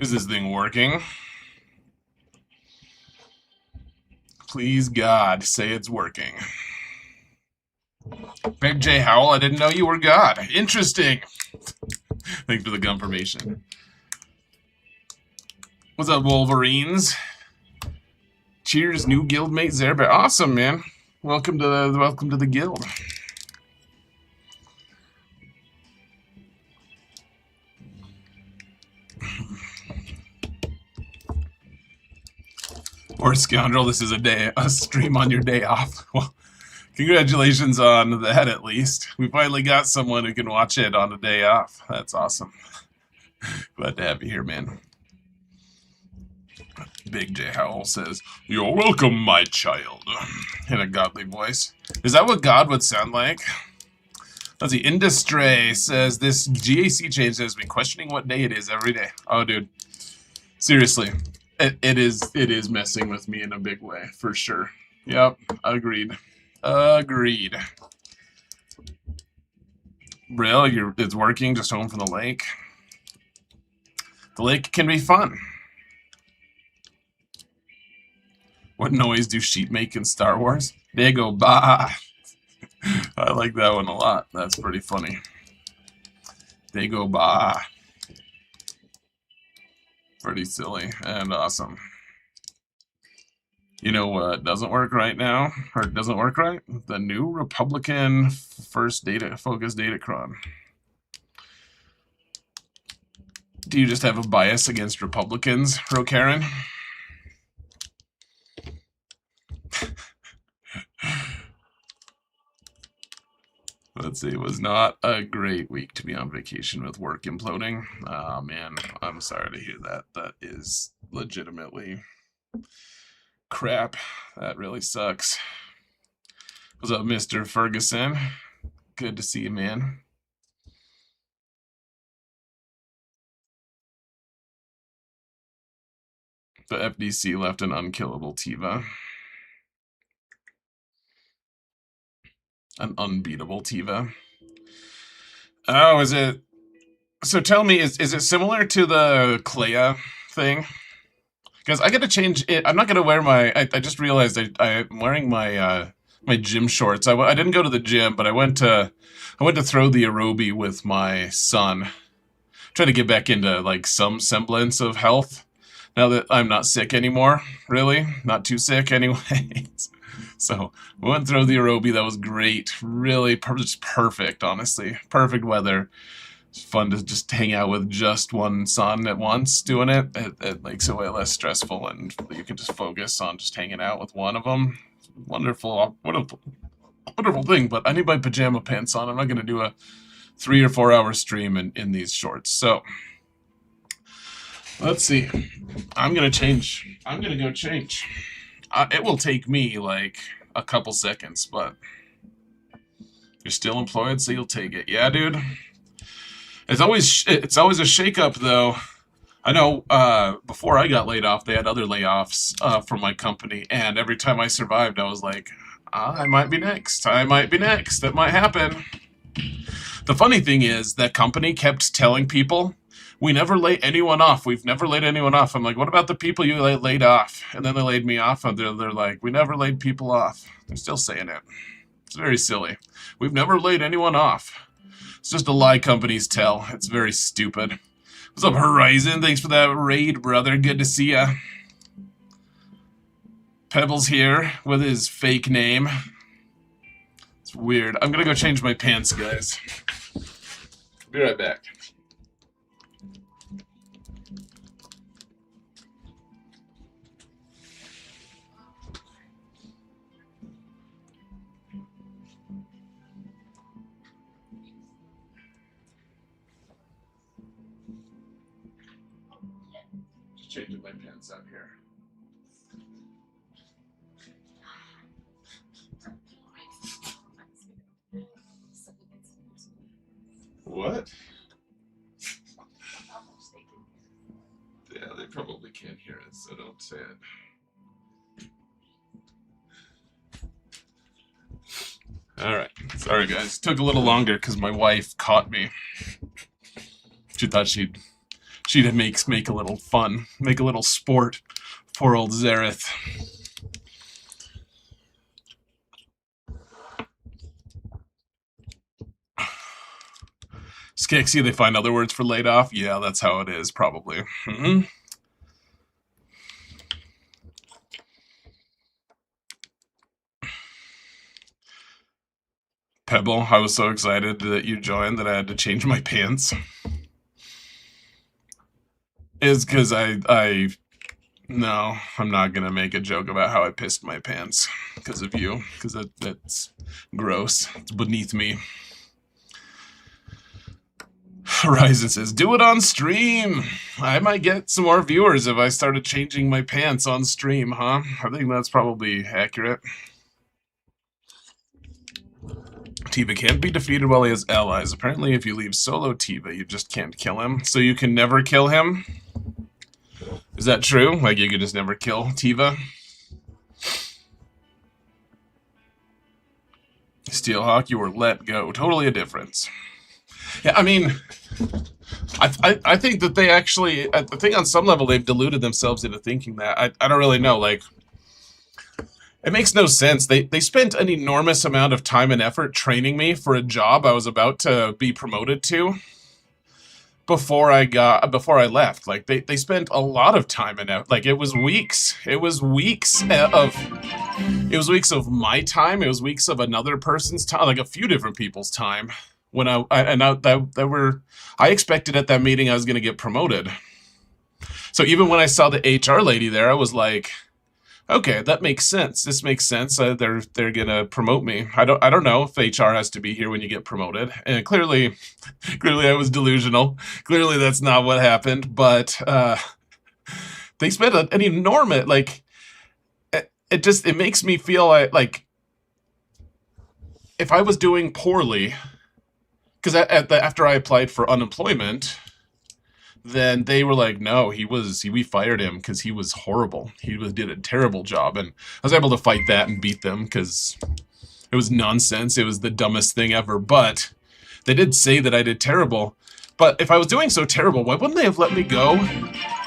Is this thing working? Please, God, say it's working. Big J Howell, I didn't know you were God. Interesting. Thanks for the confirmation. What's up, Wolverines? Cheers, new guildmate Zerber. Awesome, man. Welcome to the guild. Or scoundrel, this is a stream on your day off. Well, congratulations on that, at least. We finally got someone who can watch it on a day off. That's awesome. Glad to have you here, man. Big J Howell says, "You're welcome, my child," in a godly voice. Is that what God would sound like? Let's see. Industry says, this GAC change has been questioning what day it is every day. Oh, dude. Seriously. It is messing with me in a big way, for sure. Yep, agreed. Agreed. Brill, it's working, just home from the lake. The lake can be fun. What noise do sheep make in Star Wars? They go, bah. I like that one a lot. That's pretty funny. They go, bah. Pretty silly and awesome. You know what doesn't work right now, or doesn't work right? The new Republican first focus datacron. Do you just have a bias against Republicans, Rokaren? Let's see, it was not a great week to be on vacation with work imploding. Oh man, I'm sorry to hear that. That is legitimately crap. That really sucks. What's up, Mr. Ferguson? Good to see you, man. The FDC left an unkillable Tiva. An unbeatable Tiva. Oh, is it? So tell me, is it similar to the Clea thing? Because I gotta change it. I'm not gonna wear my. I just realized I'm wearing my my gym shorts. I didn't go to the gym, but I went to throw the aerobie with my son. Trying to get back into like some semblance of health now that I'm not sick anymore. Really, not too sick, anyways. So we went through the aerobie. That was great. Really, just perfect. Honestly, perfect weather. It's fun to just hang out with just one son at once doing it. It makes it way less stressful, and you can just focus on just hanging out with one of them. Wonderful, wonderful thing. But I need my pajama pants on. I'm not going to do a 3 or 4 hour stream in these shorts. So let's see. I'm going to change. I'm going to go change. It will take me like a couple seconds, but you're still employed, so you'll take it. Yeah, dude. It's always a shakeup, though. I know before I got laid off, they had other layoffs from my company, and every time I survived, I was like, I might be next. I might be next. That might happen. The funny thing is, that company kept telling people, we never lay anyone off. We've never laid anyone off. I'm like, what about the people you laid off? And then they laid me off, and they're like, we never laid people off. They're still saying it. It's very silly. We've never laid anyone off. It's just a lie companies tell. It's very stupid. What's up, Horizon? Thanks for that raid, brother. Good to see ya. Pebbles here with his fake name. It's weird. I'm gonna go change my pants, guys. Be right back. Changing my pants out here. What? Yeah, they probably can't hear it, so don't say it. All right. Sorry, guys. Took a little longer because my wife caught me. She thought she'd She'd make a little fun, make a little sport. Poor old Zareth. Skixie, they find other words for laid off? Yeah, that's how it is, probably. Pebble, I was so excited that you joined that I had to change my pants. Is because no, I'm not gonna make a joke about how I pissed my pants because of you, because that's gross. It's beneath me. Horizon says, do it on stream. I might get some more viewers if I started changing my pants on stream, huh? I think that's probably accurate. Tiva can't be defeated while he has allies. Apparently, if you leave solo Tiva, you just can't kill him. So you can never kill him? Is that true? Like, you could just never kill Tiva? Steelhawk, you were let go. Totally a difference. Yeah, I mean, I think that they actually, I think on some level they've deluded themselves into thinking that. I don't really know, like, it makes no sense. They spent an enormous amount of time and effort training me for a job I was about to be promoted to before I left. Like, they spent a lot of time and effort. Like, it was weeks. It was weeks of my time. It was weeks of another person's time, like a few different people's time. When I expected at that meeting I was going to get promoted. So even when I saw the HR lady there, I was like, okay, that makes sense. This makes sense. They're gonna promote me. I don't know if HR has to be here when you get promoted. And clearly I was delusional. Clearly that's not what happened. But they spent an enormous, like, it makes me feel like if I was doing poorly, because after I applied for unemployment, then they were like, no, we fired him because he was horrible. He did a terrible job. And I was able to fight that and beat them because it was nonsense. It was the dumbest thing ever. But they did say that I did terrible. But if I was doing so terrible, why wouldn't they have let me go?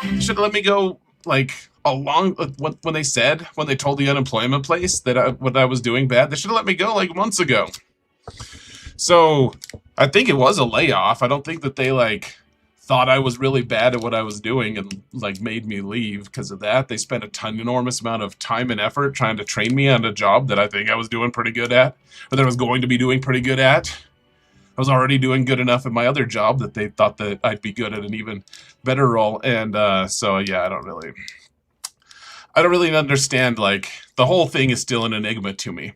They should have let me go, like, when they told the unemployment place that what I was doing bad, they should have let me go, like, months ago. So I think it was a layoff. I don't think that they, like, thought I was really bad at what I was doing and, like, made me leave because of that. They spent enormous amount of time and effort trying to train me on a job that I think I was doing pretty good at, or that I was going to be doing pretty good at. I was already doing good enough at my other job that they thought that I'd be good at an even better role. And so, yeah, I don't really understand. Like, the whole thing is still an enigma to me.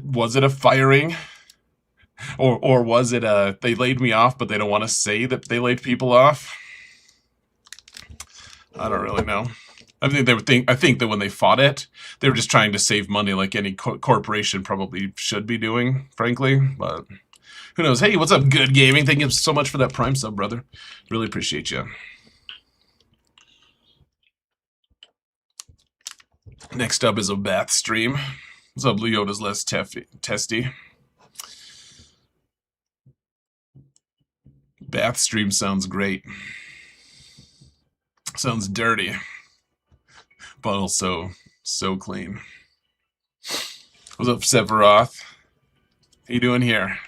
Was it a firing? Or was it they laid me off, but they don't want to say that they laid people off? I don't really know. I think that when they fought it, they were just trying to save money, like any corporation probably should be doing, frankly. But who knows? Hey, what's up, Good Gaming? Thank you so much for that Prime sub, brother. Really appreciate you. Next up is a bath stream. What's up, Leota's less testy? Bath stream sounds great. Sounds dirty, but also so clean. What's up, Sephiroth? How you doing here?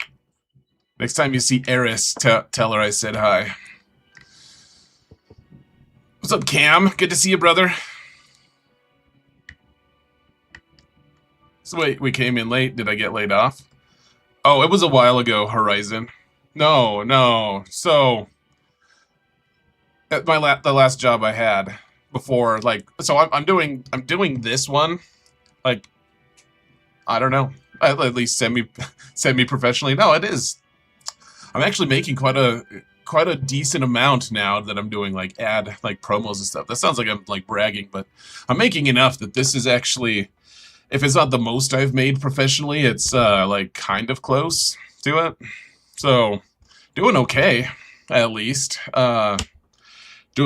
Next time you see Eris, tell her I said hi. What's up, Cam? Good to see you, brother. So wait, we came in late. Did I get laid off? Oh, it was a while ago, Horizon. No. So, at the last job I had before, like, so I'm doing this one, like, I don't know, at least semi-professionally. No, it is. I'm actually making quite a decent amount now that I'm doing, like, like, promos and stuff. That sounds like I'm, like, bragging, but I'm making enough that this is actually, if it's not the most I've made professionally, it's, like, kind of close to it. So, doing okay, at least. Doing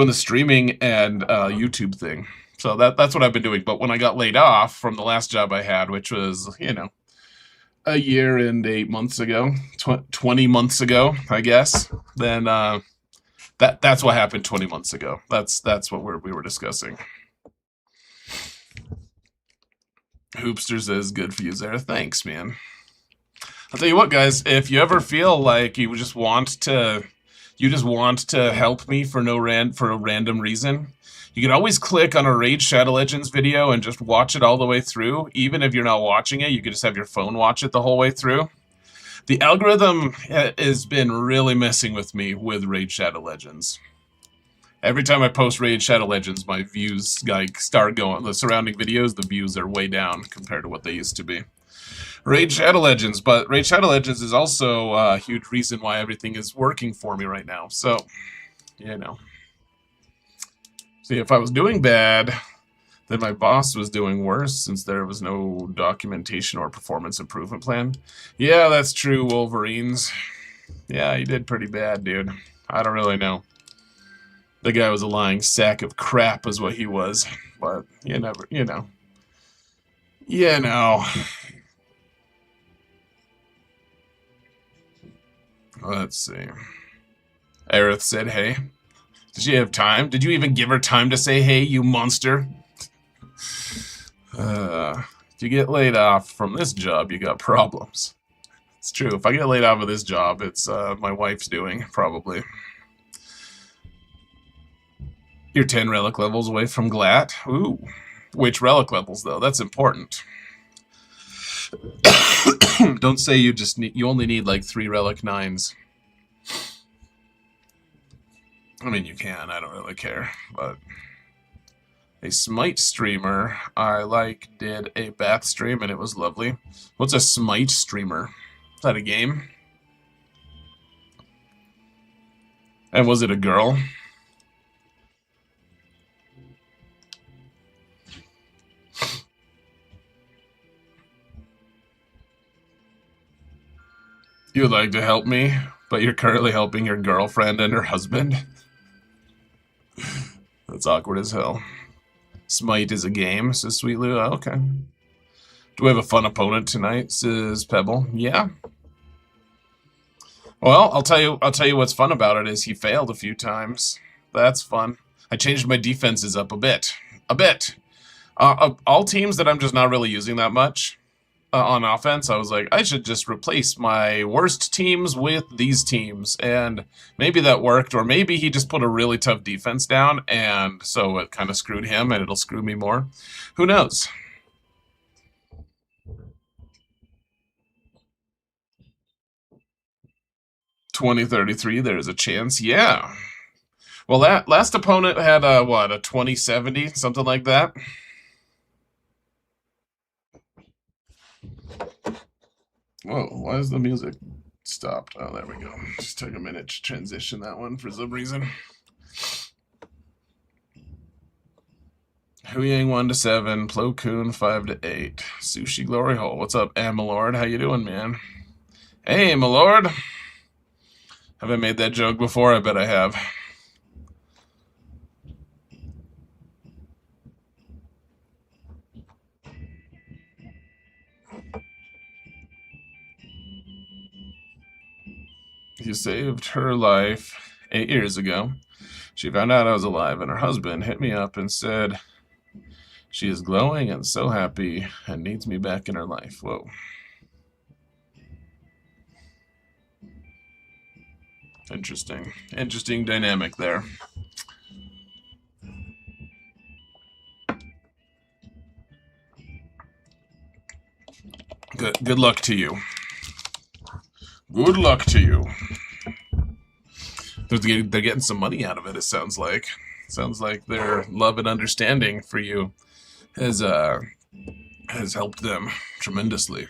the streaming and YouTube thing. So that's what I've been doing. But when I got laid off from the last job I had, which was, a year and 8 months ago, 20 months ago, I guess, then That's what happened 20 months ago. That's what we were discussing. Hoopster says, good for you, Zara. Thanks, man. I'll tell you what, guys, if you ever feel like you just want to help me for for a random reason, you can always click on a Raid Shadow Legends video and just watch it all the way through. Even if you're not watching it, you could just have your phone watch it the whole way through. The algorithm has been really messing with me with Raid Shadow Legends. Every time I post Raid Shadow Legends, my views like start going. The surrounding videos, the views are way down compared to what they used to be. Raid Shadow Legends, but Raid Shadow Legends is also a huge reason why everything is working for me right now. So, you know. See, if I was doing bad, then my boss was doing worse since there was no documentation or performance improvement plan. Yeah, that's true, Wolverines. Yeah, you did pretty bad, dude. I don't really know. The guy was a lying sack of crap is what he was. But, you know. You know. Let's see. Aerith said, hey. Did she have time? Did you even give her time to say, hey, you monster? If you get laid off from this job, you got problems. It's true. If I get laid off of this job, it's my wife's doing, probably. You're 10 relic levels away from Glat. Ooh. Which relic levels, though? That's important. Don't say you only need like 3 relic 9s. I mean, you can. I don't really care. But a Smite streamer I did a bath stream and it was lovely. What's a Smite streamer? Is that a game? And was it a girl? You would like to help me, but you're currently helping your girlfriend and her husband? That's awkward as hell. Smite is a game, says Sweet Lou. Oh, okay. Do we have a fun opponent tonight, says Pebble? Yeah. Well, I'll tell you what's fun about it is he failed a few times. That's fun. I changed my defenses up a bit. All teams that I'm just not really using that much on offense, I was like, I should just replace my worst teams with these teams. And maybe that worked, or maybe he just put a really tough defense down, and so it kind of screwed him, and it'll screw me more. Who knows? $20.33, there's a chance. Yeah. Well, that last opponent had a 2070, something like that. Whoa, why is the music stopped? Oh, there we go. Just took a minute to transition that one for some reason. Huyang 1 to 7, Plo Koon 5 to 8, Sushi Glory Hole. What's up, Amalord? How you doing, man? Hey, Malord. Have I made that joke before? I bet I have. You saved her life 8 years ago. She found out I was alive, and her husband hit me up and said she is glowing and so happy and needs me back in her life. Whoa. Interesting. Interesting dynamic there. Good luck to you. Good luck to you. They're getting some money out of it, it sounds like. Sounds like their love and understanding for you has helped them tremendously.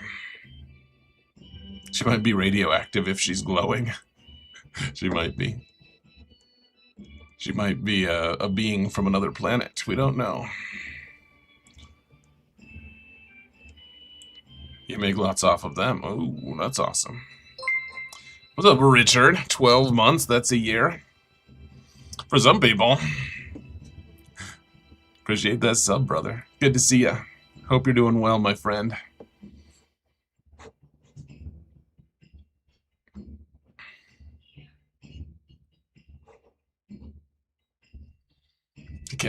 She might be radioactive if she's glowing. She might be. She might be a being from another planet. We don't know. You make lots off of them. Ooh, that's awesome. What's up, Richard? 12 months, that's a year. For some people. Appreciate that sub, brother. Good to see ya. Hope you're doing well, my friend.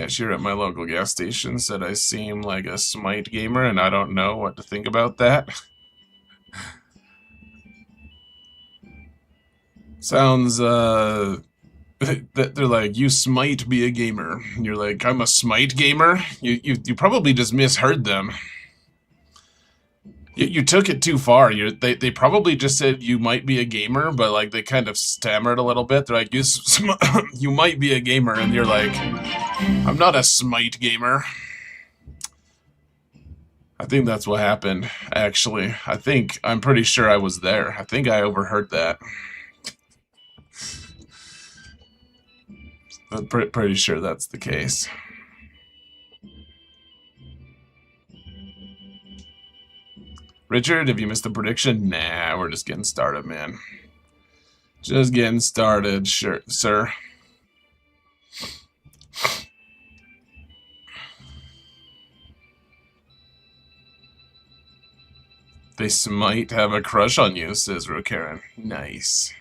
cashier at my local gas station said I seem like a Smite gamer, and I don't know what to think about that. Sounds, that they're like, you Smite be a gamer. And you're like, I'm a Smite gamer? You probably just misheard them. You took it too far. They probably just said you might be a gamer, but like they kind of stammered a little bit. They're like, you might be a gamer, and you're like, I'm not a Smite gamer. I think that's what happened, actually. I'm pretty sure I was there. I think I overheard that. I'm pretty sure that's the case. Richard, have you missed the prediction? Nah, we're just getting started, man. Just getting started, sure, sir. They might have a crush on you, says Rokaren. Nice.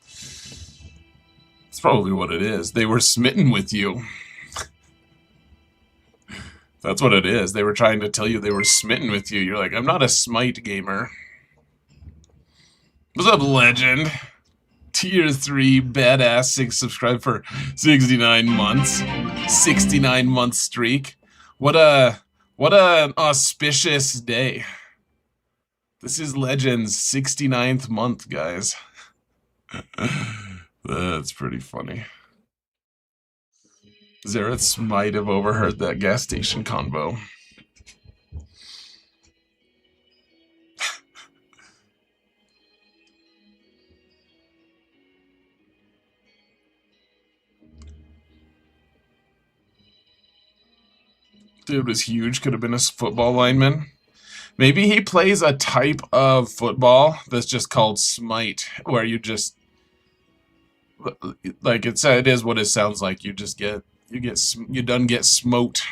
That's probably what it is. They were smitten with you. That's what it is. They were trying to tell you they were smitten with you. You're like, I'm not a Smite gamer. What's up, Legend? Tier 3, badass, 6 subscribed for 69 months. 69-month streak. What an auspicious day. This is Legend's 69th month, guys. That's pretty funny. Zareth might have overheard that gas station convo. Dude was huge, could have been a football lineman. Maybe he plays a type of football that's just called Smite, where you just, like it is what it sounds like. You get smote.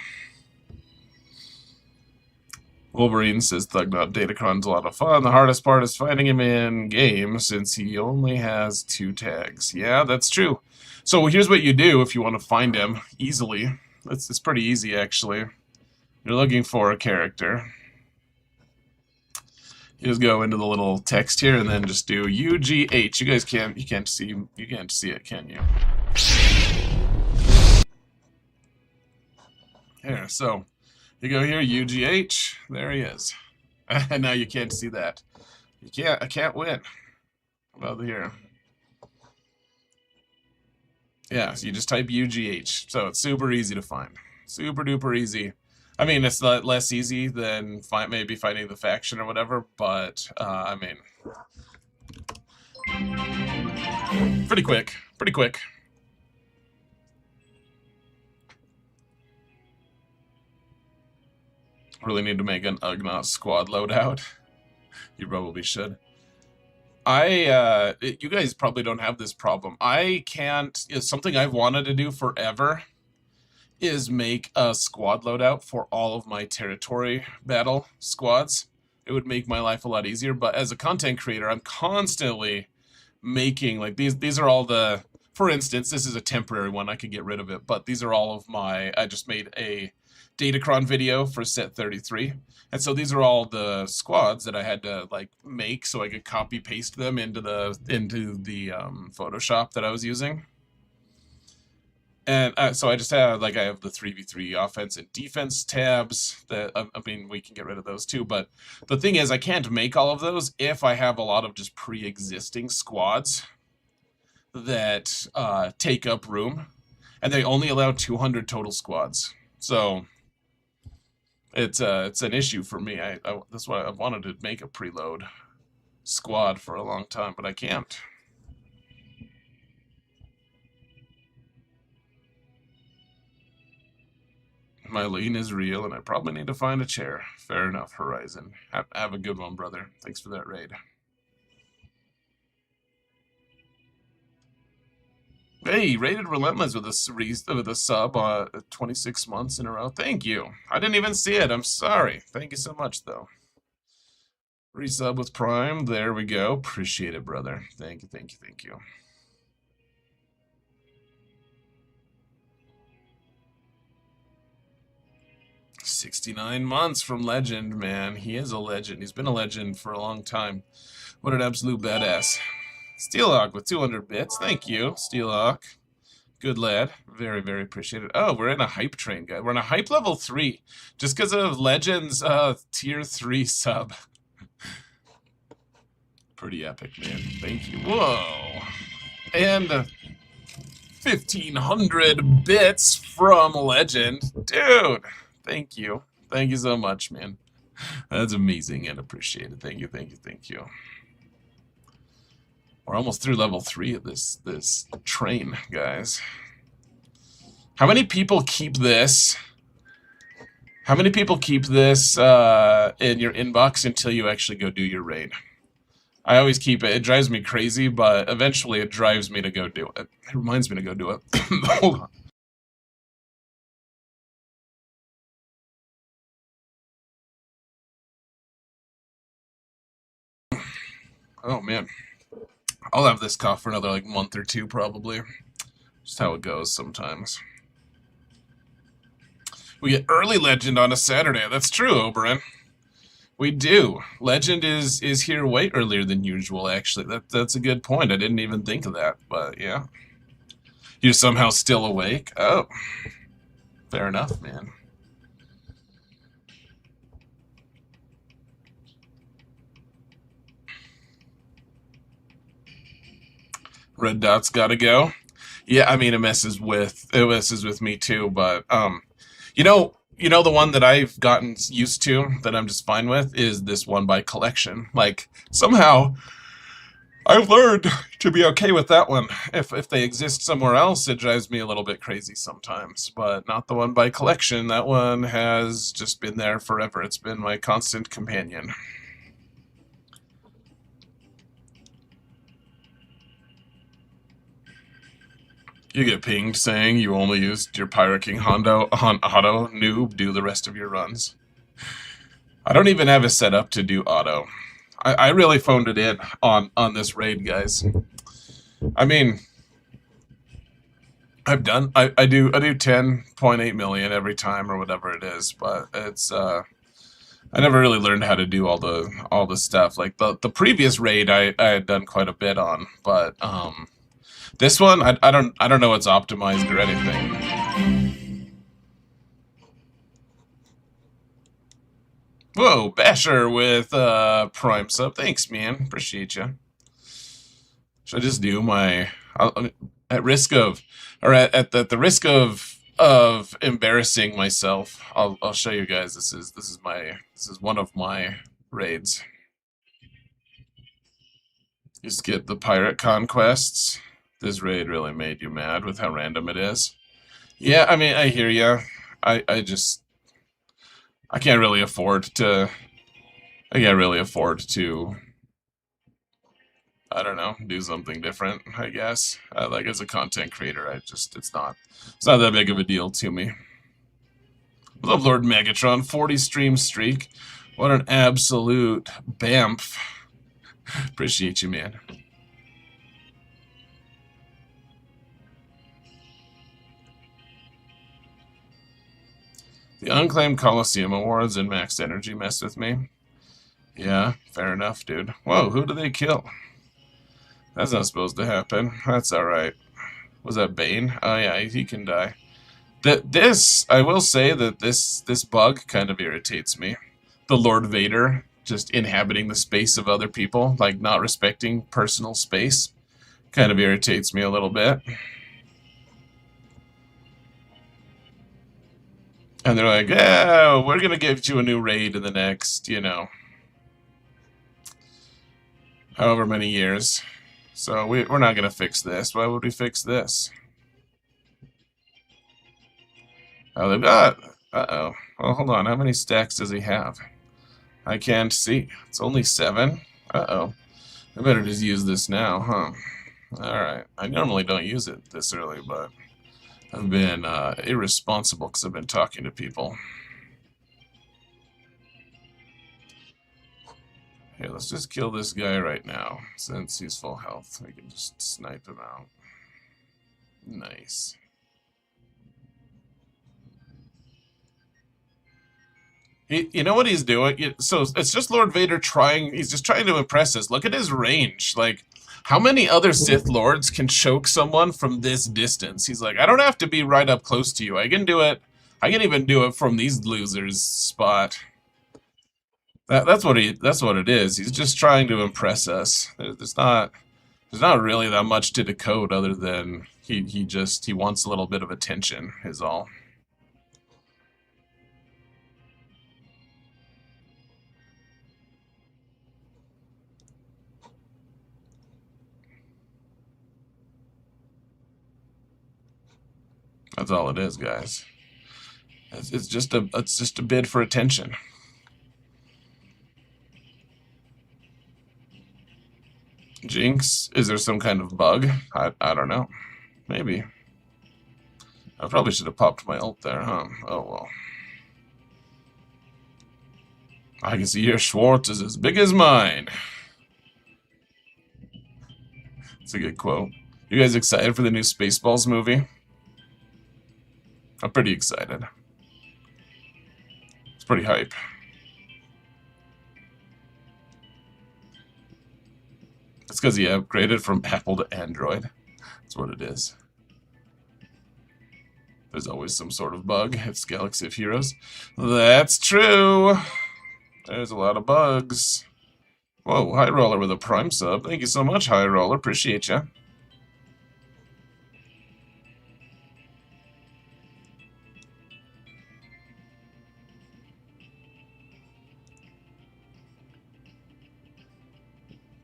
Wolverine says Thugnut Datacron's a lot of fun. The hardest part is finding him in game since he only has 2 tags. Yeah, that's true. So here's what you do if you want to find him easily. It's pretty easy, actually. You're looking for a character. You just go into the little text here and then just do UGH. You guys can't see it, can you? Here, so you go here, UGH, there he is. And now you can't see that. I can't win. About here. Yeah, so you just type UGH. So it's super easy to find. Super duper easy. I mean, it's less easy than maybe finding the faction or whatever, but, I mean, pretty quick. Pretty quick. Really need to make an Ugnaught squad loadout. You probably should. You guys probably don't have this problem. It's something I've wanted to do forever, is make a squad loadout for all of my territory battle squads. It would make my life a lot easier, but as a content creator, I'm constantly making, like, these are all the, for instance, this is a temporary one, I could get rid of it, but these are all of my, I just made a Datacron video for set 33, and so these are all the squads that I had to, like, make so I could copy paste them into the Photoshop that I was using. And so I just have, like, I have the 3v3 offense and defense tabs that, I mean, we can get rid of those too, but the thing is I can't make all of those if I have a lot of just pre-existing squads that take up room, and they only allow 200 total squads. So it's an issue for me. That's why I wanted to make a preload squad for a long time, but I can't. My lean is real, and I probably need to find a chair. Fair enough, Horizon. Have a good one, brother. Thanks for that raid. Hey, rated Relentless with a sub 26 months in a row. Thank you. I didn't even see it. I'm sorry. Thank you so much, though. Resub with Prime. There we go. Appreciate it, brother. Thank you, thank you, thank you. 69 months from legend, man. He is a legend. He's been a legend for a long time. What an absolute badass. Steelhawk with 200 bits. Thank you, Steelhawk. Good lad. Very, very appreciated. Oh, we're in a hype train, guy. We're in a hype level 3. Just because of Legends tier 3 sub. Pretty epic, man. Thank you. Whoa. And 1,500 bits from Legend. Dude, thank you. Thank you so much, man. That's amazing and appreciated. Thank you, thank you, thank you. We're almost through level 3 of this train, guys. How many people keep this? How many people keep this in your inbox until you actually go do your raid? I always keep it. It drives me crazy, but eventually it drives me to go do it. It reminds me to go do it. Hold on. Oh, man. I'll have this cough for another, like, month or two, probably. Just how it goes sometimes. We get early Legend on a Saturday. That's true, Oberon. We do. Legend is here way earlier than usual, actually. That's a good point. I didn't even think of that, but yeah. You're somehow still awake? Oh. Fair enough, man. Red dot's gotta go. Yeah, I mean it messes with me too, but you know the one that I've gotten used to that I'm just fine with is this one by collection. Like somehow I've learned to be okay with that one. If they exist somewhere else, it drives me a little bit crazy sometimes, but not the one by collection. That one has just been there forever. It's been my constant companion. You get pinged saying you only used your Pirate King auto, noob, do the rest of your runs. I don't even have it set up to do auto. I really phoned it in on this raid, guys. I mean, I do 10.8 million every time or whatever it is, but it's I never really learned how to do all the stuff. Like the previous raid I had done quite a bit on, but this one I don't know what's optimized or anything. Whoa, Basher with Prime sub. Thanks, man. Appreciate you. Should I just do my at risk of at the risk of embarrassing myself? I'll show you guys. This is one of my raids. Just get the pirate conquests. This raid really made you mad with how random it is. Yeah, I mean, I hear you. I can't really afford to. I can't really afford to. I don't know, do something different. I guess. Like as a content creator, it's not that big of a deal to me. Love Lord Megatron, 40 stream streak. What an absolute bamf. Appreciate you, man. The Unclaimed Coliseum Awards and Max Energy mess with me. Yeah, fair enough, dude. Whoa, who do they kill? That's not supposed to happen. That's alright. Was that Bane? Oh yeah, he can die. I will say that this bug kind of irritates me. The Lord Vader just inhabiting the space of other people, like not respecting personal space, kind of irritates me a little bit. And they're like, yeah, we're going to give you a new raid in the next, however many years. So we're not going to fix this. Why would we fix this? Oh, they've got... Uh-oh. Well, hold on. How many stacks does he have? I can't see. It's only 7. Uh-oh. I better just use this now, huh? Alright. I normally don't use it this early, but I've been irresponsible because I've been talking to people. Here, let's just kill this guy right now. Since he's full health, we can just snipe him out. Nice. You know what he's doing? So it's just Lord Vader trying. He's just trying to impress us. Look at his range. Like, how many other Sith Lords can choke someone from this distance? He's like, I don't have to be right up close to you. I can do it. I can even do it from these losers' spot. That's what it is. He's just trying to impress us. There's not really that much to decode other than he wants a little bit of attention is all. That's all it is, guys. It's just a bid for attention. Jinx, is there some kind of bug? I don't know. Maybe. I probably should have popped my ult there, huh? Oh well. I can see your Schwartz is as big as mine. It's a good quote. You guys excited for the new Spaceballs movie? I'm pretty excited. It's pretty hype. It's because he upgraded from Apple to Android. That's what it is. There's always some sort of bug. It's Galaxy of Heroes. That's true. There's a lot of bugs. Whoa, High Roller with a Prime sub. Thank you so much, High Roller. Appreciate ya.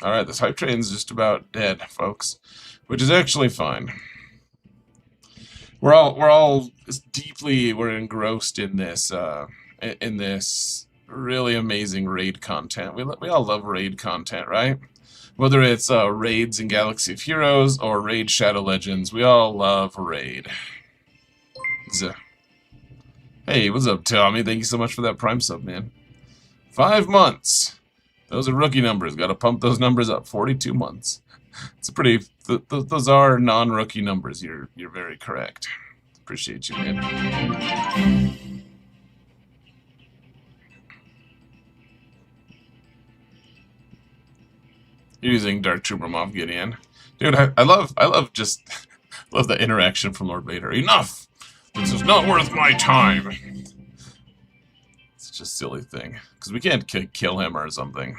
Alright, this hype train's just about dead, folks. Which is actually fine. We're all deeply engrossed in this really amazing raid content. We all love raid content, right? Whether it's raids in Galaxy of Heroes or raid Shadow Legends, we all love raid. Hey, what's up, Tommy? Thank you so much for that Prime sub, man. 5 months. Those are rookie numbers. Got to pump those numbers up. 42 months. It's a pretty. Those are non-rookie numbers. You're very correct. Appreciate you, man. You're using Dark Trooper Moff Gideon, dude. I love just love the interaction from Lord Vader. Enough. This is not worth my time. Such a silly thing. Because we can't kill him or something.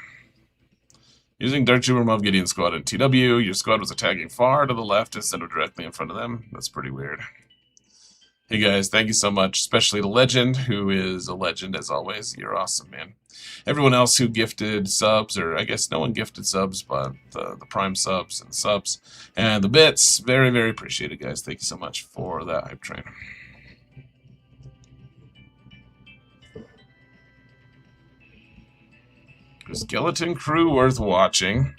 Using Dark Trooper Moff Gideon squad in TW, your squad was attacking far to the left instead of directly in front of them. That's pretty weird. Hey guys, thank you so much, especially to Legend, who is a legend as always. You're awesome, man. Everyone else who gifted subs, or I guess no one gifted subs, but the Prime subs and subs and the bits, very, very appreciated, guys. Thank you so much for that hype train. Skeleton Crew worth watching.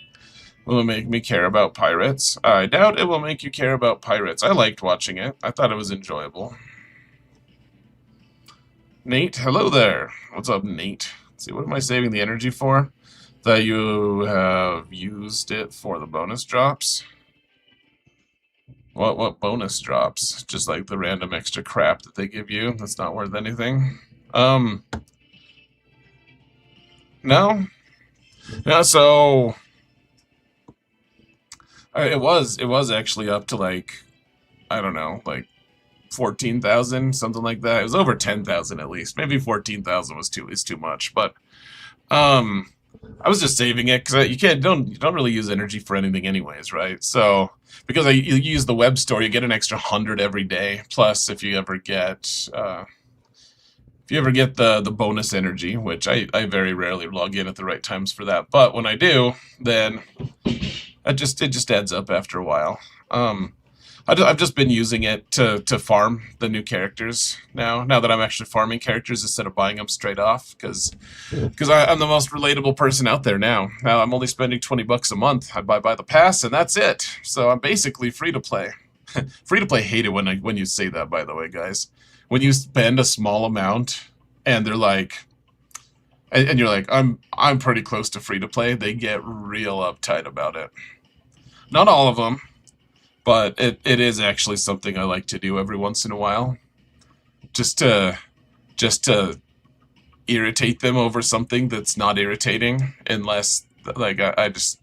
Will it make me care about pirates? I doubt it will make you care about pirates. I liked watching it. I thought it was enjoyable. Nate, hello there. What's up, Nate? Let's see, what am I saving the energy for? That you have used it for the bonus drops? What bonus drops? Just like the random extra crap that they give you that's not worth anything? No? Yeah, so it was actually up to like, I don't know, like 14,000, something like that. It was over 10,000 at least. Maybe 14,000 is too much, but I was just saving it because you don't really use energy for anything anyways, right? So because you use the web store, you get an extra 100 every day. Plus, if you ever get the bonus energy, which I very rarely log in at the right times for that, but when I do, then it just adds up after a while. I've just been using it to farm the new characters now that I'm actually farming characters instead of buying them straight off, because I'm the most relatable person out there now. Now I'm only spending $20 a month. I buy the pass and that's it. So I'm basically free to play. Free to play hate it when you say that, by the way, guys. When you spend a small amount and they're like, and you're like, I'm pretty close to free to play, they get real uptight about it. Not all of them, but it is actually something I like to do every once in a while, just to irritate them over something that's not irritating, unless like I just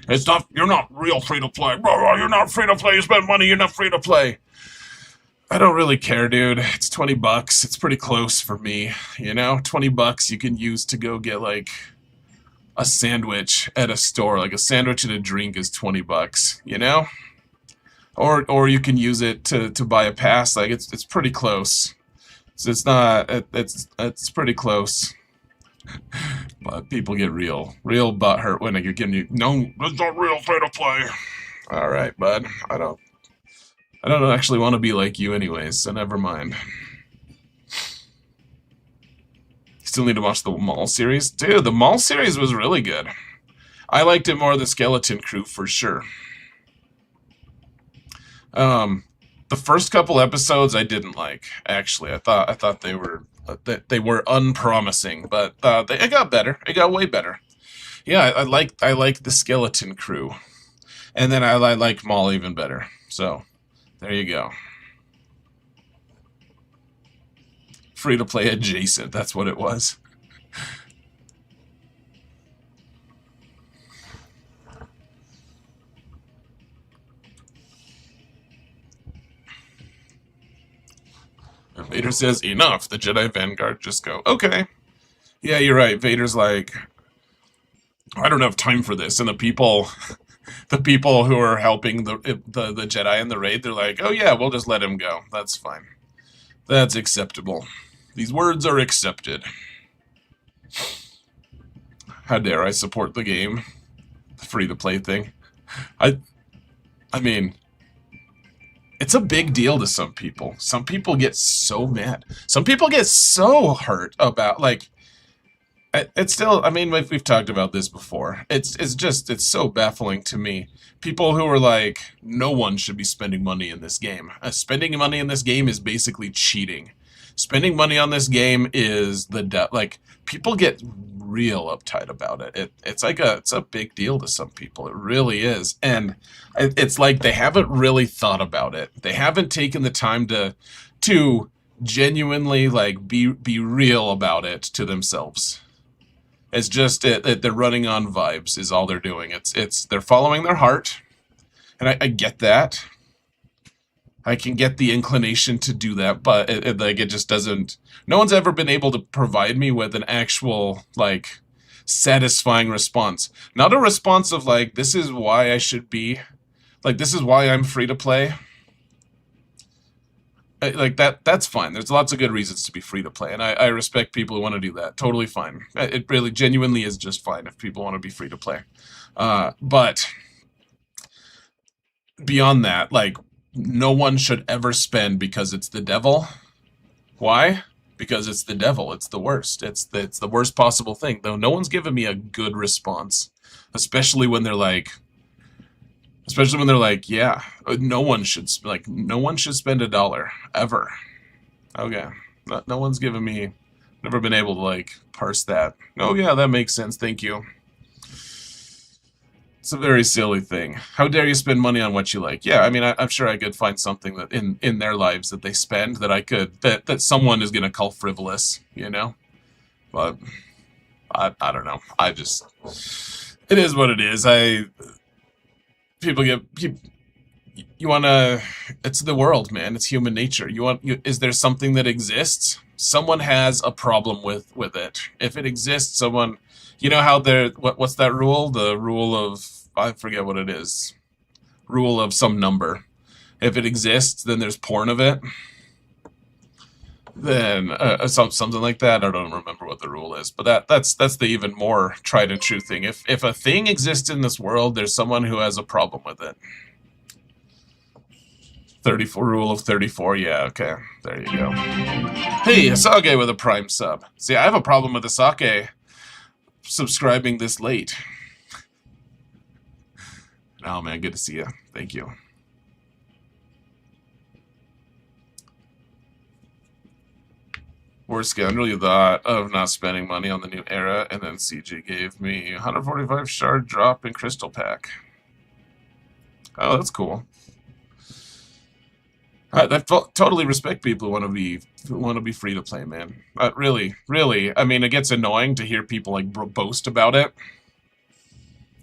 it's not you're not real free to play. You're not free to play. You spend money. You're not free to play. I don't really care, dude. It's $20. It's pretty close for me. You know, $20 you can use to go get like a sandwich at a store. Like a sandwich and a drink is $20. You know, or you can use it to buy a pass. Like it's pretty close. So it's not. It's pretty close. But people get real butthurt when you're giving you no. It's not real free to play. All right, bud. I don't actually want to be like you anyways, so never mind. Still need to watch the Mall series? Dude, the Mall series was really good. I liked it more than Skeleton Crew, for sure. The first couple episodes I didn't like, actually. I thought they were unpromising, but it got better. It got way better. Yeah, I like the Skeleton Crew. And then I liked Mall even better. So, there you go. Free-to-play adjacent, that's what it was. Vader says, enough, the Jedi Vanguard just go, okay. Yeah, you're right, Vader's like, I don't have time for this, and the people who are helping the Jedi in the raid, they're like, oh yeah, we'll just let him go, that's fine. That's acceptable. These words are accepted. How dare I support the game? The free-to-play thing. I mean, it's a big deal to some people. Some people get so mad. Some people get so hurt about, like, it's still, I mean, we've talked about this before. It's so baffling to me. People who are like, no one should be spending money in this game. Spending money in this game is basically cheating. Spending money on this game is like, people get real uptight about it. It's a big deal to some people. It really is. And it's like they haven't really thought about it. They haven't taken the time to genuinely, like, be real about it to themselves. It's just they're running on vibes is all they're doing. They're following their heart, and I get that. I can get the inclination to do that, but it just doesn't. No one's ever been able to provide me with an actual, like, satisfying response. Not a response of like, this is why I should be, like, this is why I'm free to play. Like, that's fine. There's lots of good reasons to be free to play, and I respect people who want to do that. Totally fine. It really genuinely is just fine if people want to be free to play. But beyond that, like, no one should ever spend because it's the devil. Why? Because it's the devil. It's the worst. It's the worst possible thing. Though no one's given me a good response, especially when they're like, yeah, no one should spend $1 ever. Okay, no one's given me. Never been able to, like, parse that. Oh yeah, that makes sense. Thank you. It's a very silly thing. How dare you spend money on what you like? Yeah, I mean, I'm sure I could find something that in their lives that they spend that I could that someone is gonna call frivolous, you know. But I don't know. It is what it is. You wanna. It's the world, man. It's human nature. Is there something that exists? Someone has a problem with it. If it exists, someone. You know how what's that rule? The rule of, I forget what it is. Rule of some number. If it exists, then there's porn of it. Then something like that. I don't remember what the rule is, but that's the even more tried and true thing. If a thing exists in this world, there's someone who has a problem with it. 34 rule of 34. Yeah, okay. There you go. Hey, Asage with a Prime sub. See, I have a problem with Asage subscribing this late. Oh man, good to see you. Thank you. Worst scoundrel, you thought of not spending money on the new era, and then CG gave me 145 shard drop in crystal pack. Oh, that's cool. I totally respect people who want to be free to play, man. Really, really. I mean, it gets annoying to hear people like boast about it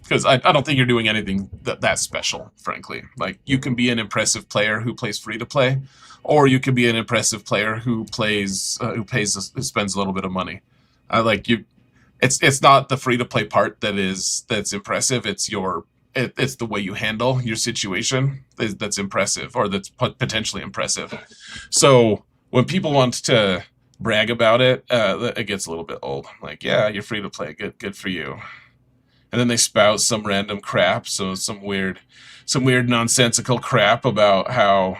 because I don't think you're doing anything that special, frankly. Like you can be an impressive player who plays free to play, or you can be an impressive player who plays who spends a little bit of money. I like you. It's not the free to play part that's impressive. It's the way you handle your situation that's impressive, or that's potentially impressive. So when people want to brag about it, it gets a little bit old. Like, yeah, you're free to play. Good for you. And then they spout some random crap, so some weird nonsensical crap about how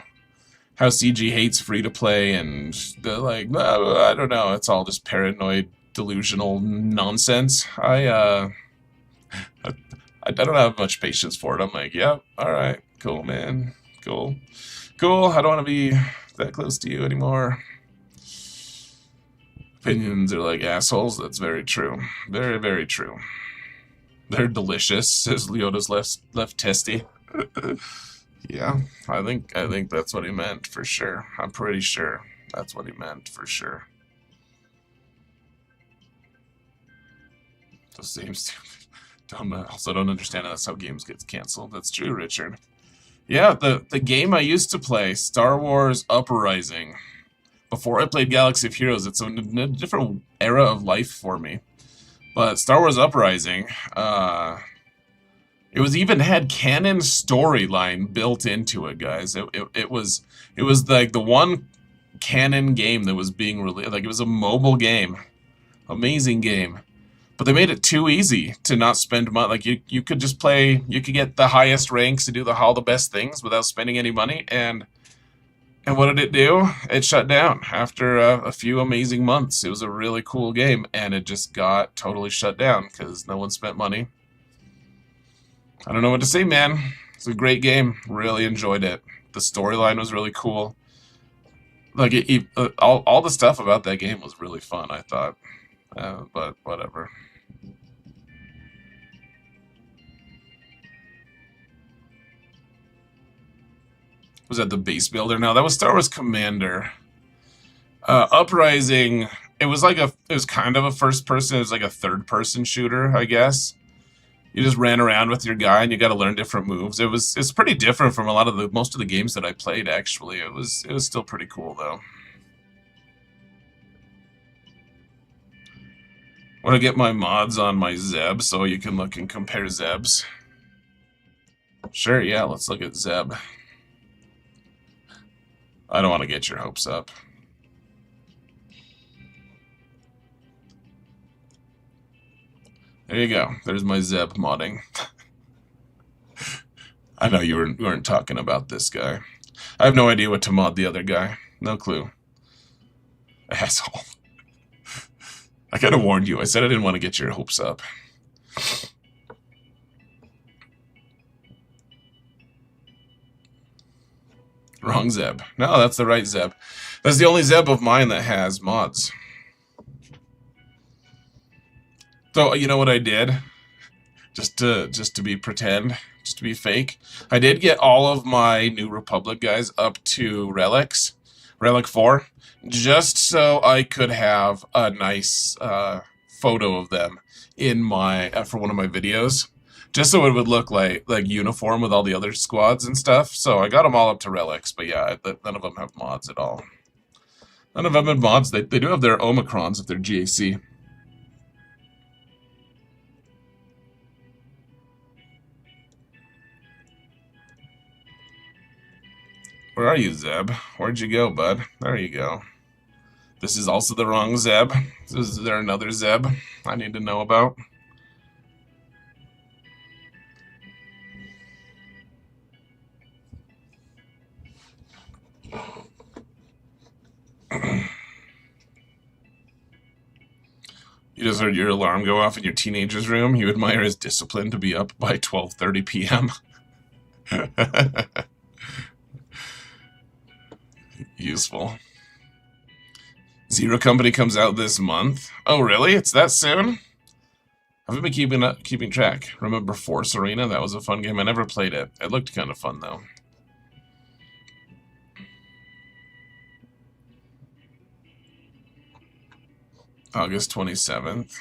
CG hates free to play, and they're like, no, I don't know, it's all just paranoid, delusional nonsense. I don't have much patience for it. I'm like, yeah, all right, cool, man, cool. I don't want to be that close to you anymore. Opinions are like assholes. That's very true. Very, very true. They're delicious, says Leota's left testy. Yeah, I think that's what he meant for sure. I'm pretty sure that's what he meant for sure. The same stupid. Also don't understand how that's how games gets canceled. That's true, Richard. Yeah, the game I used to play, Star Wars Uprising. Before I played Galaxy of Heroes, it's a different era of life for me. But Star Wars Uprising, it was even had canon storyline built into it, guys. It was like the one canon game that was being released. Like it was a mobile game, amazing game. But they made it too easy to not spend money. Like you could just play, you could get the highest ranks and do all the best things without spending any money. And what did it do? It shut down after a few amazing months. It was a really cool game, and it just got totally shut down because no one spent money. I don't know what to say, man. It's a great game. Really enjoyed it. The storyline was really cool. Like all the stuff about that game was really fun, I thought. But whatever. Was that the base builder? No, that was Star Wars Commander. Uprising. It was kind of a first person. It was like a third person shooter, I guess. You just ran around with your guy and you got to learn different moves. It's pretty different from most of the games that I played. Actually, it was still pretty cool though. Want to get my mods on my Zeb so you can look and compare Zebs? Sure, yeah. Let's look at Zeb. I don't want to get your hopes up. There you go. There's my Zeb modding. I know you weren't talking about this guy. I have no idea what to mod the other guy. No clue. Asshole. I kind of warned you. I said I didn't want to get your hopes up. Wrong Zeb. No, that's the right Zeb. That's the only Zeb of mine that has mods. So, you know what I did? Just to be pretend, just to be fake. I did get all of my New Republic guys up to Relic 4, just so I could have a nice photo of them in my for one of my videos, just so it would look like uniform with all the other squads and stuff. So I got them all up to relics, but yeah, none of them have mods at all. None of them have mods. They do have their Omicrons if they're GAC. Where are you, Zeb? Where'd you go, bud? There you go. This is also the wrong Zeb. Is there another Zeb I need to know about? You just heard your alarm go off in your teenager's room. You admire his discipline to be up by 12:30 p.m. Useful. Zero Company comes out this month. Oh, really? It's that soon? I haven't been keeping track. Remember Force Arena? That was a fun game. I never played it. It looked kind of fun, though. August 27th.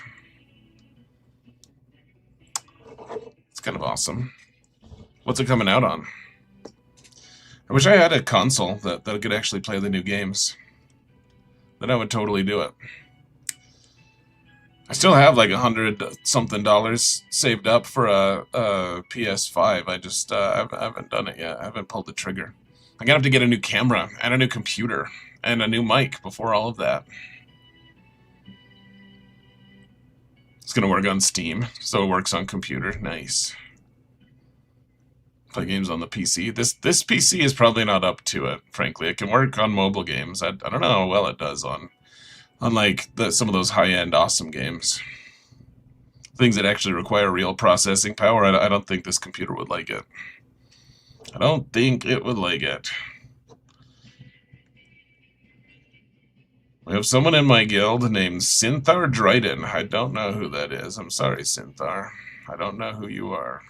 It's kind of awesome. What's it coming out on? I wish I had a console that could actually play the new games. Then I would totally do it. I still have like $100-something saved up for a PS5. I just I haven't done it yet. I haven't pulled the trigger. I'm gonna have to get a new camera and a new computer and a new mic before all of that. It's gonna work on Steam, so it works on computer. Nice. Play games on the PC. This PC is probably not up to it, frankly. It can work on mobile games. I don't know how well it does on like some of those high-end awesome games. Things that actually require real processing power, I don't think this computer would like it. I don't think it would like it. We have someone in my guild named Synthar Dryden. I don't know who that is. I'm sorry, Synthar. I don't know who you are.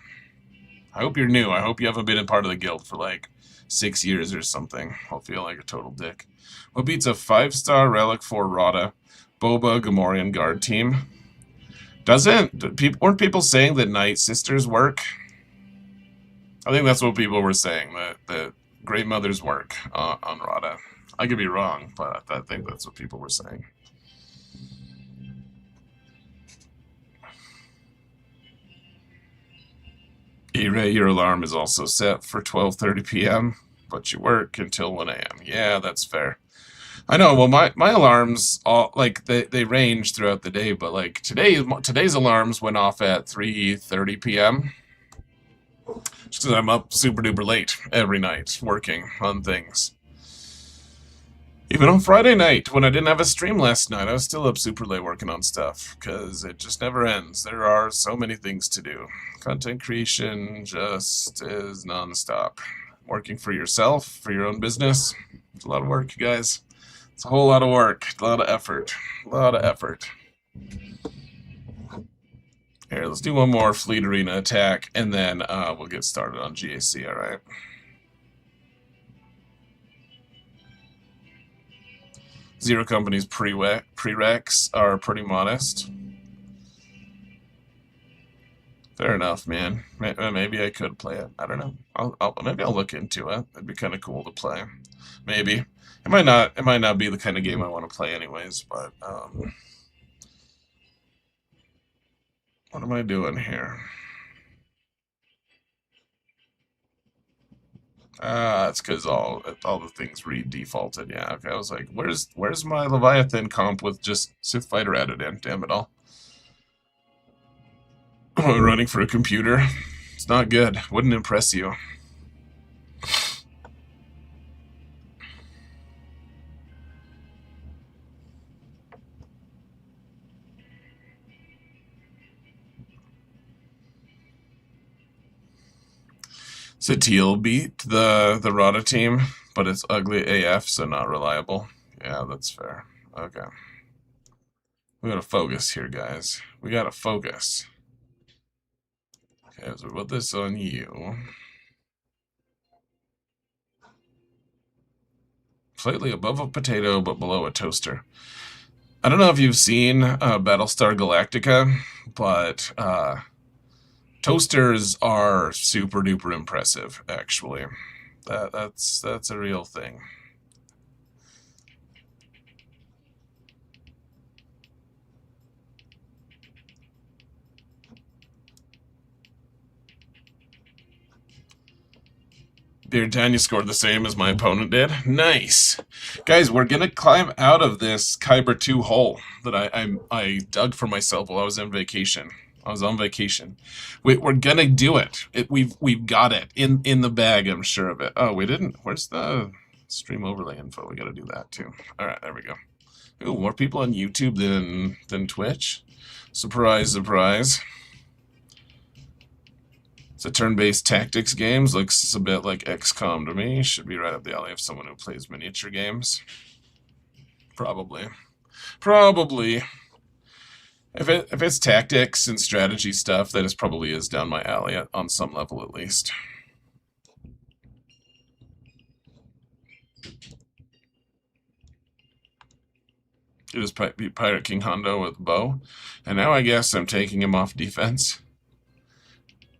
I hope you're new. I hope you haven't been a part of the guild for like 6 years or something. I'll feel like a total dick. What beats a 5-star Relic 4 Rada Boba Gamorrean guard team? Weren't people saying that Night Sisters work? I think that's what people were saying, that Great Mothers work on Rada. I could be wrong, but I think that's what people were saying. E-Ray, your alarm is also set for 12:30 p.m., but you work until 1 a.m. Yeah, that's fair. I know. Well, my alarms all like they range throughout the day, but like today's alarms went off at 3:30 p.m. just because I'm up super duper late every night working on things. Even on Friday night when I didn't have a stream last night, I was still up super late working on stuff because it just never ends. There are so many things to do. Content creation just is nonstop. Working for yourself, for your own business, it's a lot of work, you guys. It's a whole lot of work, a lot of effort, a lot of effort. Here, let's do one more Fleet Arena attack, and then we'll get started on GAC, alright? Zero Company's prereqs are pretty modest. Fair enough, man. Maybe I could play it. I don't know. Maybe I'll look into it. It'd be kind of cool to play. Maybe. It might not be the kind of game I want to play anyways, but what am I doing here? It's because all the things re-defaulted. Yeah, okay. I was like, where's my Leviathan comp with just Sith Fighter added in? Damn it all. Running for a computer. It's not good. Wouldn't impress you. Satil beat the Rada team, but it's ugly AF, so not reliable. Yeah, that's fair. Okay. We gotta focus here, guys. We gotta focus. Okay, so we'll put this on you. Slightly above a potato, but below a toaster. I don't know if you've seen Battlestar Galactica, but toasters are super duper impressive, actually. That's a real thing. Dear Tanya scored the same as my opponent did. Nice. Guys, we're going to climb out of this Kyber 2 hole that I dug for myself while I was on vacation. We're going to do it. We've got it in the bag, I'm sure of it. Oh, we didn't. Where's the stream overlay info? We got to do that too. All right, there we go. Ooh, more people on YouTube than Twitch. Surprise, surprise. So turn-based tactics games looks a bit like XCOM to me. Should be right up the alley of someone who plays miniature games. Probably. If it's tactics and strategy stuff, that probably is down my alley on some level at least. It was Pirate King Hondo with bow. And now I guess I'm taking him off defense.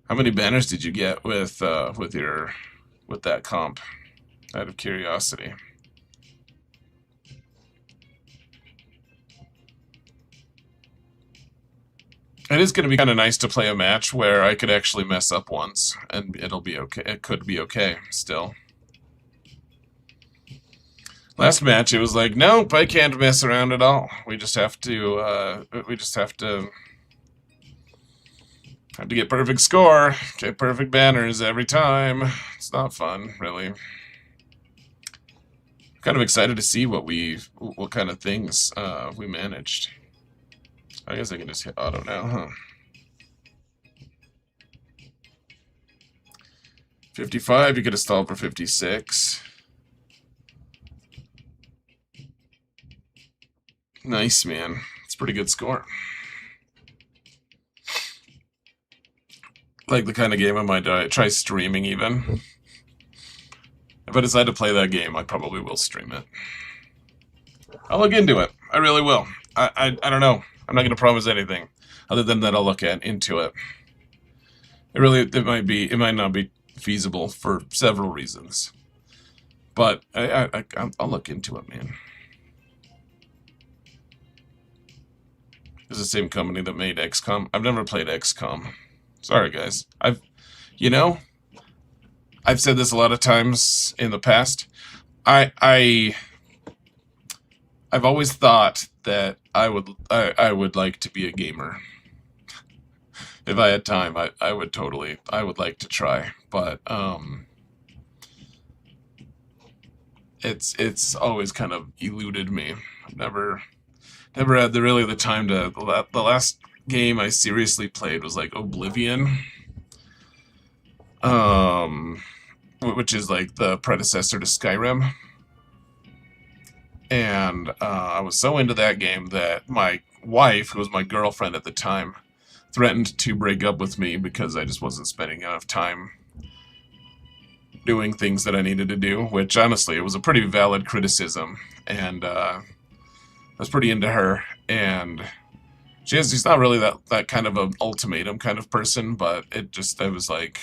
How many banners did you get with that comp? Out of curiosity. It is going to be kind of nice to play a match where I could actually mess up once, and it'll be okay. It could be okay still. Last match, it was like, nope, I can't mess around at all. We just have to. Have to get perfect score, get perfect banners every time. It's not fun, really. I'm kind of excited to see what kind of things we managed. I guess I can just hit auto now, huh? 55, you could have stalled for 56. Nice, man. It's a pretty good score. Like the kind of game I might try streaming even. If I decide to play that game, I probably will stream it. I'll look into it. I really will. I don't know. I'm not going to promise anything, other than that I'll look into it. It might not be feasible for several reasons, but I'll look into it, man. It's the same company that made XCOM. I've never played XCOM. Sorry, guys. I've said this a lot of times in the past. I've always thought that I would like to be a gamer. If I had time, I would like to try, but it's always kind of eluded me. I've never had the time to. The last game I seriously played was like Oblivion, which is like the predecessor to Skyrim. And I was so into that game that my wife, who was my girlfriend at the time, threatened to break up with me because I just wasn't spending enough time doing things that I needed to do, which honestly, it was a pretty valid criticism. And I was pretty into her, and she's not really that kind of an ultimatum kind of person, but I was like,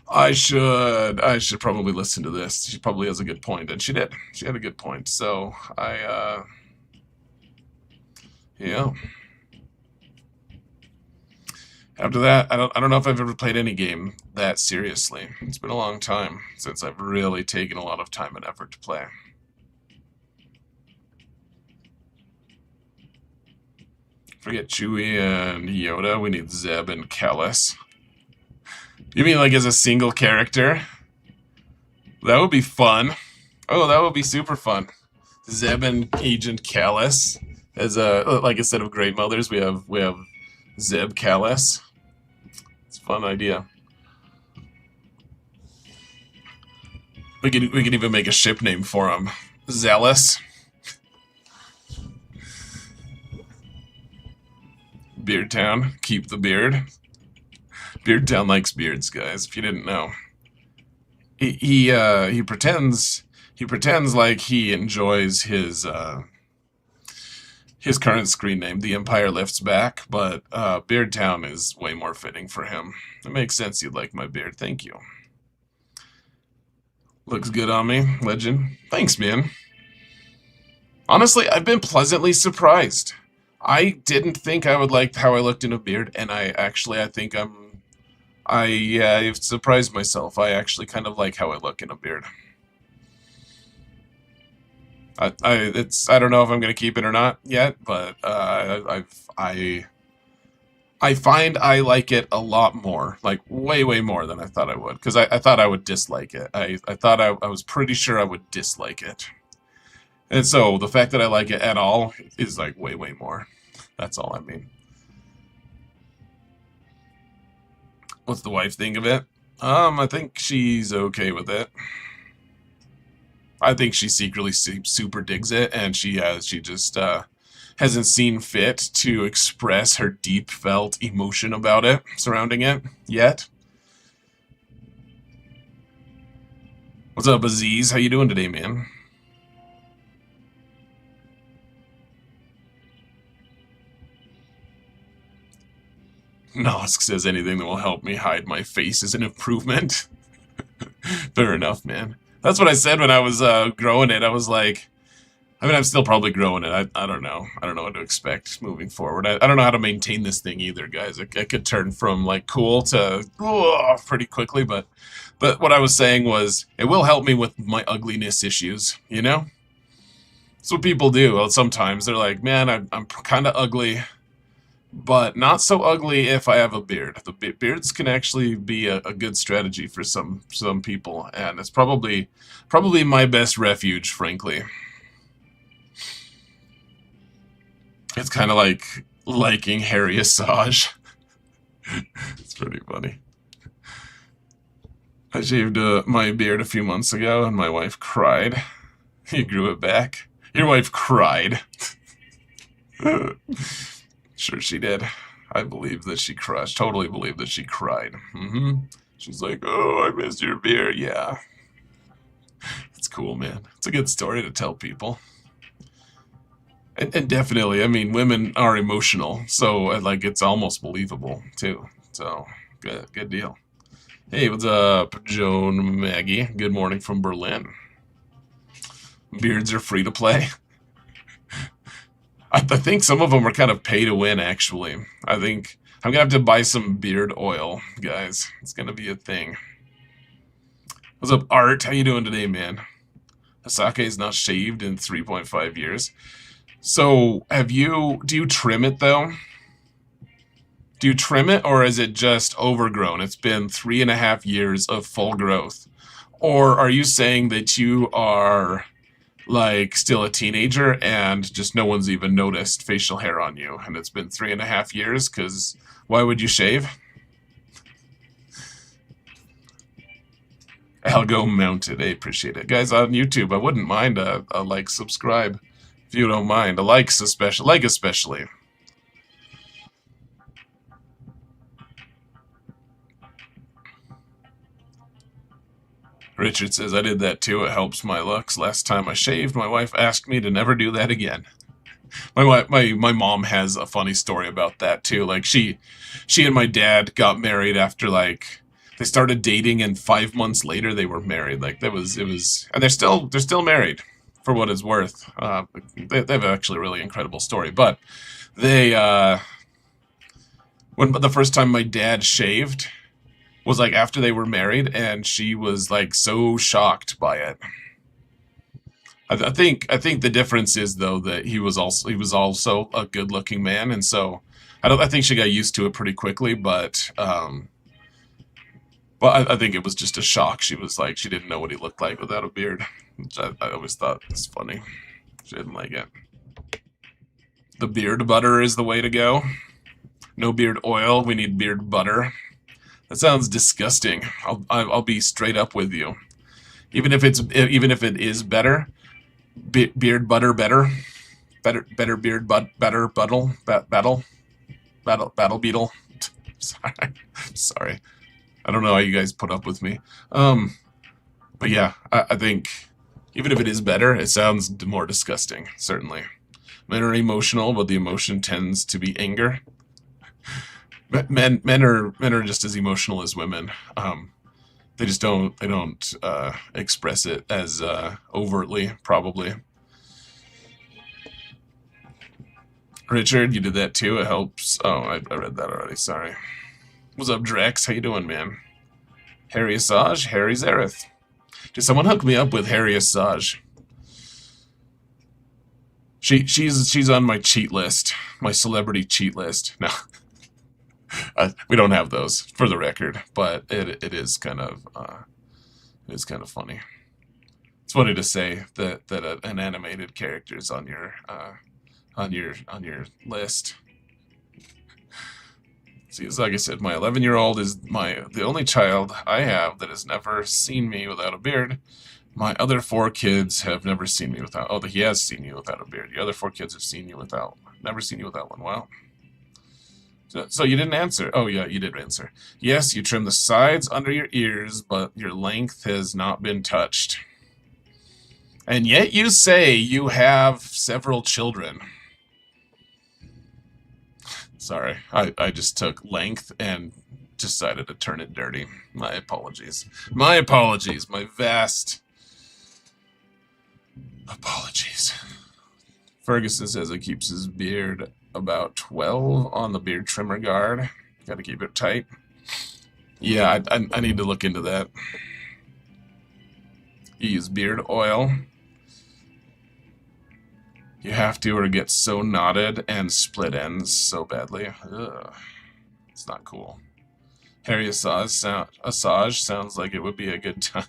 I should probably listen to this. She probably has a good point, and she did. She had a good point. So yeah. After that, I don't know if I've ever played any game that seriously. It's been a long time since I've really taken a lot of time and effort to play. Forget Chewie and Yoda. We need Zeb and Callus. You mean like as a single character? That would be fun. Oh, that would be super fun. Zeb and Agent Callus. As like instead of Great Mothers, we have Zeb Callus. It's a fun idea. We could even make a ship name for him. Zealous. Beardtown. Keep the beard. Beardtown likes beards, guys. If you didn't know, he pretends like he enjoys his current screen name, The Empire Lifts Back, but Beardtown is way more fitting for him. It makes sense you'd like my beard. Thank you. Looks good on me, legend. Thanks, man. Honestly, I've been pleasantly surprised. I didn't think I would like how I looked in a beard, and I think I've surprised myself. I actually kind of like how I look in a beard. I don't know if I'm gonna keep it or not yet, but I find I like it a lot more, like way more than I thought I would, because I thought I would dislike it. I thought I was pretty sure I would dislike it, and so the fact that I like it at all is like way more. That's all I mean. What's the wife think of it? I think she's okay with it. I think she secretly super digs it, and she just hasn't seen fit to express her deep felt emotion about it, surrounding it, yet. What's up, Aziz? How you doing today, man? Nosk says anything that will help me hide my face is an improvement. Fair enough, man. That's what I said when I was growing it. I was like, I mean, I'm still probably growing it. I don't know. I don't know what to expect moving forward. I don't know how to maintain this thing either, guys. It could turn from like cool to pretty quickly, but what I was saying was it will help me with my ugliness issues, you know? That's what people do. Well, sometimes they're like, man, I'm kind of ugly, but not so ugly if I have a beard. The beards can actually be a good strategy for some people, and it's probably my best refuge, frankly. It's kind of like liking hairy Asajj. It's pretty funny. I shaved my beard a few months ago, and my wife cried. You grew it back. Your wife cried. Sure she did. I believe that she cried. Totally believe that she cried. She's like, oh, I miss your beard. Yeah. It's cool, man. It's a good story to tell people. And definitely, I mean, women are emotional, so like it's almost believable too. So good deal. Hey, what's up, Joan Maggie? Good morning from Berlin. Beards are free to play. I think some of them are kind of pay to win, actually. I think I'm gonna have to buy some beard oil, guys. It's gonna be a thing. What's up, Art? How you doing today, man? Hasake is not shaved in 3.5 years. So, do you trim it though? Do you trim it, or is it just overgrown? It's been 3.5 years of full growth. Or are you saying that you are like still a teenager and just no one's even noticed facial hair on you, and it's been 3.5 years? Because why would you shave? Algo mounted. I appreciate it. Guys on YouTube, I wouldn't mind a like, subscribe. If you don't mind, a like especially. Richard says, I did that too. It helps my looks. Last time I shaved, my wife asked me to never do that again. My mom has a funny story about that too. Like she and my dad got married after like they started dating, and 5 months later they were married. Like it was, and they're still married. For what it's worth, they have actually a really incredible story. But they, when the first time my dad shaved was like after they were married, and she was like so shocked by it. I think the difference is though that he was also a good looking man, and so I think she got used to it pretty quickly. But I think it was just a shock. She was like, she didn't know what he looked like without a beard, which I always thought was funny. She didn't like it. The beard butter is the way to go. No beard oil. We need beard butter. That sounds disgusting. I'll be straight up with you. Even if it is better, beard butter better beard better battle beetle. Sorry. I don't know how you guys put up with me. But yeah, I think even if it is better, it sounds more disgusting, certainly. Men are emotional, but the emotion tends to be anger. Men are just as emotional as women. They just don't express it as overtly, probably. Richard, you did that too. It helps. Oh, I read that already. Sorry. What's up, Drex? How you doing, man? Harry Asajj? Harry Zareth. Did someone hook me up with Harry Asajj? She's on my cheat list. My celebrity cheat list. No. We don't have those, for the record, but it is kind of funny. It's funny to say that an animated character is on your list. See, like I said, my 11-year-old is the only child I have that has never seen me without a beard. My other 4 kids have never seen me without. Oh, he has seen you without a beard. The other 4 kids have never seen you without one. Wow. So you didn't answer. Oh yeah, you did answer. Yes, you trim the sides under your ears, but your length has not been touched. And yet you say you have several children. Sorry, I just took length and decided to turn it dirty. My apologies. My apologies. My vast apologies. Ferguson says it keeps his beard about 12 on the beard trimmer guard. Got to keep it tight. Yeah, I need to look into that. You use beard oil. You have to, or it gets so knotted and split ends so badly. Ugh. It's not cool. Harry Assage sounds like it would be a good time.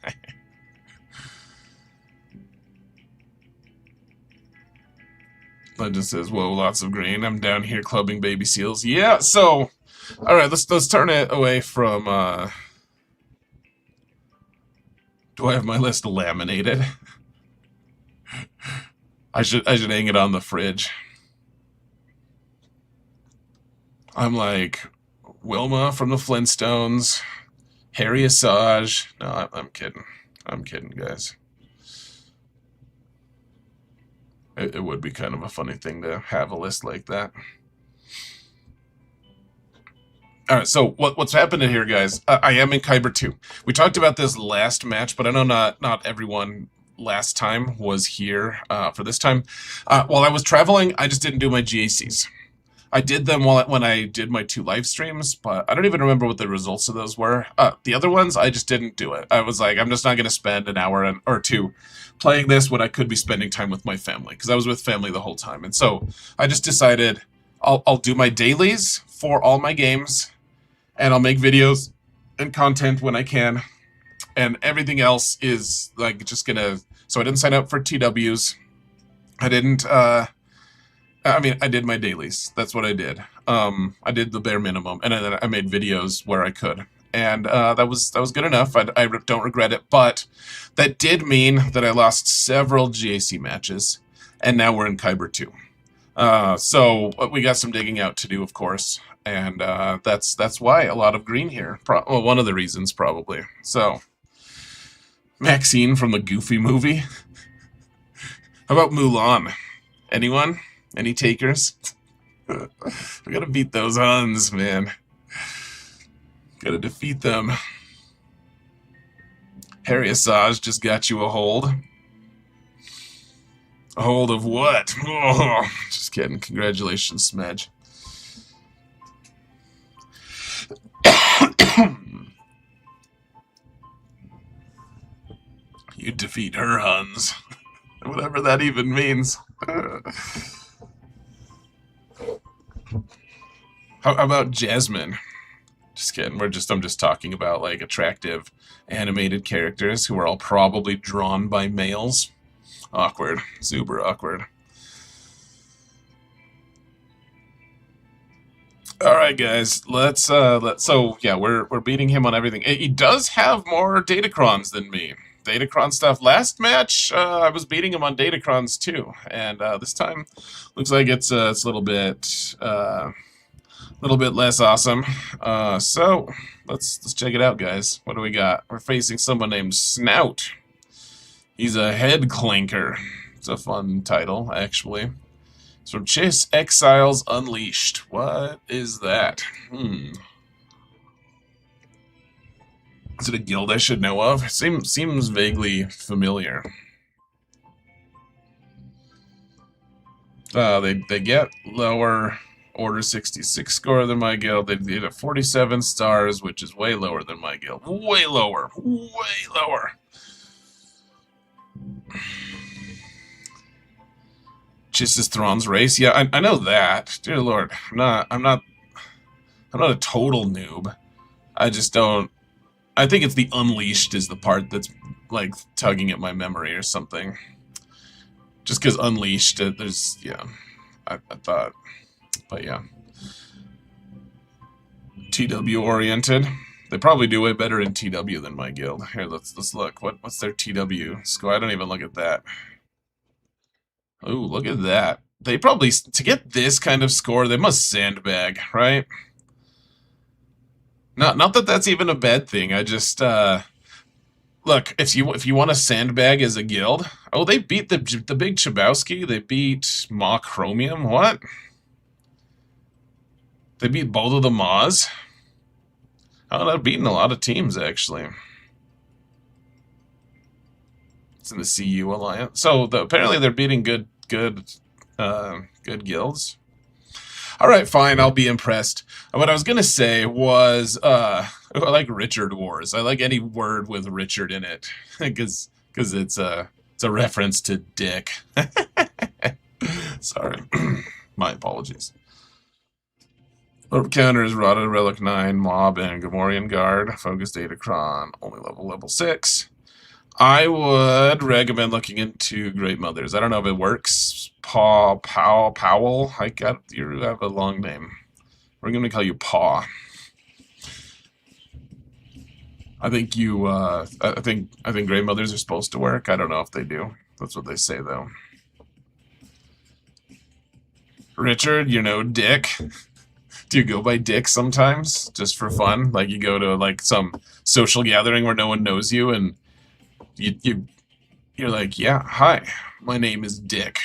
Legend says, whoa, lots of green. I'm down here clubbing baby seals. Yeah, so, all right, let's turn it away from, do I have my list laminated? I should hang it on the fridge. I'm like, Wilma from the Flintstones, Harry Assage. No, I'm kidding. I'm kidding, guys. It would be kind of a funny thing to have a list like that. All right, so what's happening here, guys? I am in Kyber 2. We talked about this last match, but I know not everyone last time was here for this time. While I was traveling, I just didn't do my GACs. I did them when I did my 2 live streams, but I don't even remember what the results of those were. The other ones, I just didn't do it. I was like, I'm just not going to spend an hour or 2 playing this when I could be spending time with my family, because I was with family the whole time. And so I just decided I'll do my dailies for all my games, and I'll make videos and content when I can. And everything else is like just going to... So I didn't sign up for TWs. I didn't... I mean, I did my dailies. That's what I did. I did the bare minimum, and then I made videos where I could, and that was good enough. I don't regret it, but that did mean that I lost several GAC matches, and now we're in Kyber 2. So we got some digging out to do, of course, and that's why a lot of green here. Well, one of the reasons, probably. So, Maxine from the Goofy movie. How about Mulan? Anyone? Any takers? We gotta beat those Huns, man. Gotta defeat them. Harry Assage just got you a hold. A hold of what? Oh, just kidding. Congratulations, Smedge. You defeat her Huns. Whatever that even means. How about Jasmine? Just kidding. I'm just talking about like attractive animated characters who are all probably drawn by males. Awkward. Super awkward. All right, guys. So yeah, we're beating him on everything. He does have more Datacrons than me. Datacron stuff. Last match, I was beating him on Datacrons too, and this time looks like it's a little bit less awesome. So let's check it out, guys. What do we got? We're facing someone named Snout. He's a head clinker. It's a fun title, actually. It's from Chase Exiles Unleashed. What is that? Is it a guild I should know of? Seems vaguely familiar. They get lower Order 66 score than my guild. They get a 47 stars, which is way lower than my guild. Way lower. Way lower. Chis's Thrawn's race. Yeah, I know that. Dear Lord, I'm not a total noob. I just don't. I think it's the Unleashed is the part that's like tugging at my memory or something. Just because Unleashed, there's I thought, but yeah. TW oriented. They probably do way better in TW than my guild. Here, let's look. What's their TW score? I don't even look at that. Oh, look at that. They probably, to get this kind of score, they must sandbag, right? Not that that's even a bad thing. I just look, if you want to sandbag as a guild, oh, they beat the big Chabowski. They beat Maw Chromium. What? They beat both of the Maws. Oh, they're beating a lot of teams, actually. It's in the CU Alliance. So apparently they're beating good guilds. All right, fine. I'll be impressed. What I was gonna say was, I like Richard Wars. I like any word with Richard in it, because it's a reference to Dick. Sorry, my apologies. Orb counters Rotted Relic 9, Mob, and Gamorrean Guard. Focus Datacron, only level 6. I would recommend looking into Great Mothers. I don't know if it works. Powell. You have a long name. We're gonna call you Paw. I think I think Great Mothers are supposed to work. I don't know if they do. That's what they say though. Richard, Dick. Do you go by Dick sometimes, just for fun? Like you go to like some social gathering where no one knows you, and you're like, yeah, hi, my name is Dick.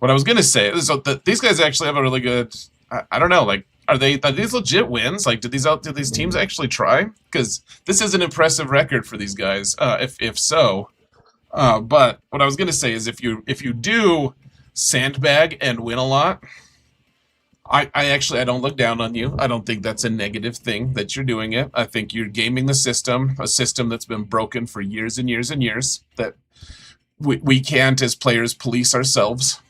What I was gonna say is these guys actually have a really good. I don't know, like, are these legit wins? Like, did these teams actually try? Because this is an impressive record for these guys. If so, but what I was gonna say is if you do sandbag and win a lot, I don't look down on you. I don't think that's a negative thing that you're doing it. I think you're gaming the system, a system that's been broken for years and years and years, that we can't as players police ourselves.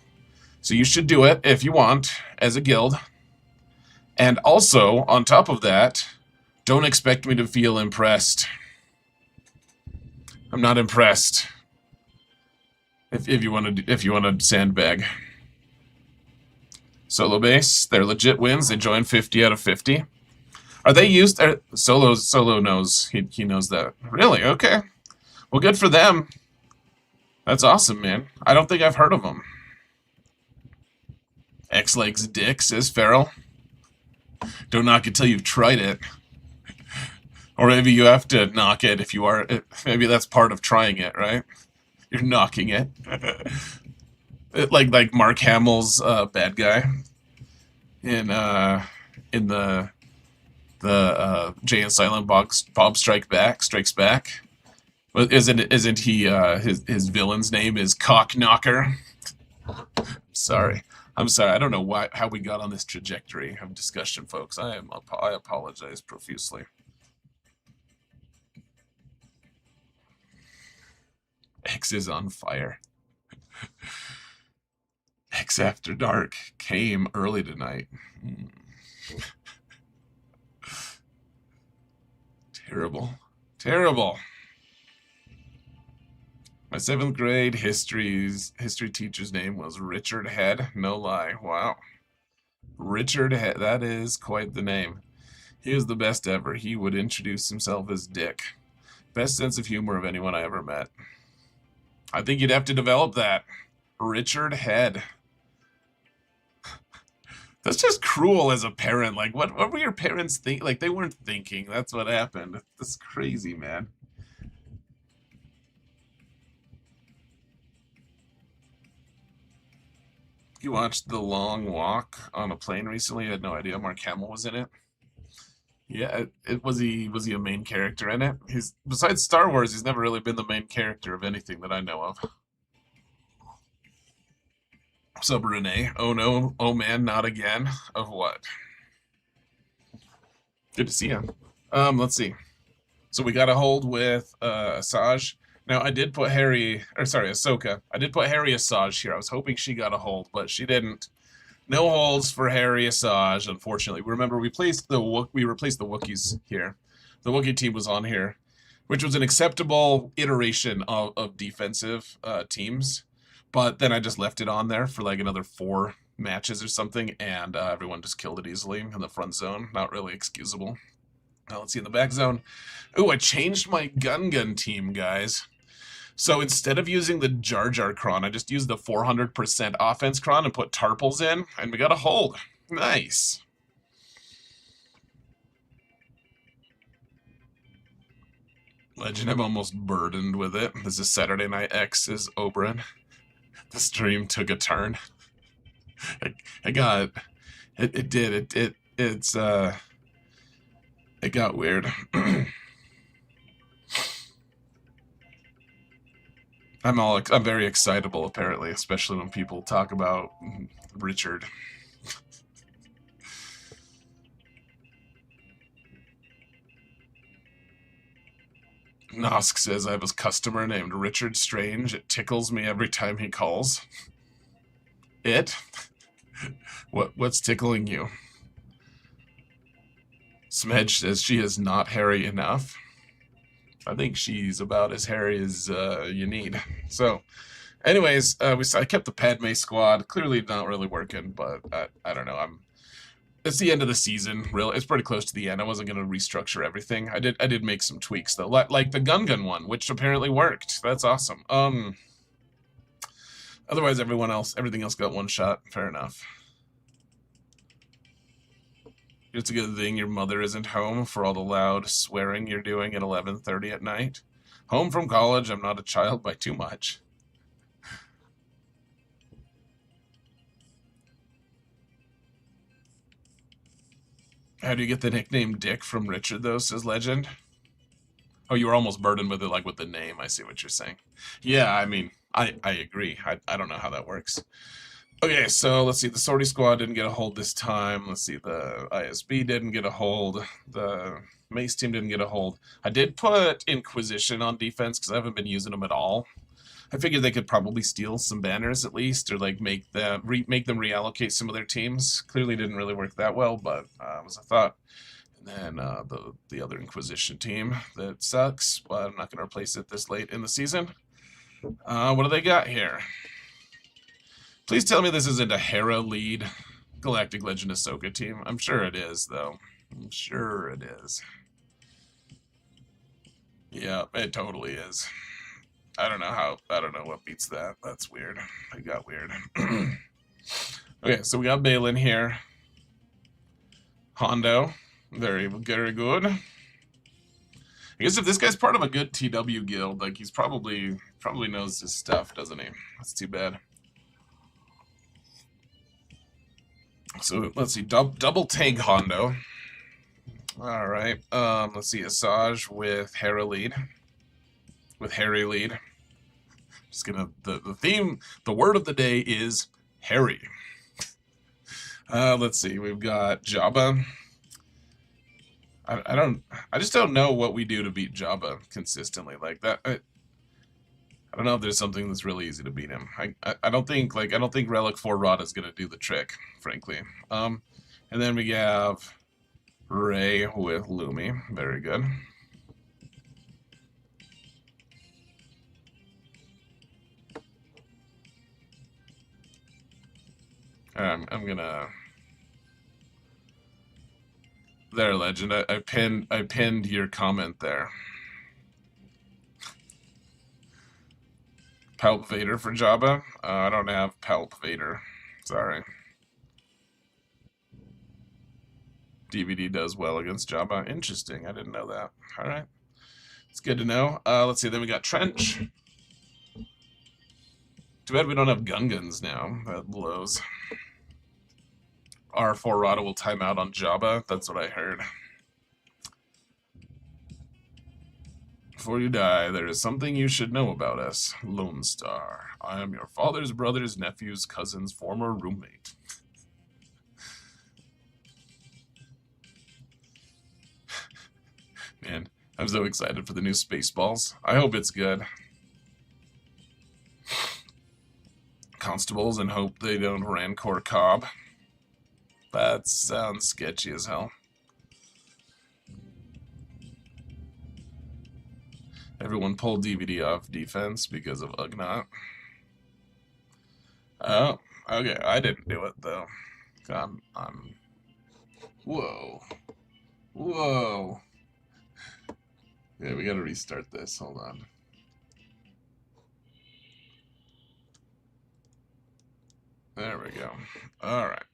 So you should do it if you want as a guild. And also, on top of that, don't expect me to feel impressed. I'm not impressed. If you want to sandbag. Solo base, they're legit wins. They join 50 out of 50. Are they used? Solo knows. He knows that. Really? Okay. Well, good for them. That's awesome, man. I don't think I've heard of them. X-Legs Dick, says Feral. Don't knock it till you've tried it. Or maybe you have to knock it if you are. Maybe that's part of trying it, right? You're knocking it. like Mark Hamill's bad guy in the Jay and Silent Bob Strikes Back. Well, isn't he his villain's name is Cock Knocker? Sorry. I'm sorry. I don't know how we got on this trajectory of discussion, folks. I apologize profusely. X is on fire. X After Dark came early tonight. Terrible. Terrible. My 7th grade history teacher's name was Richard Head. No lie. Wow. Richard Head. That is quite the name. He was the best ever. He would introduce himself as Dick. Best sense of humor of anyone I ever met. I think you'd have to develop that. Richard Head. That's just cruel as a parent. Like, what were your parents think? Like, they weren't thinking. That's what happened. That's crazy, man. You watched The Long Walk on a Plane recently? I had no idea Mark Hamill was in it. Yeah, was he a main character in it? Besides Star Wars, he's never really been the main character of anything that I know of. What's up, Renee? Oh no, oh man, not again. Of what? Good to see you. Let's see. So we got a hold with Asajj. Now I did put Ahsoka. I did put Harry Asajj here. I was hoping she got a hold, but she didn't. No holds for Harry Asajj, unfortunately. Remember, we replaced the Wookiees here. The Wookiee team was on here, which was an acceptable iteration of defensive teams. But then I just left it on there for like another 4 matches or something, and everyone just killed it easily in the front zone. Not really excusable. Now let's see in the back zone. Ooh, I changed my gun team, guys. So instead of using the Jar Jar cron, I just used the 400% offense cron and put Tarples in, and we got a hold. Nice. Legend, I'm almost burdened with it. This is Saturday Night X is Oberyn. The stream took a turn. I got it did it got weird. I'm very excitable apparently, especially when people talk about Richard. Nosk says I have a customer named Richard Strange. It tickles me every time he calls. It? What's tickling you? Smedge says she is not hairy enough. I think she's about as hairy as you need. So, anyways, I kept the Padme squad. Clearly not really working, but I don't know. It's the end of the season. Really, it's pretty close to the end. I wasn't gonna restructure everything. I did make some tweaks though, like the Gun one, which apparently worked. That's awesome. Otherwise, everything else got one shot. Fair enough. It's a good thing your mother isn't home for all the loud swearing you're doing at 11:30 at night. Home from college, I'm not a child by too much. How do you get the nickname Dick from Richard, though, says Legend? Oh, you were almost burdened with it, like with the name. I see what you're saying. Yeah, I mean, I agree. I don't know how that works. Okay, so let's see. The Sortie Squad didn't get a hold this time. Let's see. The ISB didn't get a hold. The Mace team didn't get a hold. I did put Inquisition on defense because I haven't been using them at all. I figured they could probably steal some banners at least, or like make them reallocate some of their teams. Clearly didn't really work that well, but was a thought. And then the other Inquisition team that sucks, but I'm not going to replace it this late in the season. What do they got here? Please tell me this isn't a Hera lead Galactic Legend Ahsoka team. I'm sure it is, though. I'm sure it is. Yeah, it totally is. I don't know what beats that. That's weird. It got weird. Okay, so we got Balin here. Hondo. Very, very good. I guess if this guy's part of a good TW guild, like he's probably knows his stuff, doesn't he? That's too bad. So let's see, double tank Hondo. All right. Let's see, Asajj with Hera lead. With Harry lead. Just gonna the theme, the word of the day is Harry. Let's see, we've got Jabba. I just don't know what we do to beat Jabba consistently like that. I don't know if there's something that's really easy to beat him. I don't think Relic 4 Rod is gonna do the trick, frankly. And then we have Rey with Lumi. Very good. I'm gonna. There, Legend. I pinned your comment there. Palp Vader for Jabba. I don't have Palp Vader. Sorry. DVD does well against Jabba. Interesting. I didn't know that. All right. It's good to know. Let's see. Then we got Trench. Too bad we don't have Gungans now. That blows. R4 Rada will time out on Jabba. That's what I heard. Before you die, there is something you should know about us. Lone Star. I am your father's brother's nephew's cousin's former roommate. Man, I'm so excited for the new Spaceballs. I hope it's good. Constables and hope they don't Rancor Cobb. That sounds sketchy as hell. Everyone pulled DVD off defense because of Ugnaught. Oh, okay. I didn't do it though. I'm. Whoa. Whoa. Yeah, we gotta restart this. Hold on. There we go. All right.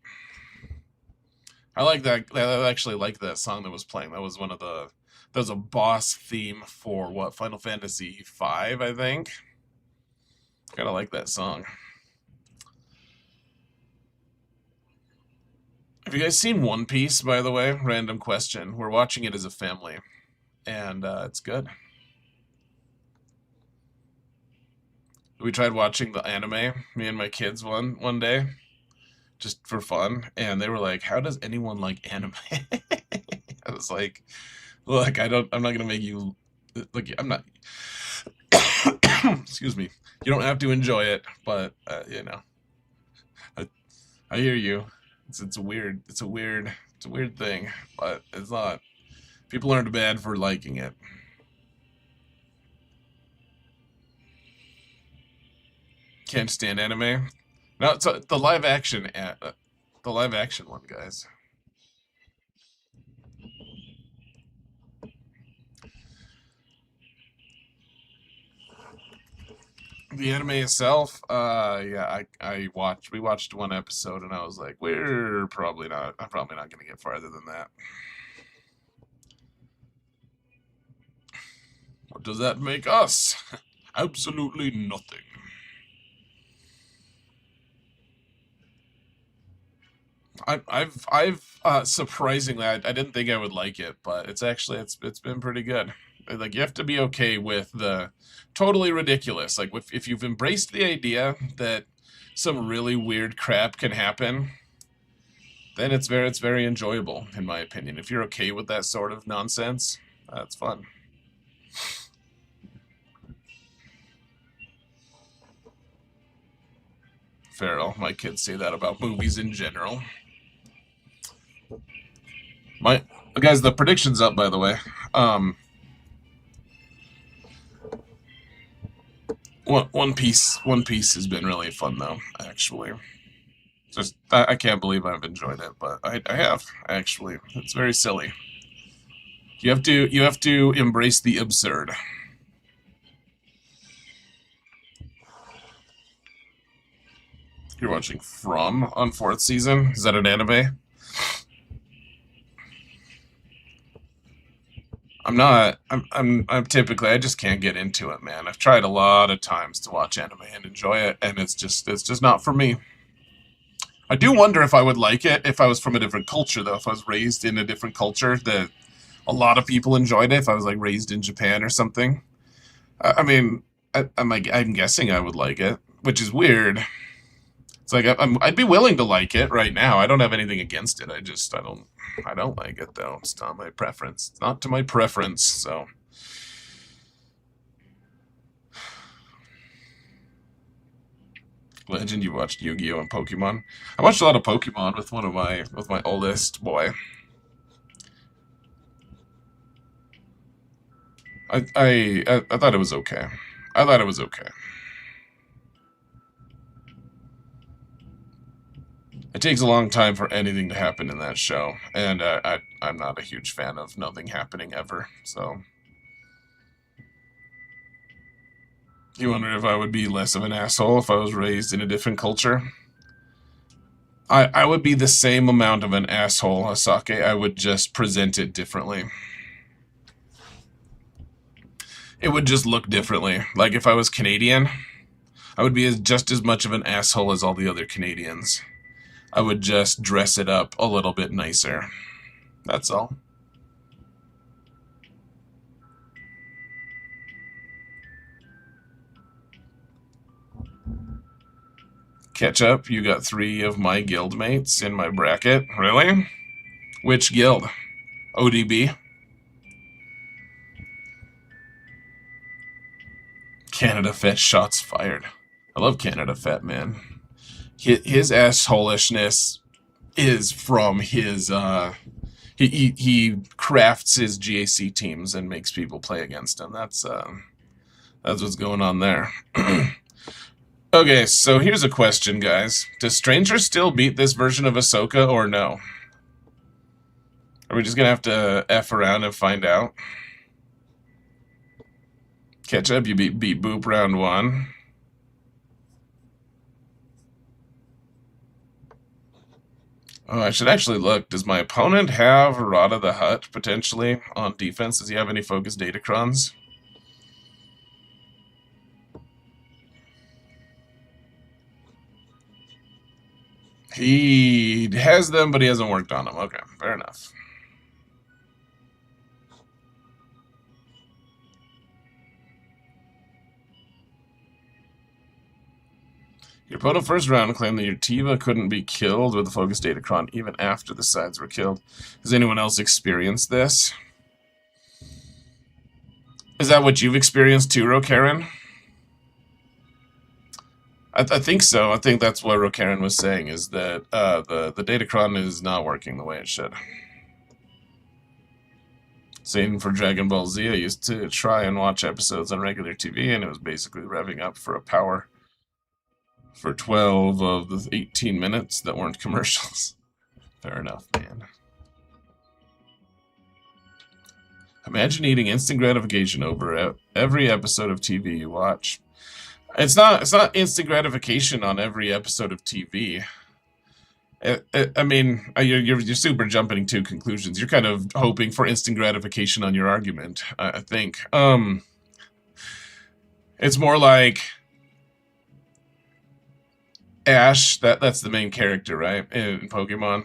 I like that. I actually like that song that was playing. That was one of the. That was a boss theme for what, Final Fantasy V, I think. Kind of like that song. Have you guys seen One Piece, by the way? Random question. We're watching it as a family, and it's good. We tried watching the anime, me and my kids one day, just for fun, and they were like, "How does anyone like anime?" I was like, "Look, I'm not gonna make you. Look, I'm not. Excuse me. You don't have to enjoy it, but I, I hear you. It's a weird. It's a weird thing, but it's not. People aren't bad for liking it. Can't stand anime. No, it's the live action, the live action one, guys. The anime itself, yeah, we watched one episode and I was like, I'm probably not gonna get farther than that. What does that make us? Absolutely nothing. I've surprisingly, I didn't think I would like it, but it's been pretty good. Like, you have to be okay with the totally ridiculous. Like, if you've embraced the idea that some really weird crap can happen, then it's very enjoyable, in my opinion. If you're okay with that sort of nonsense, that's fun. Feral, my kids say that about movies in general. My guys, the prediction's up, by the way. One Piece has been really fun though. Actually, just I can't believe I've enjoyed it, but I have actually. It's very silly. You have to embrace the absurd. You're watching From on fourth season. Is that an anime? I'm not. I'm typically. I just can't get into it, man. I've tried a lot of times to watch anime and enjoy it, and it's just not for me. I do wonder if I would like it if I was from a different culture, though. If I was raised in a different culture that a lot of people enjoyed it. If I was like raised in Japan or something. I mean, I'm guessing I would like it, which is weird. It's like I'd be willing to like it right now. I don't have anything against it. I don't like it though. It's not my preference. It's not to my preference. So Legend, you watched Yu-Gi-Oh and Pokemon. I watched a lot of Pokemon with my oldest boy. I thought it was okay. I thought it was okay. It takes a long time for anything to happen in that show, and I'm not a huge fan of nothing happening ever. So you wonder if I would be less of an asshole if I was raised in a different culture? I would be the same amount of an asshole, Asake. I would just present it differently. It would just look differently. Like if I was Canadian, I would be just as much of an asshole as all the other Canadians. I would just dress it up a little bit nicer. That's all. Ketchup, you got 3 of my guildmates in my bracket. Really? Which guild? ODB? Canada Fett shots fired. I love Canada Fett, man. His assholishness is from his he crafts his GAC teams and makes people play against him. That's what's going on there. Okay, so here's a question, guys. Does Stranger still beat this version of Ahsoka or no? Are we just gonna have to F around and find out? Ketchup, you beat Boop round 1. Oh, I should actually look. Does my opponent have Rada the Hutt, potentially, on defense? Does he have any focused Datacrons? He has them, but he hasn't worked on them. Okay, fair enough. Your opponent first round claimed that your Tiva couldn't be killed with the focus datacron even after the sides were killed. Has anyone else experienced this? Is that what you've experienced too, Rokaren? I think so. I think that's what Rokaren was saying, is that the datacron is not working the way it should. Same for Dragon Ball Z. I used to try and watch episodes on regular TV, and it was basically revving up for a power for 12 of the 18 minutes that weren't commercials. Fair enough, man. Imagine eating instant gratification over every episode of TV you watch. It's not instant gratification on every episode of TV. I mean, you're super jumping to conclusions. You're kind of hoping for instant gratification on your argument, I think. It's more like Ash. That's the main character, right? In Pokemon,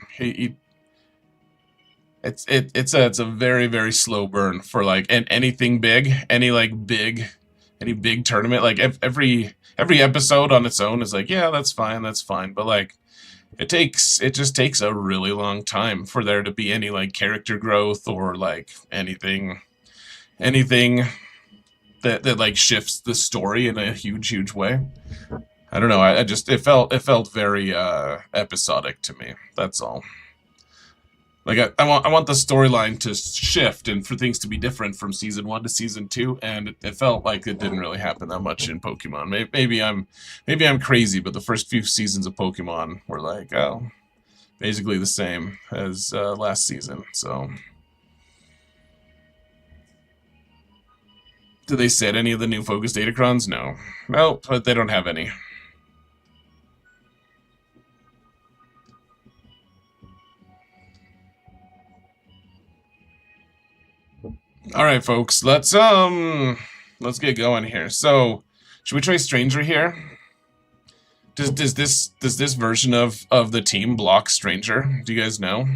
it's a very, very slow burn for like anything big, any big tournament. Like every episode on its own is like, yeah, that's fine, but like it just takes a really long time for there to be any like character growth or like anything that like shifts the story in a huge way. I don't know. It felt very episodic to me. That's all. Like I want the storyline to shift and for things to be different from season 1 to season 2, and it felt like it didn't really happen that much in Pokemon. Maybe I'm crazy, but the first few seasons of Pokemon were like, oh, basically the same as last season. So, do they set any of the new focus datacrons? No, but they don't have any. All right, folks. Let's get going here. So, should we try Stranger here? Does this version of the team block Stranger? Do you guys know?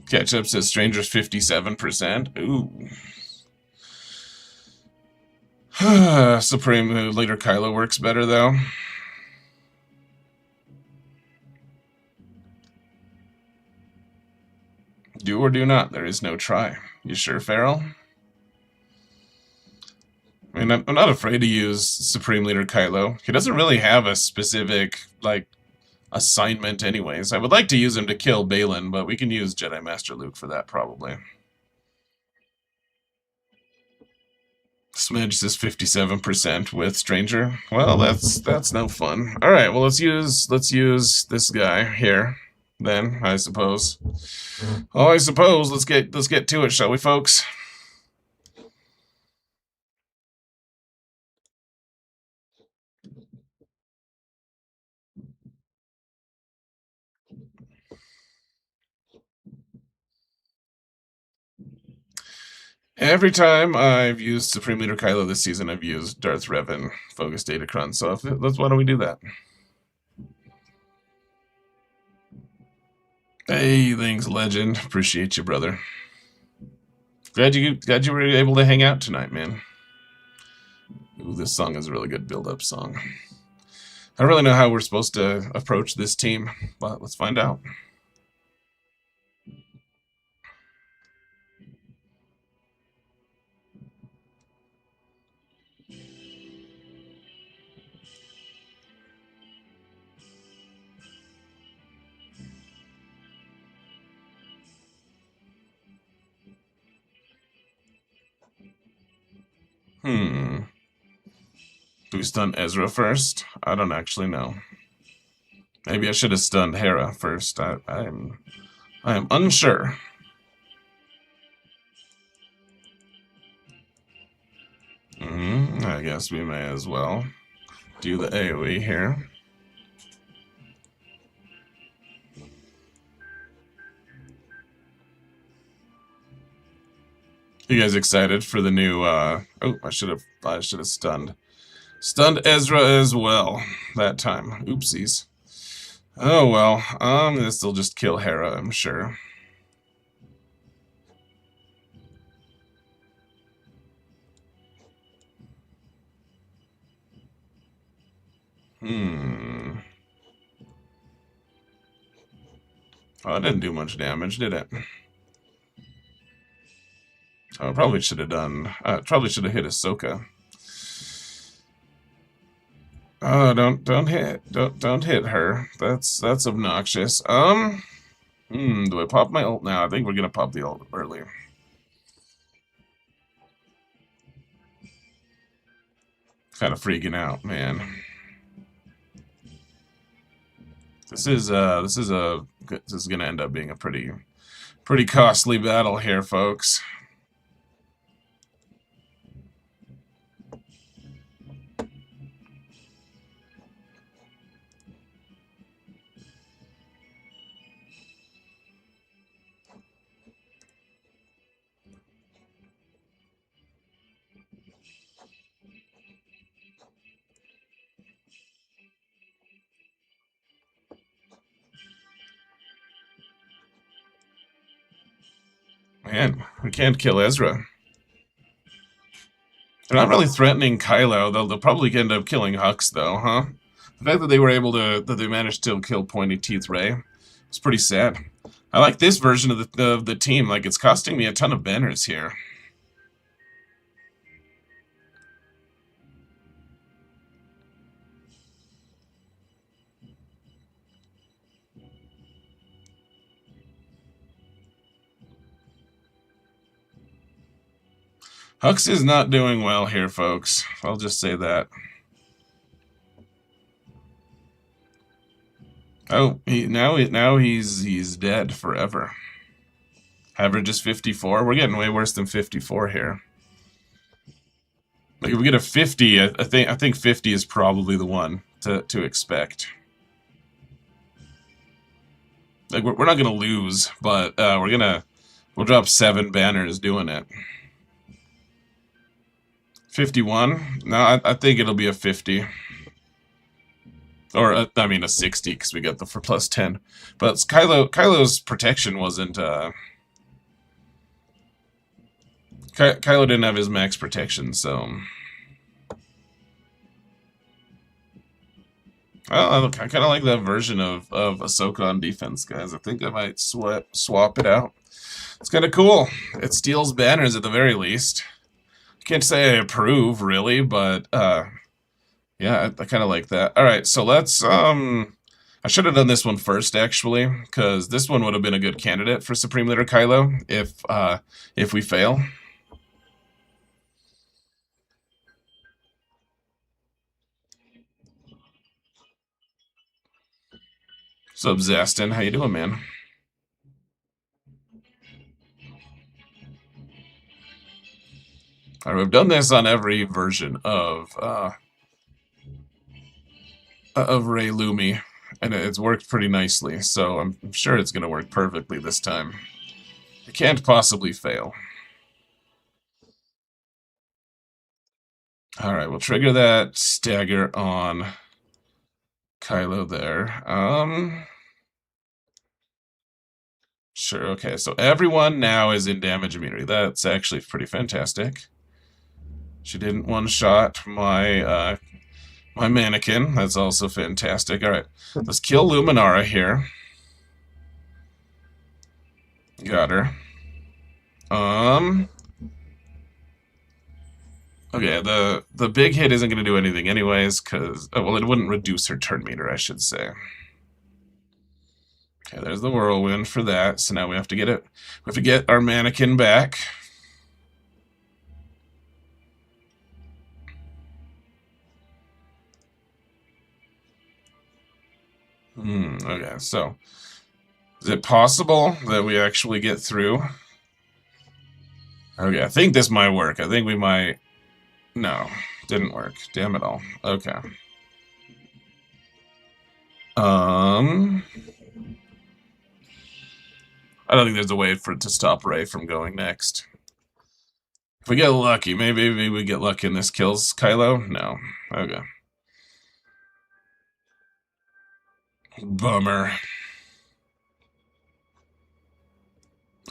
Ketchup says Stranger's 57%. Ooh. Supreme Leader Kylo works better, though. Do or do not. There is no try. You sure, Farrell? I mean, I'm not afraid to use Supreme Leader Kylo. He doesn't really have a specific, like, assignment anyways. I would like to use him to kill Balin, but we can use Jedi Master Luke for that, probably. Smidge says 57% with Stranger. Well, that's no fun. All right, well let's use this guy here. Then I suppose. Oh, I suppose let's get to it, shall we, folks? Every time I've used Supreme Leader Kylo this season, I've used Darth Revan Focus Datacron. So why don't we do that? Hey, thanks, Legend. Appreciate you, brother. Glad you were able to hang out tonight, man. Ooh, this song is a really good build-up song. I don't really know how we're supposed to approach this team, but let's find out. Do we stun Ezra first? I don't actually know. Maybe I should have stunned Hera first. I am unsure. I guess we may as well do the AoE here. You guys excited for the new? Oh, I should have stunned Ezra as well that time. Oopsies. Oh well. I'm gonna still just kill Hera, I'm sure. Hmm. Oh, it didn't do much damage, did it? Oh, probably should have done. Probably should have hit Ahsoka. Oh, don't hit her. That's obnoxious. Do I pop my ult now? I think we're gonna pop the ult early. Kind of freaking out, man. This is gonna end up being a pretty costly battle here, folks. Man, we can't kill Ezra. They're not really threatening Kylo. They'll probably end up killing Hux, though, huh? The fact that they were able to, that they managed to kill Pointy Teeth Rey, it's pretty sad. I like this version of the team. Like, it's costing me a ton of banners here. Hux is not doing well here, folks. I'll just say that. Oh, now he's dead forever. Average is 54. We're getting way worse than 54 here. Like if we get a 50, I think 50 is probably the one to expect. Like we're not gonna lose, but we'll drop 7 banners doing it. 51? No, I think it'll be a 50. Or, I mean, a 60, because we got the for plus 10. But Kylo's protection wasn't, Kylo didn't have his max protection, so... Well, I kind of like that version of Ahsoka on defense, guys. I think I might swap it out. It's kind of cool. It steals banners at the very least. Can't say I approve, really, but, yeah, I kind of like that. All right, so let's, I should have done this one first, actually, because this one would have been a good candidate for Supreme Leader Kylo if we fail. So, Zastin, how you doing, man? All right, we've done this on every version of Rey Lumi, and it's worked pretty nicely, so I'm sure it's going to work perfectly this time. It can't possibly fail. All right, we'll trigger that stagger on Kylo there. Sure, okay, so everyone now is in damage immunity. That's actually pretty fantastic. She didn't one-shot my my mannequin. That's also fantastic. All right, let's kill Luminara here. Got her. Okay, the big hit isn't going to do anything anyways, because... well, it wouldn't reduce her turn meter, I should say. Okay, there's the whirlwind for that. So now we have to get our mannequin back. Okay, so is it possible that we actually get through? Okay, I think this might work. I think we might... No, didn't work. Damn it all. Okay. I don't think there's a way for it to stop Rey from going next. we get lucky, maybe we get lucky and this kills Kylo? No. Okay. Bummer.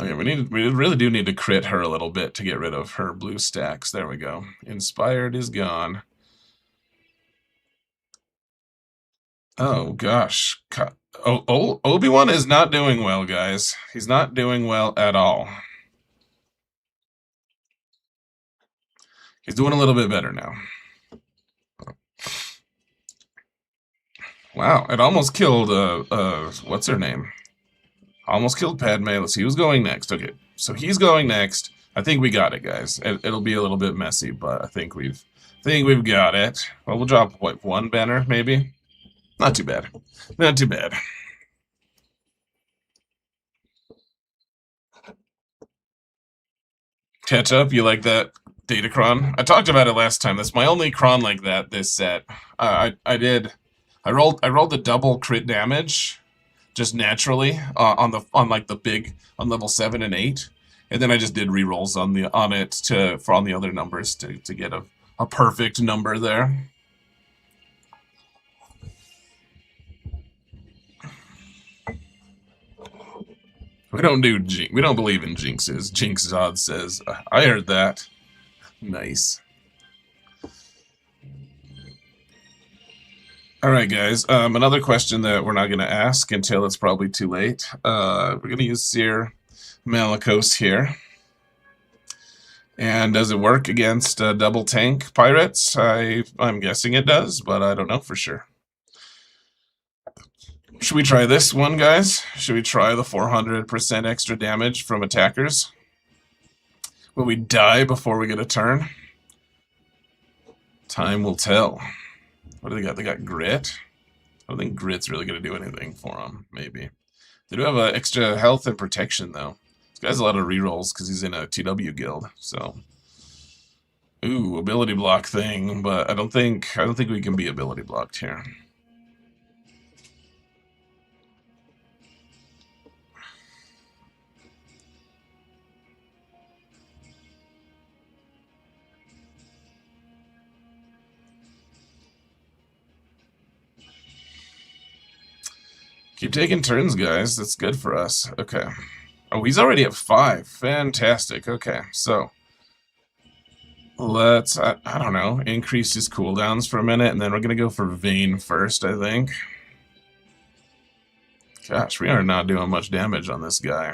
Okay, we really do need to crit her a little bit to get rid of her blue stacks. There we go. Inspired is gone. Oh gosh. Obi-Wan is not doing well, guys. He's not doing well at all. He's doing a little bit better now. Wow, it almost killed, what's her name? Almost killed Padme. Let's see who's going next. Okay, so he's going next. I think we got it, guys. It'll be a little bit messy, but I think we've got it. Well, we'll drop, what, one banner, maybe? Not too bad. Not too bad. Catch up, you like that Datacron? I talked about it last time. That's my only cron like that this set. I rolled the double crit damage just naturally on level 7 and 8, and then I just did rerolls on the other numbers to get a perfect number there. We don't believe in jinxes. Jinx Zod says, I heard that. Nice. All right, guys. Another question that we're not going to ask until it's probably too late. We're going to use Seer Malicos here. And does it work against double tank pirates? I'm guessing it does, but I don't know for sure. Should we try this one, guys? Should we try the 400% extra damage from attackers? Will we die before we get a turn? Time will tell. What do they got? They got grit? I don't think grit's really going to do anything for them, maybe. They do have extra health and protection, though. This guy has a lot of rerolls because he's in a TW guild, so... Ooh, ability block thing, but I don't think we can be ability blocked here. Keep taking turns, guys. That's good for us. Okay. Oh, he's already at 5. Fantastic. Okay, so let's, I don't know, increase his cooldowns for a minute, and then we're going to go for Vayne first, I think. Gosh, we are not doing much damage on this guy.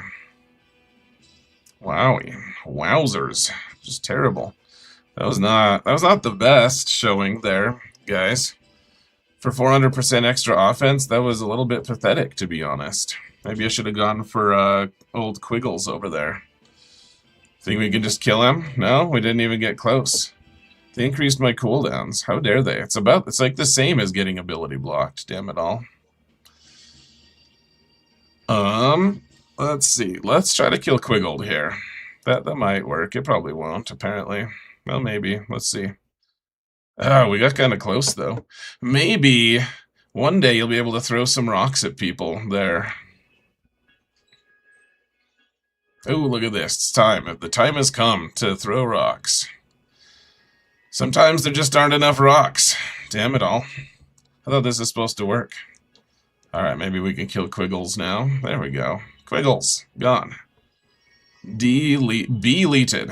Wowie. Wowzers. Just terrible. That was not the best showing there, guys. For 400% extra offense, that was a little bit pathetic, to be honest. Maybe I should have gone for old Quiggles over there. Think we can just kill him? No, we didn't even get close. They increased my cooldowns. How dare they? It's like the same as getting ability blocked, damn it all. Let's see. Let's try to kill Quiggle here. That might work. It probably won't, apparently. Well, maybe. Let's see. Oh, we got kind of close, though. Maybe one day you'll be able to throw some rocks at people there. Oh, look at this. It's time. The time has come to throw rocks. Sometimes there just aren't enough rocks. Damn it all. I thought this was supposed to work. Alright, maybe we can kill Quiggles now. There we go. Quiggles. Gone. Deleted.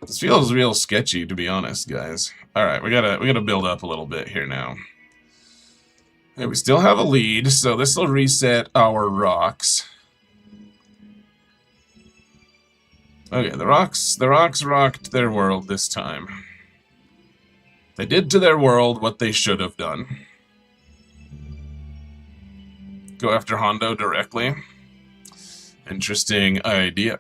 This feels real sketchy, to be honest, guys. Alright, we gotta build up a little bit here now. Okay, we still have a lead, so this will reset our rocks. Okay, the rocks rocked their world this time. They did to their world what they should have done. Go after Hondo directly. Interesting idea.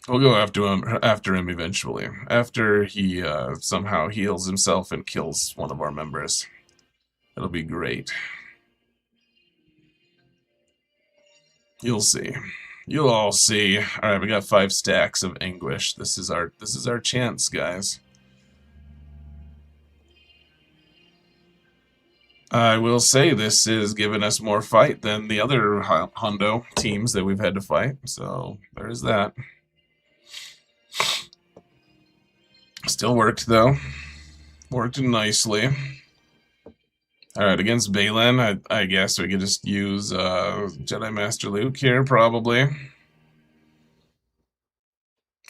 We'll go after him eventually. After he somehow heals himself and kills one of our members. It'll be great. You'll see. You'll all see. Alright, we got 5 stacks of anguish. This is our chance, guys. I will say this is giving us more fight than the other Hondo teams that we've had to fight. So there's that. Still worked though. Worked nicely. Alright, against Balin, I guess we could just use Jedi Master Luke here, probably. Is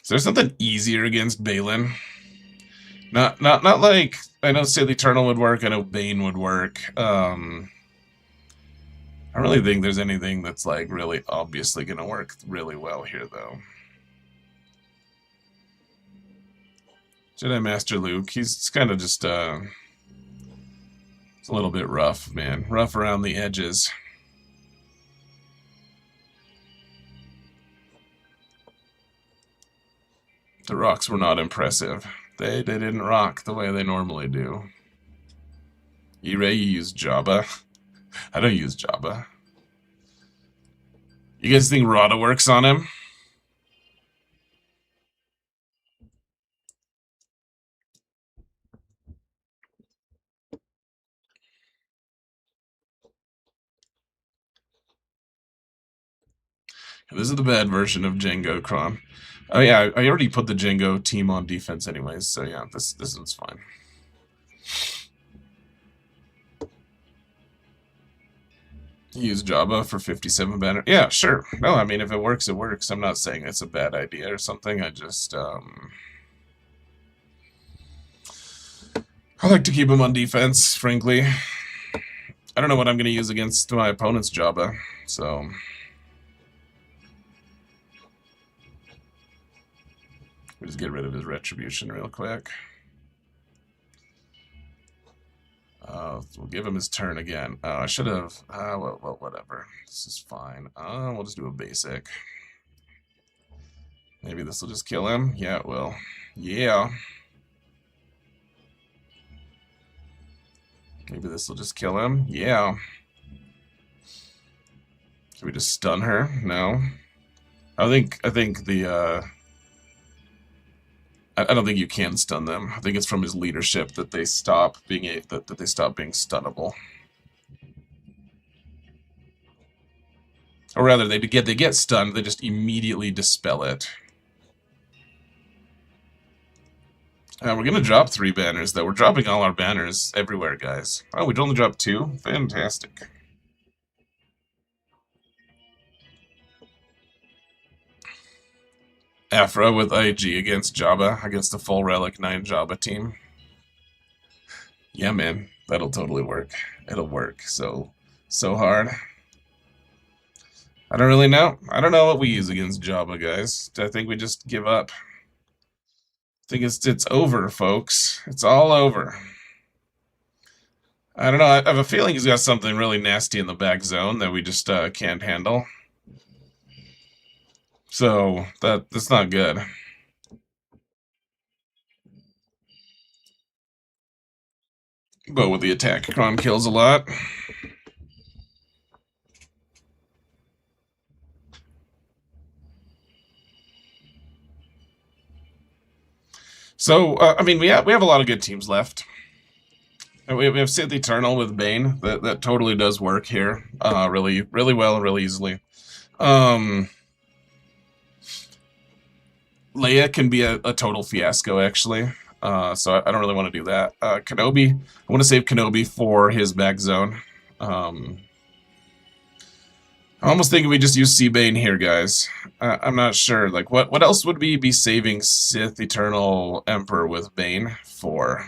there something easier against Balin? Not like, I know Sith Eternal would work, I know Bane would work. I don't really think there's anything that's like really obviously gonna work really well here though. Jedi Master Luke, he's kind of just it's a little bit rough, man. Rough around the edges. The rocks were not impressive. They didn't rock the way they normally do. E-Ray, you use Jabba. I don't use Jabba. You guys think Rada works on him? This is the bad version of Django Kron. Oh yeah, I already put the Django team on defense anyways, so yeah, this one's fine. Use Jabba for 57 banner. Yeah, sure. No, I mean, if it works, it works. I'm not saying it's a bad idea or something. I just, I like to keep him on defense, frankly. I don't know what I'm going to use against my opponent's Jabba, so... We'll just get rid of his retribution real quick. We'll give him his turn again. I should have... well, whatever. This is fine. We'll just do a basic. Maybe this will just kill him? Yeah, it will. Yeah. Maybe this will just kill him? Yeah. Can we just stun her? No. I think the, I don't think you can stun them. I think it's from his leadership that they stop being that they stop being stunnable. Or rather, they get stunned. They just immediately dispel it. We're gonna drop 3 banners though. We're dropping all our banners everywhere, guys. Oh, we'd only dropped 2. Fantastic. Afra with IG against Jabba, against the full Relic 9 Jabba team. Yeah, man, that'll totally work. It'll work so hard. I don't really know. I don't know what we use against Jabba, guys. I think we just give up. I think it's over, folks. It's all over. I don't know. I have a feeling he's got something really nasty in the back zone that we just can't handle. So that's not good. But with the attack, Kron kills a lot. So I mean, we have a lot of good teams left. We have Sith Eternal with Bane. That totally does work here. Really well and really easily. Leia can be a total fiasco, actually. So I don't really want to do that. Kenobi, I want to save Kenobi for his back zone. I'm almost thinking we just use Seabane here, guys. I'm not sure. Like, what else would we be saving Sith Eternal Emperor with Bane for?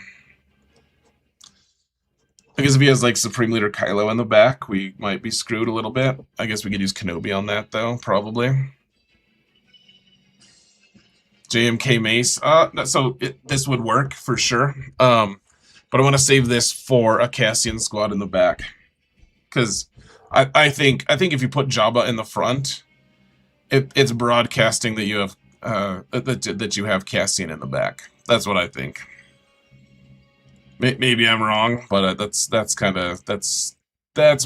I guess if he has, like, Supreme Leader Kylo in the back, we might be screwed a little bit. I guess we could use Kenobi on that, though, probably. JMK Mace. So this would work for sure. But I want to save this for a Cassian squad in the back, because I think if you put Jabba in the front, it's broadcasting that you have that you have Cassian in the back. That's what I think. Maybe I'm wrong, but that's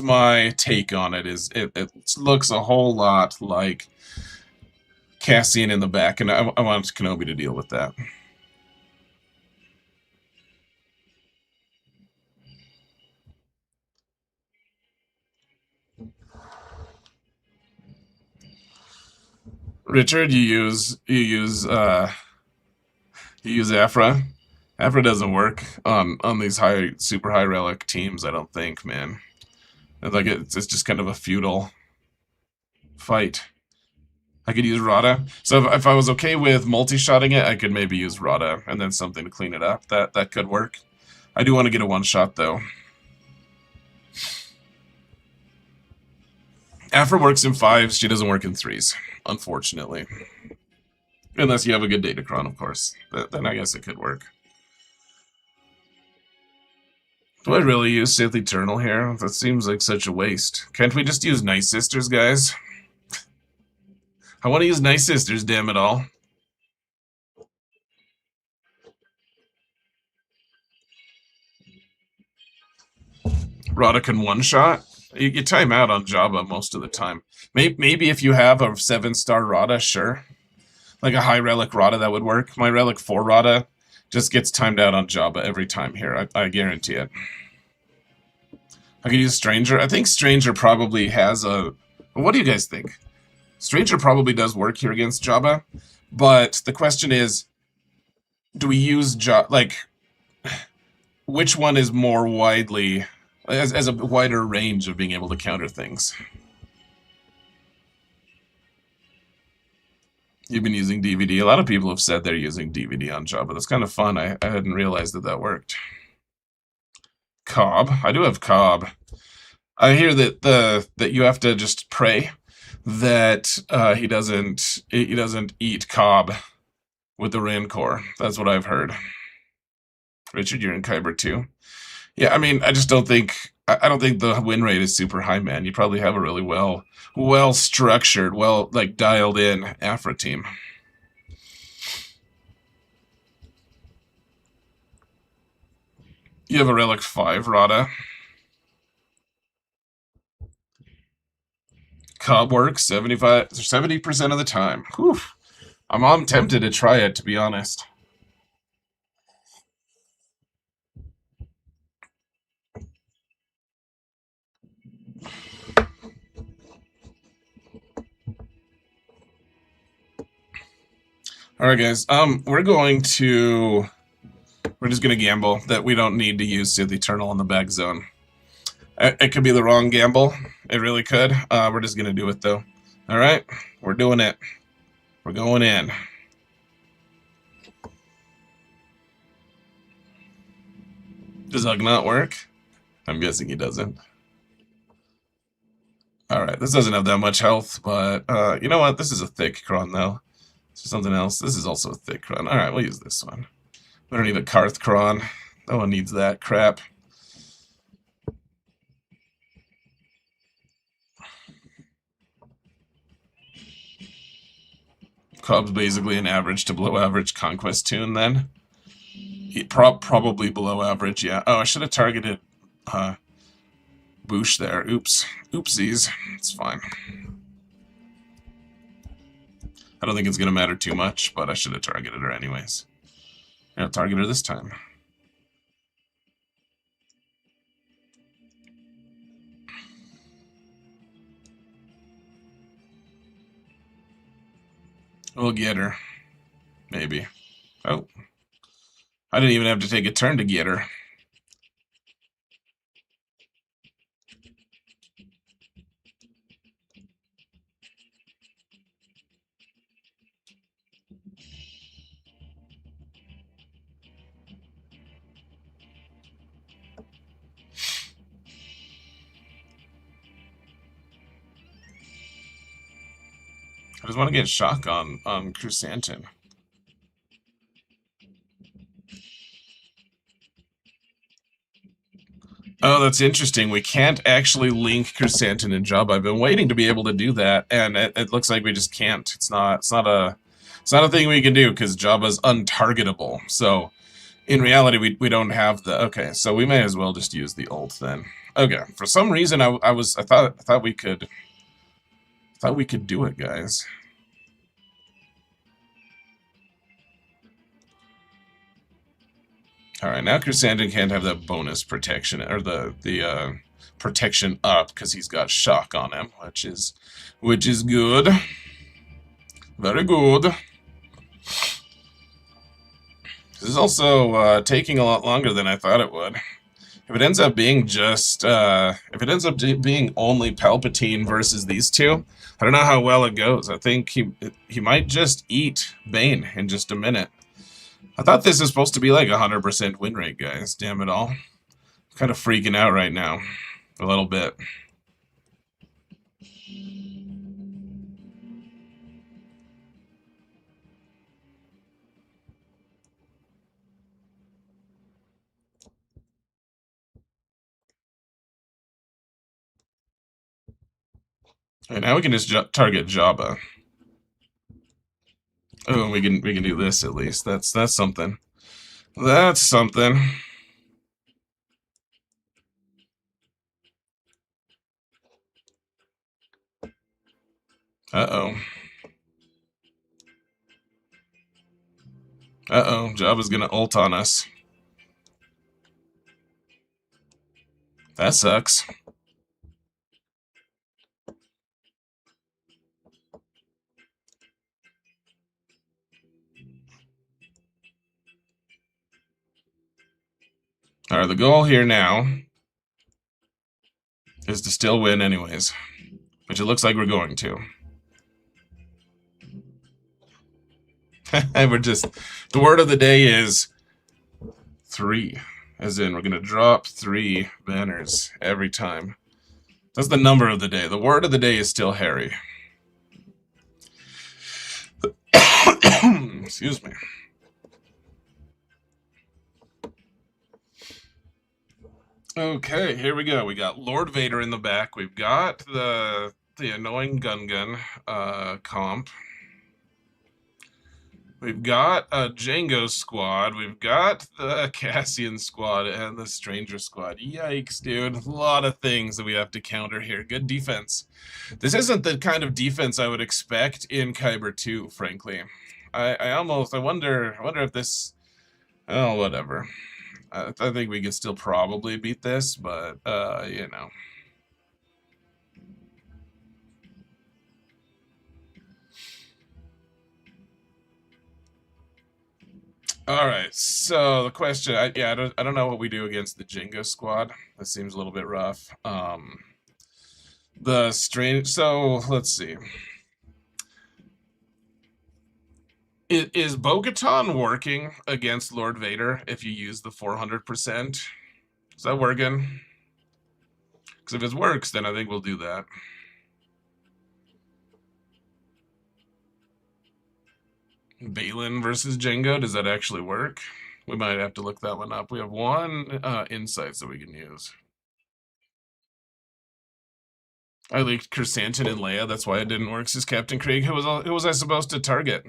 my take on it. Is it looks a whole lot like Cassian in the back, and I want Kenobi to deal with that. Richard, you use Afra. Afra doesn't work on these super high relic teams. I don't think, man. Like it's just kind of a futile fight. I could use Rada. So if I was okay with multi-shotting it, I could maybe use Rada and then something to clean it up. That could work. I do want to get a one-shot, though. Afra works in 5s. She doesn't work in 3s, unfortunately. Unless you have a good Datacron, of course. Then I guess it could work. Do I really use Sith Eternal here? That seems like such a waste. Can't we just use Night Sisters, guys? I want to use Night Sisters, damn it all. Rada can one-shot? You time out on Jabba most of the time. Maybe if you have a 7-star Rada, sure. Like a high relic Rada, that would work. My relic 4 Rada just gets timed out on Jabba every time here. I guarantee it. I could use Stranger. I think Stranger probably has a... What do you guys think? Stranger probably does work here against Jabba, but the question is, do we use Jabba... Like, which one is more widely... As a wider range of being able to counter things? You've been using DVD. A lot of people have said they're using DVD on Jabba. That's kind of fun. I hadn't realized that worked. Cobb. I do have Cobb. I hear that you have to just pray that he doesn't eat Cobb with the Rancor. That's what I've heard. Richard, you're in Kyber too. Yeah, I mean, I just don't think I don't think the win rate is super high, man. You probably have a really well structured, like dialed in Afra team. You have a relic 5, Rada. Cobb works 70% of the time. Whew. I'm tempted to try it, to be honest. All right, guys. We're just gonna gamble that we don't need to use Sith Eternal in the back zone. It could be the wrong gamble. It really could. We're just gonna do it though. All right, we're doing it. We're going in. Does Hug not work? I'm guessing he doesn't. All right, this doesn't have that much health, but you know what? This is a thick Kron though. So something else. This is also a thick Kron. All right, we'll use this one. We don't need a Karth Kron. No one needs that crap. Cobb's basically an average to below average Conquest tune then. Probably below average, yeah. Oh, I should have targeted Boosh there. Oops. Oopsies. It's fine. I don't think it's going to matter too much, but I should have targeted her anyways. I'll target her this time. We'll get her. Maybe. Oh. I didn't even have to take a turn to get her. I just want to get shock on Chrysanthemum. Oh, that's interesting. We can't actually link Chrysanthemum and Jabba. I've been waiting to be able to do that, and it looks like we just can't. It's not a thing we can do because Jabba's untargetable. So in reality, we don't have the... Okay, so we may as well just use the ult then. Okay, for some reason I thought we could do it, guys. All right, now Chrysanthemum can't have that bonus protection or the protection up because he's got shock on him, which is good. Very good. This is also taking a lot longer than I thought it would. If it ends up being if it ends up being only Palpatine versus these two, I don't know how well it goes. I think he might just eat Bane in just a minute. I thought this is supposed to be like 100% win rate, guys. Damn it all. I'm kind of freaking out right now. A little bit. And now we can just target Jabba. Oh, we can do this at least. That's something. That's something. Uh-oh. Uh-oh. Jabba's gonna ult on us. That sucks. Alright, the goal here now is to still win anyways. Which it looks like we're going to. And we're just... The word of the day is 3. As in, we're going to drop 3 banners every time. That's the number of the day. The word of the day is still Harry. Excuse me. Okay, here we go. We got Lord Vader in the back. We've got the annoying Gun comp. We've got a Django squad. We've got the Cassian squad and the Stranger squad. Yikes, dude. A lot of things that we have to counter here. Good defense. This isn't the kind of defense I would expect in Kyber 2, frankly. I wonder if this... Oh, whatever. I think we can still probably beat this, but, you know. Alright, so the question, I don't know what we do against the Django squad. That seems a little bit rough. So, let's see. Is Bo-Katan working against Lord Vader if you use the 400%? Is that working? Because if it works, then I think we'll do that. Balin versus Django, does that actually work? We might have to look that one up. We have one insights that we can use. I leaked Chrysanthemum and Leia, that's why it didn't work, says Captain Krieg. Who was I supposed to target?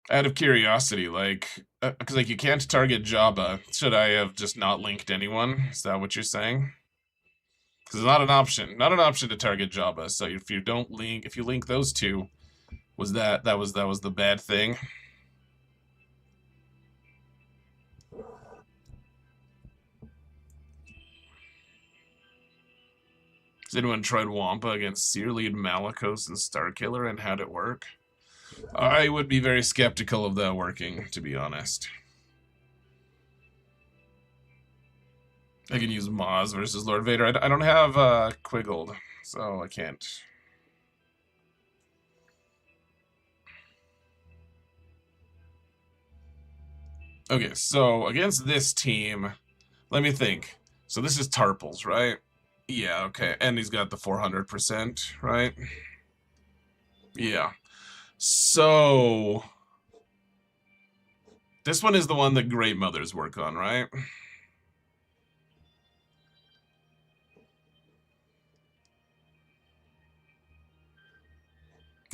Out of curiosity, like, because like you can't target Jabba. Should I have just not linked anyone? Is that what you're saying? Because it's not an option to target Jabba. So if you don't link, if you link those two, was that was the bad thing? Has anyone tried Wampa against Searlead, Malicos, and Starkiller, and how'd it work? I would be very skeptical of that working, to be honest. I can use Maz versus Lord Vader. I don't have Quiggled, so I can't. Okay, so against this team, let me think. So this is Tarples, right? Yeah, okay. And he's got the 400%, right? Yeah. So this one is the one that Great Mothers work on, right?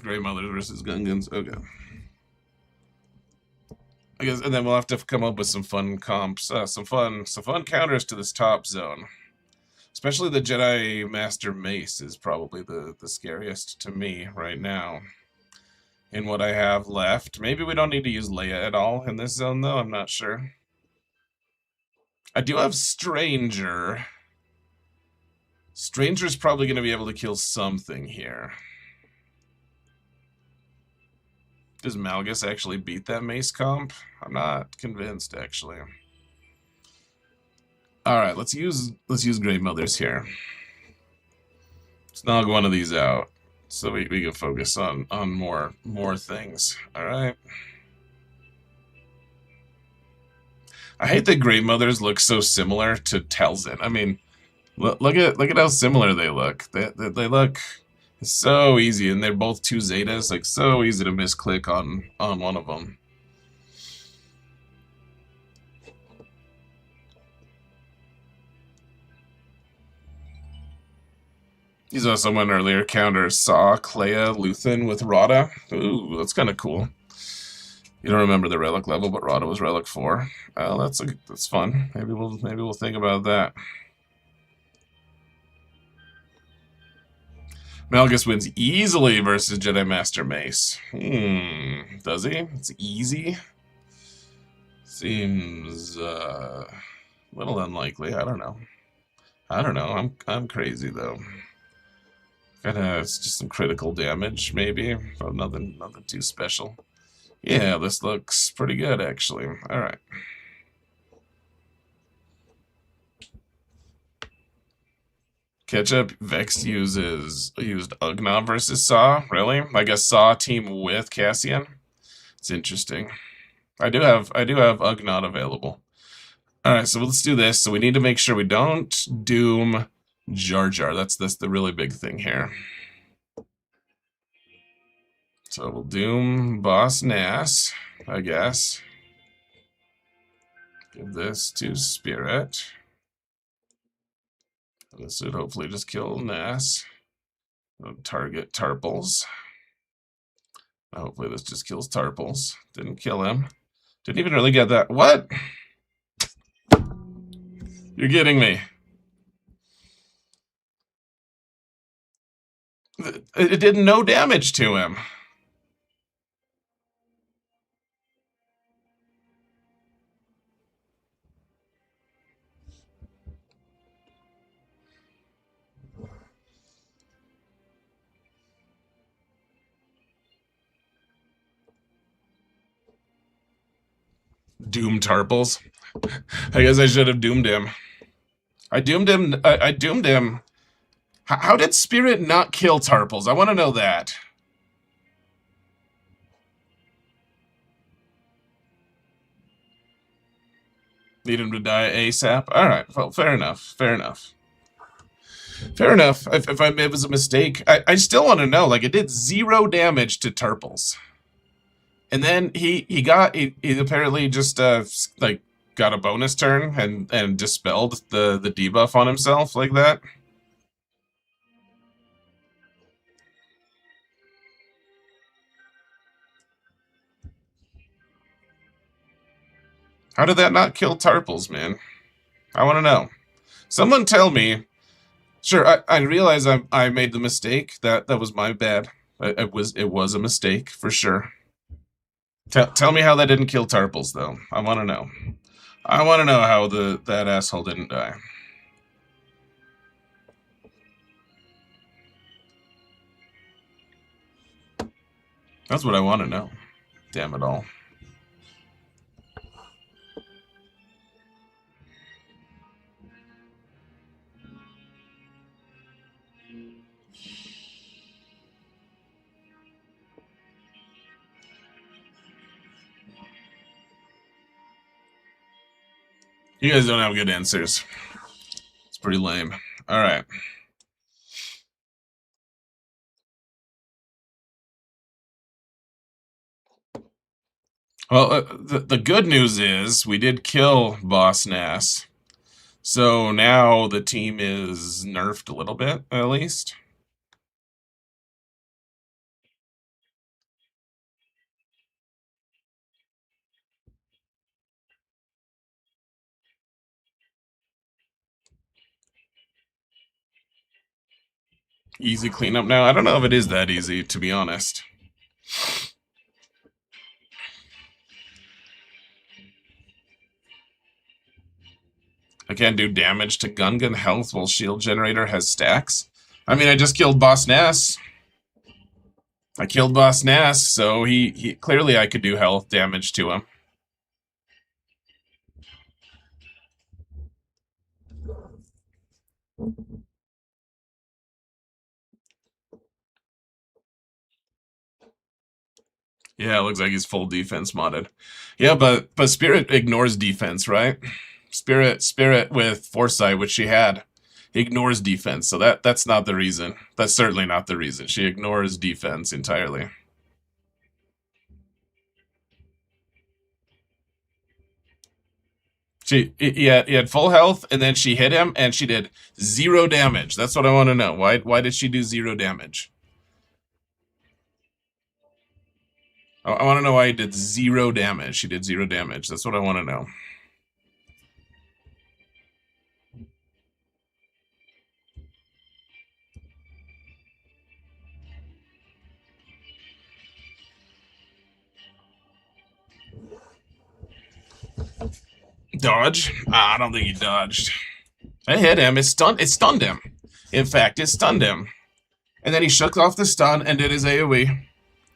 Great Mothers versus Gungans. Okay. I guess, and then we'll have to come up with some fun comps, some fun counters to this top zone. Especially the Jedi Master Mace is probably the scariest to me right now. In what I have left. Maybe we don't need to use Leia at all in this zone, though. I'm not sure. I do have Stranger. Stranger's probably going to be able to kill something here. Does Malgus actually beat that mace comp? I'm not convinced, actually. All right, let's use Grave Mothers here. Let's knock one of these out, so we can focus on more things. All right. I hate that Grave Mothers look so similar to Telzin. I mean, look at how similar they look. They look so easy, and they're both 2 Zetas. Like, so easy to misclick on one of them. You saw someone earlier counter Saw, Clea, Luthen with Rada. Ooh, that's kind of cool. You don't remember the relic level, but Rada was relic 4. Well, that's fun. Maybe we'll think about that. Malgus wins easily versus Jedi Master Mace. Does he? It's easy. Seems a little unlikely. I don't know. I'm crazy though. It's just some critical damage, maybe, but nothing too special. Yeah, this looks pretty good, actually. All right. Ketchup Vex used Ugnaught versus Saw. Really? I guess Saw team with Cassian. It's interesting. I do have Ugnaught available. All right, so let's do this. So we need to make sure we don't doom Jar Jar. That's the really big thing here. So we'll doom Boss Nass, I guess. Give this to Spirit. This should hopefully just kill Nass. Target Tarples. Hopefully this just kills Tarples. Didn't kill him. Didn't even really get that. What? You're kidding me. It did no damage to him. Doom Tarples. I guess I should have doomed him. I doomed him. I doomed him. How did Spirit not kill Tarples? I want to know that. Need him to die ASAP? Alright, well, fair enough. Fair enough. Fair enough. If it was a mistake. I still want to know, like, it did 0 damage to Tarples. And then he apparently just, like, got a bonus turn and dispelled the debuff on himself like that. How did that not kill Tarples, man? I want to know. Someone tell me. Sure, I realize I made the mistake. That was my bad. It was a mistake for sure. Tell me how that didn't kill Tarples, though. I want to know. I want to know how that asshole didn't die. That's what I want to know. Damn it all. You guys don't have good answers. It's pretty lame. All right. Well, the good news is we did kill Boss Nass. So now the team is nerfed a little bit, at least. Easy cleanup now. I don't know if it is that easy, to be honest. I can't do damage to Gungan health while shield generator has stacks. I mean, I just killed Boss Nass. I killed Boss Nass, so he clearly I could do health damage to him. Yeah, it looks like he's full defense modded. Yeah, but Spirit ignores defense, right? Spirit with Foresight, which she had, ignores defense. So that's not the reason. That's certainly not the reason. She ignores defense entirely. He had full health, and then she hit him, and she did 0 damage. That's what I want to know. Why did she do 0 damage? I want to know why he did 0 damage. She did 0 damage. That's what I want to know. Dodge? I don't think he dodged. I hit him. It stunned him. In fact, it stunned him. And then he shook off the stun and did his AoE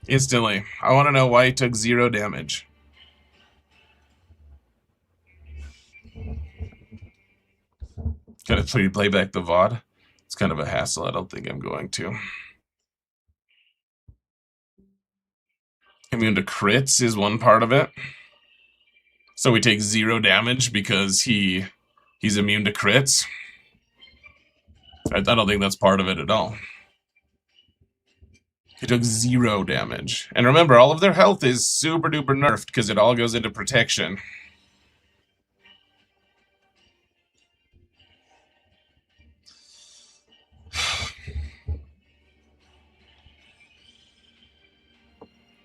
instantly. I want to know why he took 0 damage. Can I play back the VOD? It's kind of a hassle. I don't think I'm going to. Immune to crits is one part of it. So he takes 0 damage because he's immune to crits. I don't think that's part of it at all. He took 0 damage. And remember, all of their health is super duper nerfed because it all goes into protection.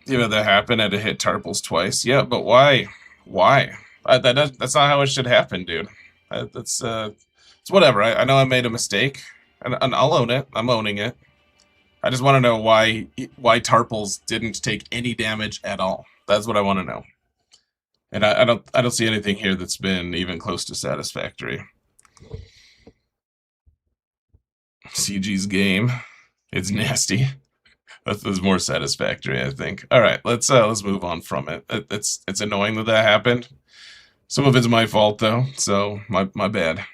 Yeah, that happened. I had to hit Tarples twice. Yeah, but why? Why? That's not how it should happen, dude. It's whatever. I know I made a mistake, and I'll own it. I'm owning it. I just want to know why Tarples didn't take any damage at all. That's what I want to know. And I don't see anything here that's been even close to satisfactory. CG's game. It's nasty. That's more satisfactory, I think. All right, let's move on from it. It's annoying that happened. Some of it's my fault though, so my bad.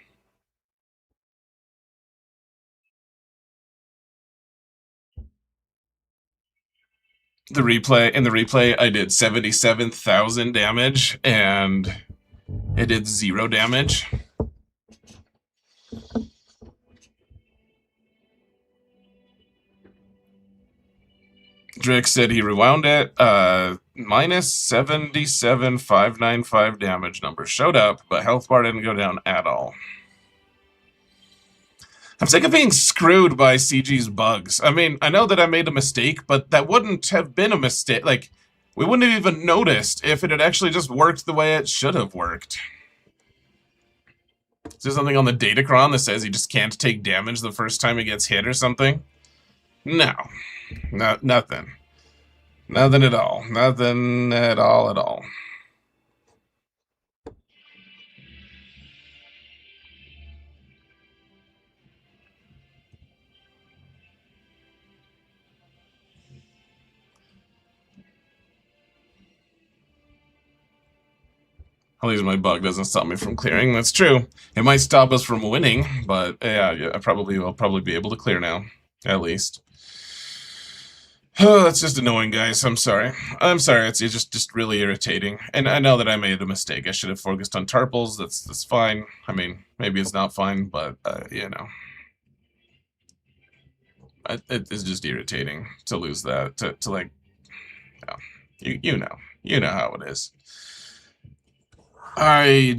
In the replay, I did 77,000 damage, and it did 0 damage. Drake said he rewound it. Minus 77,595 damage number showed up, but health bar didn't go down at all. I'm sick of being screwed by CG's bugs. I mean, I know that I made a mistake, but that wouldn't have been a mistake. Like, we wouldn't have even noticed if it had actually just worked the way it should have worked. Is there something on the datacron that says he just can't take damage the first time he gets hit or something? No. Nothing. Nothing at all. Nothing at all at all. At least my bug doesn't stop me from clearing. That's true. It might stop us from winning, but yeah, I will probably be able to clear now. At least. Oh, that's just annoying, guys. I'm sorry. I'm sorry. It's just really irritating. And I know that I made a mistake. I should have focused on Tarples. That's fine. I mean, maybe it's not fine, but, you know. It is just irritating to lose that. To like, you know how it is. I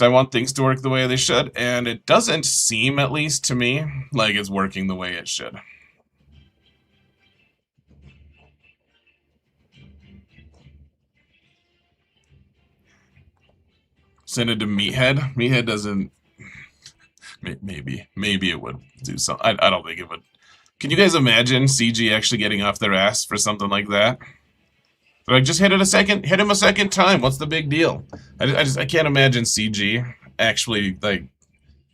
want things to work the way they should, and it doesn't seem, at least to me, like it's working the way it should. Send it to Meathead. Meathead doesn't... Maybe it would do something. I don't think it would. Can you guys imagine CG actually getting off their ass for something like that? They're like, just hit him a second time. What's the big deal? I can't imagine CG actually, like,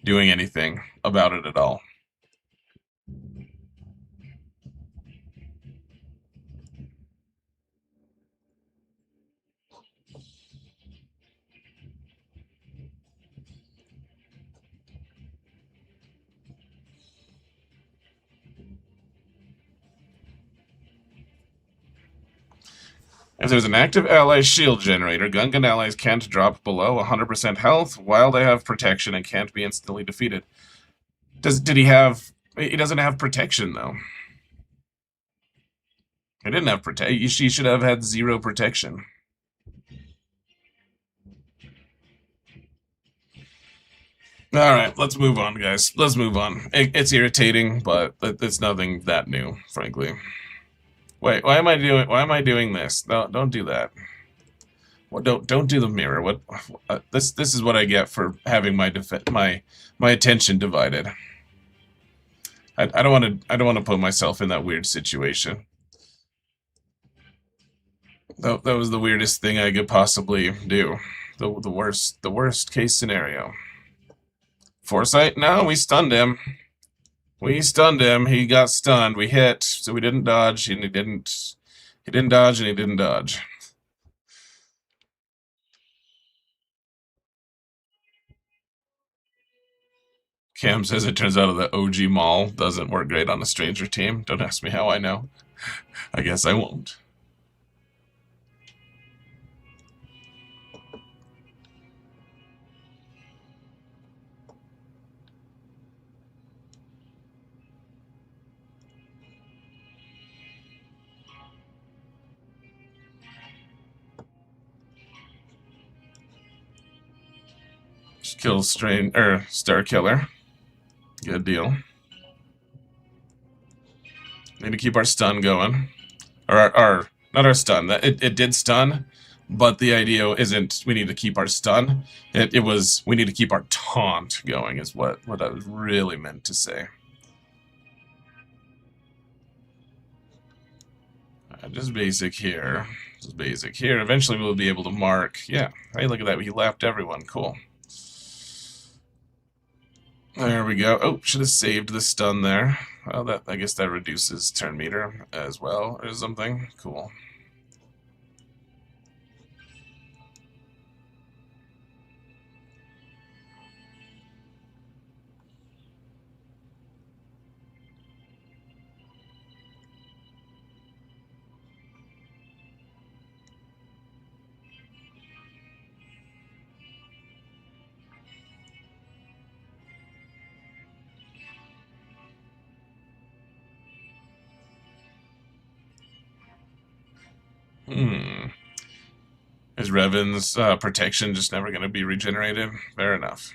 doing anything about it at all. If there's an active ally shield generator, Gungan allies can't drop below 100% health while they have protection and can't be instantly defeated. Did he have... He doesn't have protection, though. He didn't have protection. He should have had 0 protection. Alright, let's move on, guys. Let's move on. It's irritating, but it's nothing that new, frankly. Wait, why am I doing this? No, don't do that. What, don't do the mirror. What this is what I get for having my attention divided. I don't want to put myself in that weird situation. That was the weirdest thing I could possibly do. The worst case scenario. Foresight? No, we stunned him. We stunned him. He got stunned. We hit, so we didn't dodge, and he didn't dodge, and he didn't dodge. Cam says it turns out the OG Maul doesn't work great on a stranger team. Don't ask me how I know. I guess I won't. Just kill Star Killer. Good deal. Need to keep our stun going. Or not our stun. It did stun, but the idea isn't we need to keep our stun. It was we need to keep our taunt going is what I was really meant to say. Just basic here. Just basic here. Eventually we'll be able to mark. Yeah. Hey, look at that. He lapped everyone. Cool. There we go. Oh, should have saved the stun there. Well, I guess that reduces turn meter as well, or something. Cool. Is Revan's protection just never going to be regenerated? Fair enough.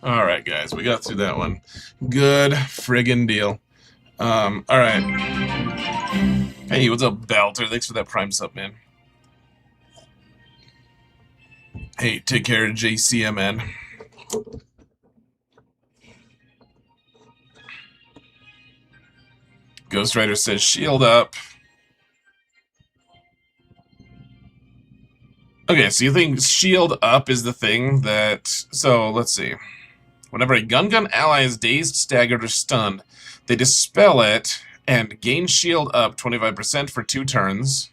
Alright, guys, we got through that one. Good friggin' deal. Alright. Hey, what's up, Belter? Thanks for that Prime sub, man. Hey, take care of JCMN. Ghost Rider says shield up. Okay, so you think shield up is the thing that... So, let's see. Whenever a Gungan ally is dazed, staggered, or stunned, they dispel it and gain shield up 25% for 2 turns.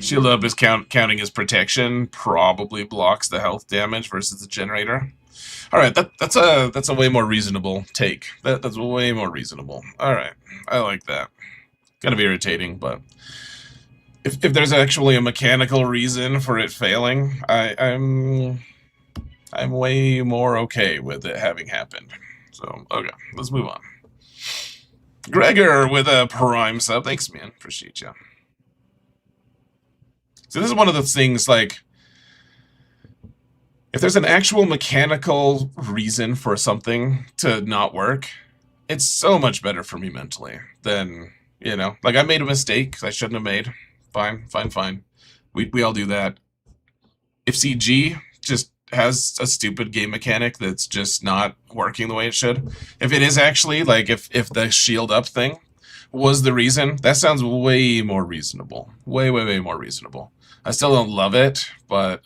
Shield up is counting as protection. Probably blocks the health damage versus the generator. All right, that's a way more reasonable take. That's way more reasonable. All right, I like that. Kind of irritating, but if there's actually a mechanical reason for it failing, I'm way more okay with it having happened. So okay, let's move on. Gregor with a Prime sub. Thanks, man. Appreciate you. So this is one of those things, like, if there's an actual mechanical reason for something to not work, it's so much better for me mentally than, you know, like I made a mistake I shouldn't have made. Fine. We all do that. If CG just has a stupid game mechanic that's just not working the way it should, if it is actually, like, if the shield up thing was the reason, that sounds way more reasonable. Way more reasonable. I still don't love it, but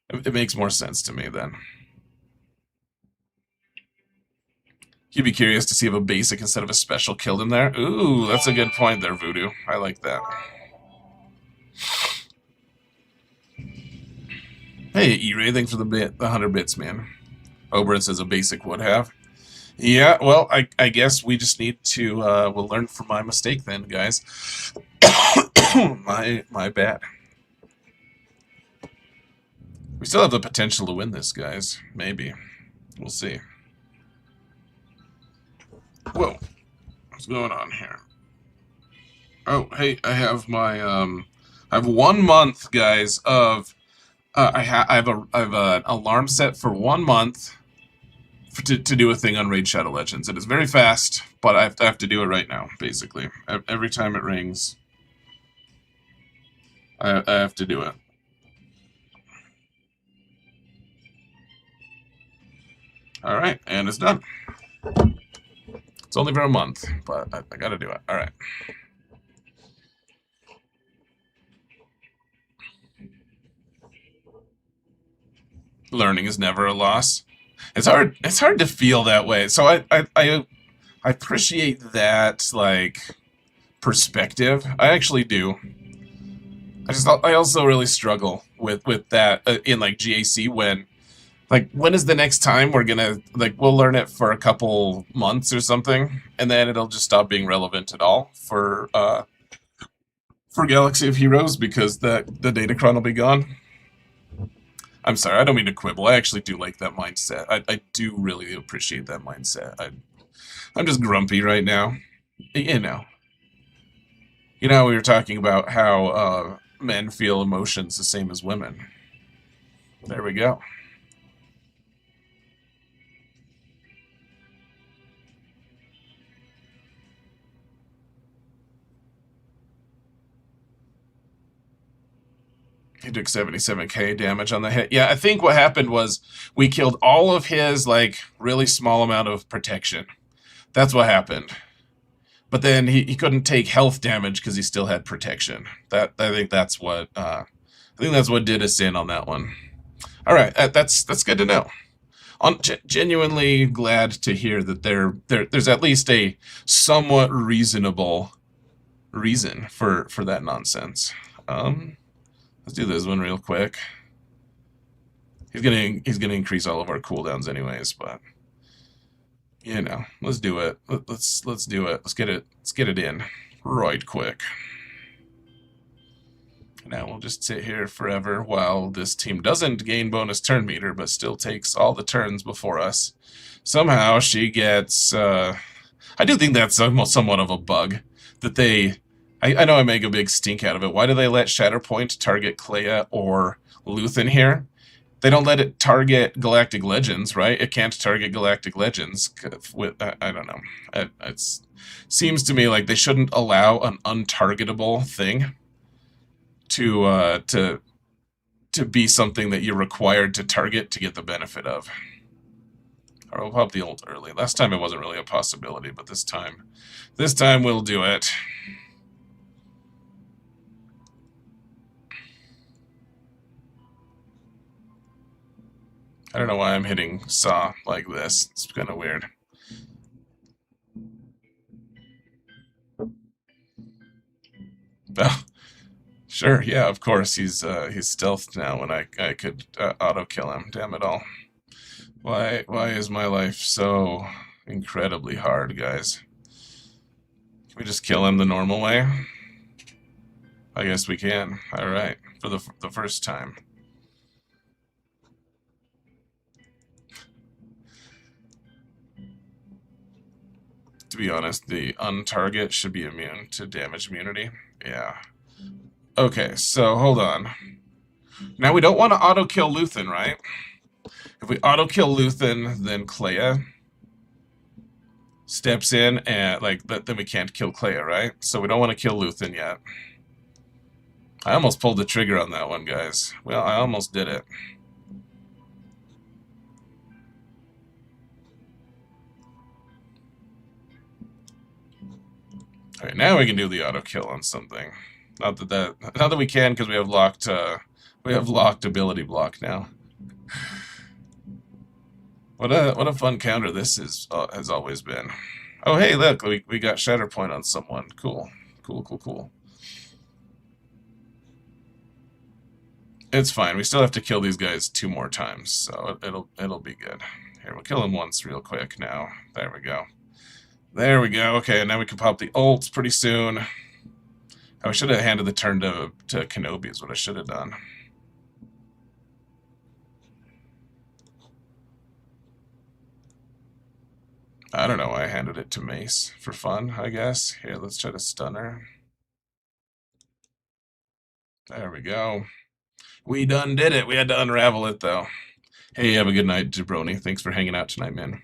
it makes more sense to me then. You'd be curious to see if a basic instead of a special killed him there. Ooh, that's a good point there, Voodoo. I like that. Hey, E-Ray, thanks for the 100 bits, man. Oberon says a basic would have. Yeah, well, I guess we just need to, we'll learn from my mistake then, guys. my bad. We still have the potential to win this, guys. Maybe. We'll see. Whoa. What's going on here? Oh, hey, I have my, I have 1 month, guys, of, I have an alarm set for 1 month to do a thing on Raid Shadow Legends. It is very fast, but I have to do it right now, basically. Every time it rings, I have to do it. Alright, and it's done. It's only for a month, but I gotta do it. Alright. Learning is never a loss. It's hard to feel that way. So I appreciate that, like, perspective. I actually do. I also really struggle with that in, like, GAC when, like, when is the next time we're gonna, like, we'll learn it for a couple months or something, and then it'll just stop being relevant at all for Galaxy of Heroes because the Datacron will be gone. I'm sorry, I don't mean to quibble. I actually do like that mindset. I do really appreciate that mindset. I'm just grumpy right now. You know. You know, we were talking about how men feel emotions the same as women. There we go. He took 77k damage on the hit. Yeah, I think what happened was we killed all of his, like, really small amount of protection. That's what happened. But then he couldn't take health damage because he still had protection. I think that's what did us in on that one. All right, that's good to know. I'm genuinely glad to hear that there's at least a somewhat reasonable reason for that nonsense. Let's do this one real quick. He's gonna increase all of our cooldowns anyways, but you know, let's do it. Let's do it. Let's get it in right quick. Now we'll just sit here forever while this team doesn't gain bonus turn meter, but still takes all the turns before us. Somehow she gets. I do think that's somewhat of a bug that they. I know I make a big stink out of it. Why do they let Shatterpoint target Clea or Luthen here? They don't let it target Galactic Legends, right? It can't target Galactic Legends. I don't know. It seems to me like they shouldn't allow an untargetable thing to be something that you're required to target to get the benefit of. Or we'll pop the ult early. Last time it wasn't really a possibility, but this time we'll do it. I don't know why I'm hitting saw like this. It's kind of weird. Oh, sure, yeah, of course. He's stealthed now when I could auto kill him. Damn it all. Why is my life so incredibly hard, guys? Can we just kill him the normal way? I guess we can. All right, for the first time. To be honest, the untarget should be immune to damage immunity. Yeah. Okay, so hold on. Now we don't want to auto-kill Luthen, right? If we auto-kill Luthen, then Clea steps in, and then we can't kill Clea, right? So we don't want to kill Luthen yet. I almost pulled the trigger on that one, guys. Well, I almost did it. All right, now we can do the auto kill on something. Not that we can because we have locked ability block now. What a fun counter this is has always been. Oh hey, look, we got Shatterpoint on someone. Cool, cool, cool, cool. It's fine. We still have to kill these guys 2 more times, so it'll be good. Here, we'll kill him once real quick now. There we go. There we go. Okay, and now we can pop the ults pretty soon. I should have handed the turn to Kenobi is what I should have done. I don't know why I handed it to Mace. For fun, I guess. Here, let's try to stun her. There we go. We done did it. We had to unravel it, though. Hey, have a good night, Jabroni. Thanks for hanging out tonight, man.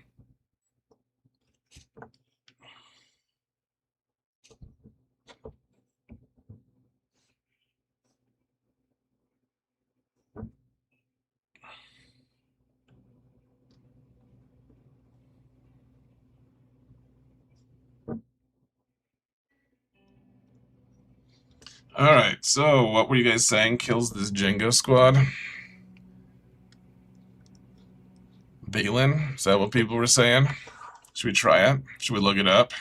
Alright, so what were you guys saying kills this Django squad? Balin? Is that what people were saying? Should we try it? Should we look it up?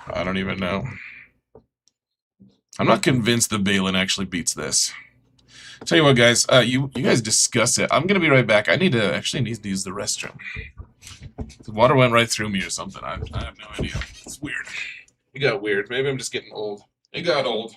I don't even know. I'm not convinced the Balin actually beats this. Tell you what, guys, you guys discuss it. I'm gonna be right back. I need to use the restroom. The water went right through me or something. I have no idea. It's weird. It got weird. Maybe I'm just getting old. It got old.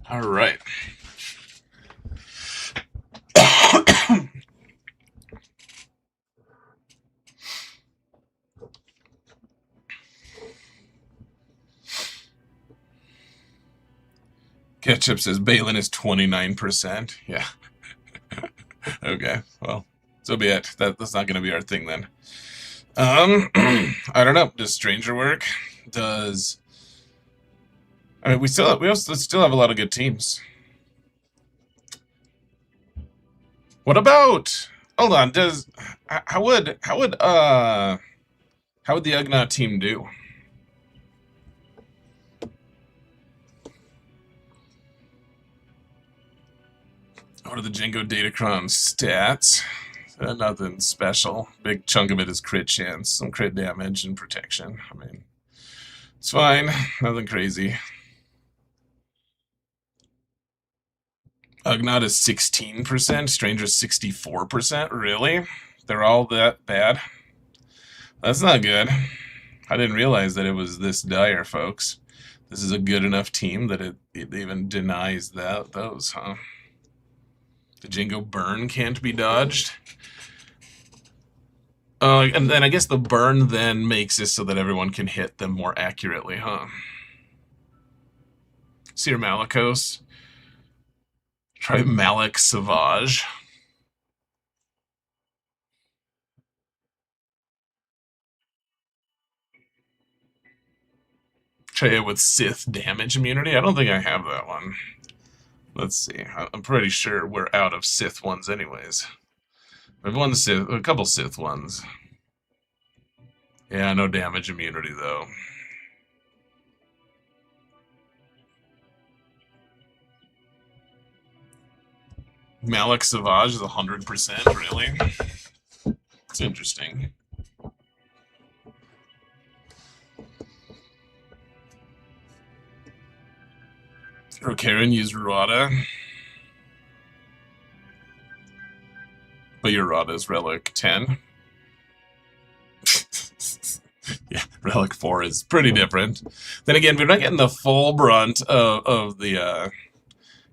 All right. Ketchup says Balin is 29%. Yeah. Okay. Well, so be it. That's not going to be our thing then. I don't know. Does Stranger work? Does I mean we also still have a lot of good teams. What about? Hold on. How would the Ugnaught team do? What are the Django Datacron stats? Nothing special. Big chunk of it is crit chance, some crit damage and protection. I mean, it's fine. Nothing crazy. Ugnaught is 16%. Stranger 64%. Really? They're all that bad? That's not good. I didn't realize that it was this dire, folks. This is a good enough team that it even denies those, huh? The Django burn can't be dodged. And then I guess the burn then makes it so that everyone can hit them more accurately, huh? Seer Malicos. Try Malik Savage. Try it with Sith damage immunity. I don't think I have that one. Let's see. I'm pretty sure we're out of Sith ones anyways. I've won a couple Sith ones. Yeah, no damage immunity though. Malik Savage is 100%, really? It's interesting. Rokaran used Rada. But your Rada is Relic 10. Yeah, Relic 4 is pretty different. Then again, we're not getting the full brunt of the... yeah,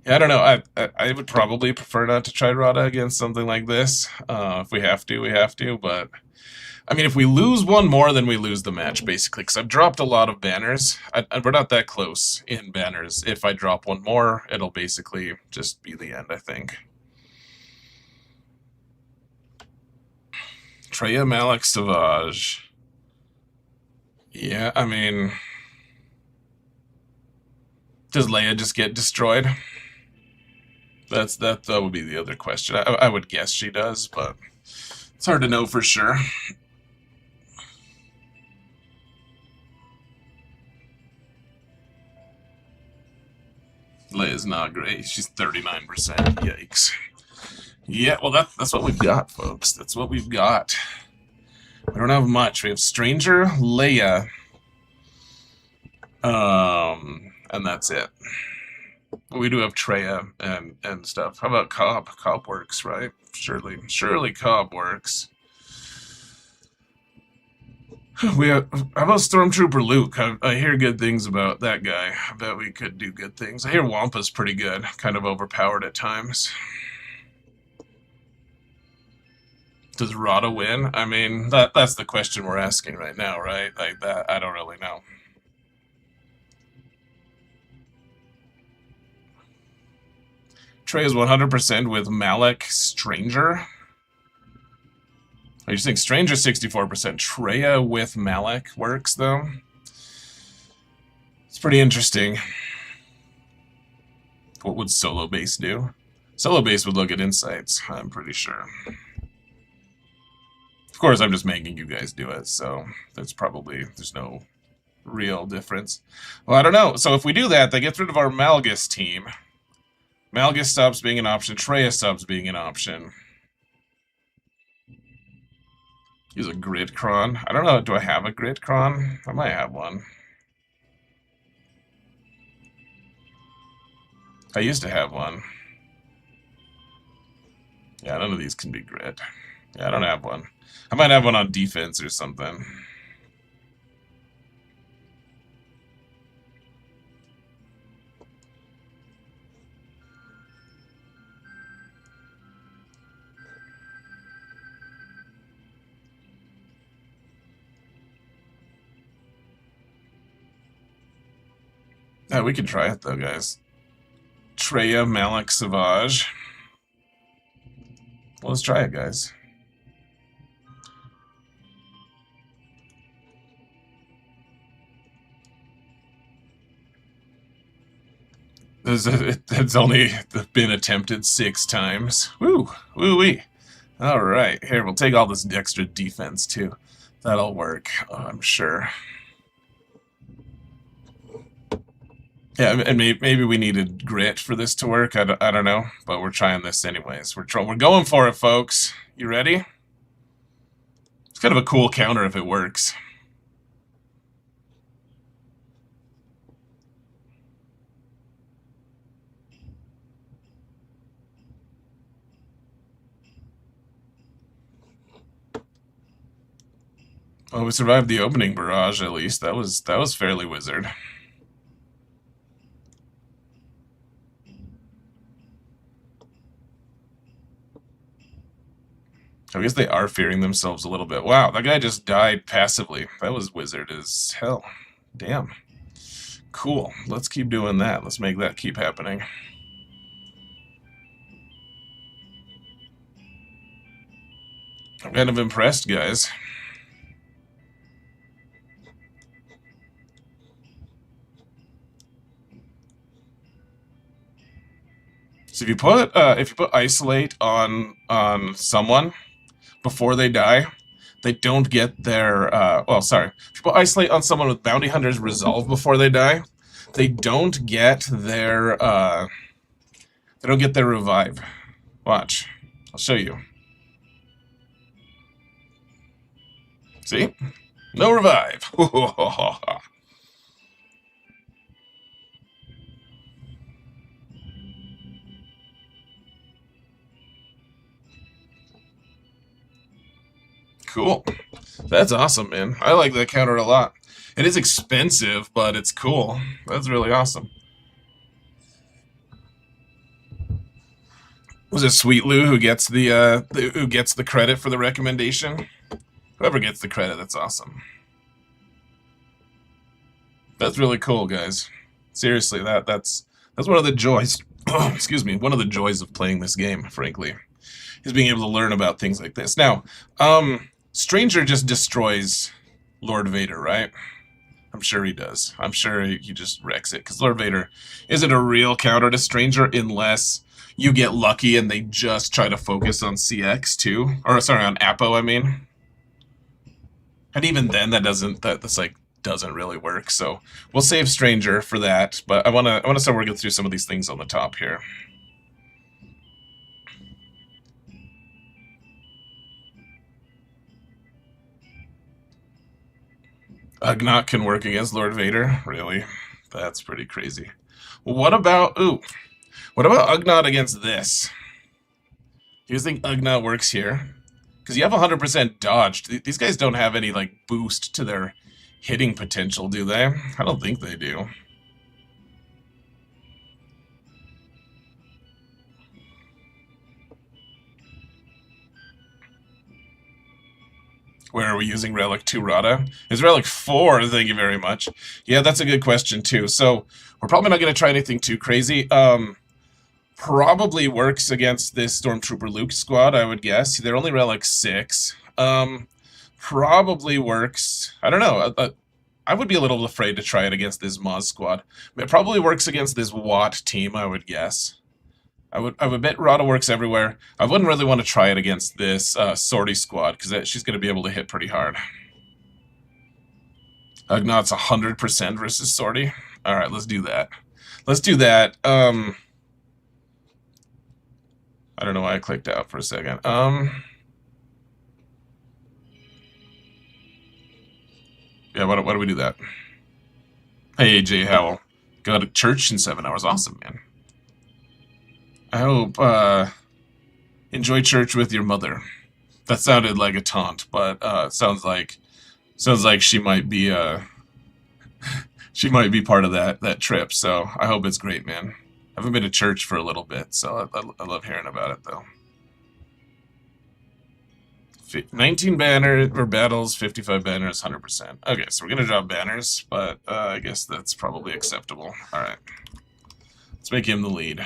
I don't know. I would probably prefer not to try Rada against something like this. If we have to, we have to. But, I mean, if we lose one more, then we lose the match, basically. Because I've dropped a lot of banners. We're not that close in banners. If I drop one more, it'll basically just be the end, I think. Treya, Malik, Savage. Yeah, I mean... Does Leia just get destroyed? That would be the other question. I would guess she does, but it's hard to know for sure. Leia's not great. She's 39%. Yikes. Yeah, well, that's what we've got, folks. That's what we've got. We don't have much. We have Stranger, Leia, and that's it. We do have Treya and stuff. How about Cobb? Cobb works, right? Surely Cobb works. We have, how about Stormtrooper Luke? I hear good things about that guy. I bet we could do good things. I hear Wampa's pretty good, kind of overpowered at times. Does Rada win? I mean, that's the question we're asking right now, right? Like that, I don't really know. Trey is 100% with Malik Stranger. Are you saying Stranger 64%? Treya with Malik works, though? It's pretty interesting. What would solo base do? Solo base would look at insights, I'm pretty sure. Of course, I'm just making you guys do it, so there's no real difference. Well, I don't know. So if we do that, that gets rid of our Malgus team. Malgus stops being an option. Treya stops being an option. Use a grid cron. I don't know. Do I have a grid cron? I might have one. I used to have one. Yeah, none of these can be grid. Yeah, I don't have one. I might have one on defense or something. Yeah, we can try it though, guys. Treya, Malik, Savage. Well, let's try it, guys. It's only been attempted 6 times. Woo! Woo-wee! Alright, here, we'll take all this extra defense, too. That'll work, I'm sure. Yeah, and maybe we needed grit for this to work. I don't know, but we're trying this anyways. We're going for it, folks. You ready? It's kind of a cool counter if it works. Well, we survived the opening barrage, at least. That was fairly wizard. I guess they are fearing themselves a little bit. Wow, that guy just died passively. That was wizard as hell. Damn. Cool. Let's keep doing that. Let's make that keep happening. I'm kind of impressed, guys. So if you put isolate on someone before they die, they don't get their well, sorry. If you put isolate on someone with bounty hunters resolve before they die, they don't get their revive. Watch. I'll show you. See? No revive. Cool. That's awesome, man. I like that counter a lot. It is expensive, but it's cool. That's really awesome. Was it Sweet Lou who gets the credit for the recommendation? Whoever gets the credit, that's awesome. That's really cool, guys. Seriously, that's one of the joys. Excuse me, one of the joys of playing this game, frankly, is being able to learn about things like this. Now, Stranger just destroys Lord Vader, right? I'm sure he does. I'm sure he just wrecks it, because Lord Vader isn't a real counter to Stranger unless you get lucky and they just try to focus on CX too. Or, sorry, on Apo, I mean. And even then, that's like, doesn't really work. So we'll save Stranger for that, but I want to start working through some of these things on the top here. Ugnaught can work against Lord Vader? Really? That's pretty crazy. What about Ugnaught against this? Do you think Ugnaught works here? Because you have 100% dodged. These guys don't have any, like, boost to their hitting potential, do they? I don't think they do. Where are we using Relic 2 Rada? Is Relic 4? Thank you very much. Yeah, that's a good question, too. So, we're probably not going to try anything too crazy. Probably works against this Stormtrooper Luke squad, I would guess. They're only Relic 6. Probably works... I don't know. I would be a little afraid to try it against this Maz squad. It probably works against this Watt team, I would guess. I would bet Rada works everywhere. I wouldn't really want to try it against this Sortie squad, because she's going to be able to hit pretty hard. Ugnaught's 100% versus Sortie. Alright, let's do that. Let's do that. I don't know why I clicked out for a second. Yeah, why do we do that? Hey, Jay Howell. Go to church in 7 hours. Awesome, man. I hope, enjoy church with your mother. That sounded like a taunt, but, sounds like she might be, she might be part of that trip, so I hope it's great, man. I haven't been to church for a little bit, so I love hearing about it, though. 19 banners, or battles, 55 banners, 100%. Okay, so we're gonna drop banners, but I guess that's probably acceptable. Alright. Let's make him the lead.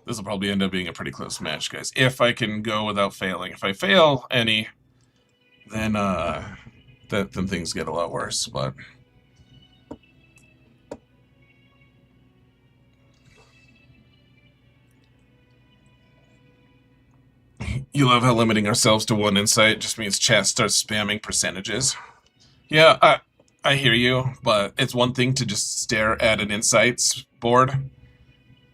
This will probably end up being a pretty close match, guys. If I can go without failing. If I fail any, then then things get a lot worse, but... You love how limiting ourselves to one insight just means chat starts spamming percentages. Yeah, I hear you, but it's one thing to just stare at an insights board,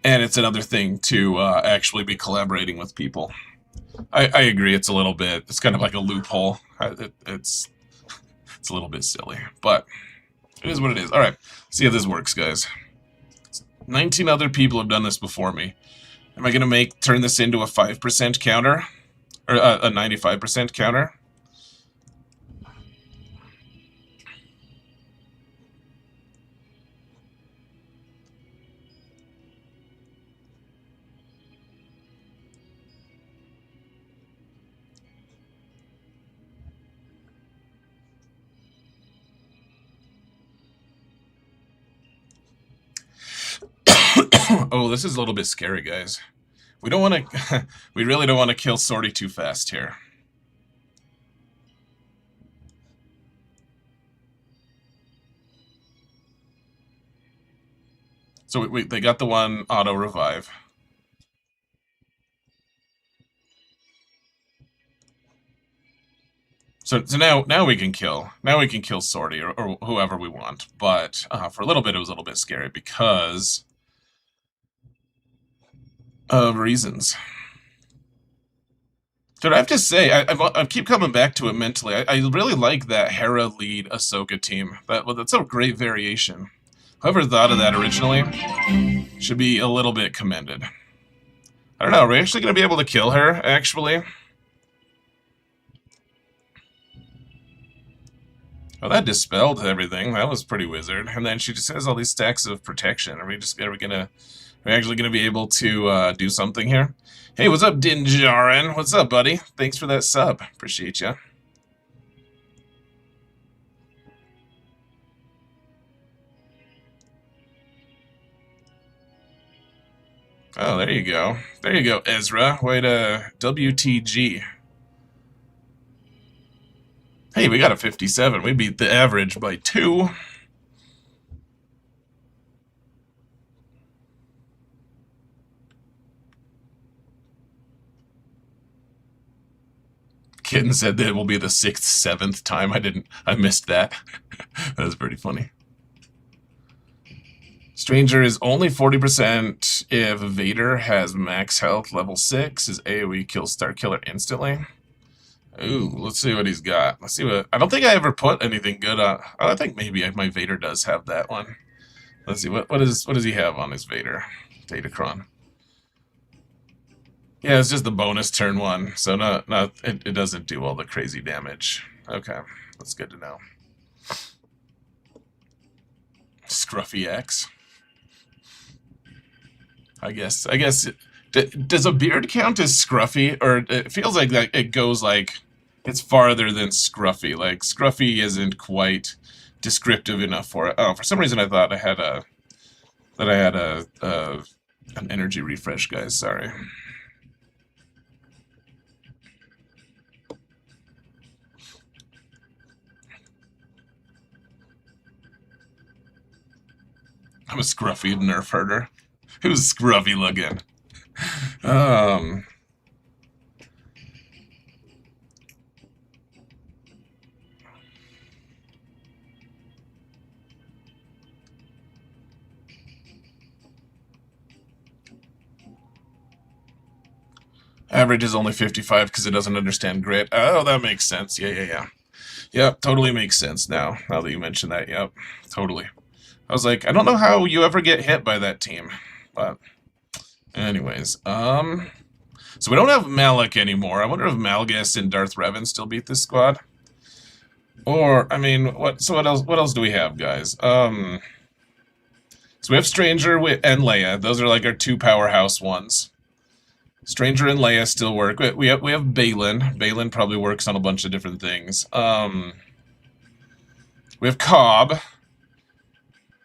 and it's another thing to actually be collaborating with people. I agree, it's a little bit, it's kind of like a loophole. It's a little bit silly, but it is what it is. Alright, see how this works, guys. 19 other people have done this before me. Am I going to turn this into a 5% counter? Or a 95% counter? Oh, this is a little bit scary, guys. We don't want to... we really don't want to kill Sortie too fast here. So they got the one auto-revive. So now we can kill. Now we can kill Sortie or whoever we want. But for a little bit, it was a little bit scary because... of reasons. Dude, I have to say, I keep coming back to it mentally. I really like that Hera lead Ahsoka team. That's a great variation. Whoever thought of that originally should be a little bit commended. I don't know, are we actually going to be able to kill her, actually? Well, that dispelled everything. That was pretty wizard. And then she just has all these stacks of protection. Are we actually gonna be able to do something here? Hey, what's up, Dinjarin? What's up, buddy? Thanks for that sub. Appreciate you. Oh, there you go. There you go, Ezra. Way to WTG. Hey, we got a 57. We beat the average by 2. Kitten said that it will be the 6th, 7th time. I missed that. That was pretty funny. Stranger is only 40% if Vader has max health level 6. His AoE kills Star Killer instantly. Ooh, let's see what he's got. Let's see what... I don't think I ever put anything good on... I think maybe my Vader does have that one. Let's see, what does he have on his Vader? Datacron. Yeah, it's just the bonus turn 1, so it doesn't do all the crazy damage. Okay, that's good to know. Scruffy X. I guess... Does a beard count as scruffy? Or it feels like that it goes like... It's farther than scruffy. Like, scruffy isn't quite descriptive enough for it. Oh, for some reason I thought I had an energy refresh, guys. Sorry. I'm a scruffy nerf herder. Who's scruffy looking? Average is only 55 because it doesn't understand grit. Oh, that makes sense. Yeah. Yep, totally makes sense now that you mention that. Yep, totally. I was like, I don't know how you ever get hit by that team. But anyways, so we don't have Malik anymore. I wonder if Malgus and Darth Revan still beat this squad. Or, I mean, what else do we have, guys? So we have Stranger and Leia. Those are like our 2 powerhouse ones. Stranger and Leia still work. We have Balin. Balin probably works on a bunch of different things. We have Cobb.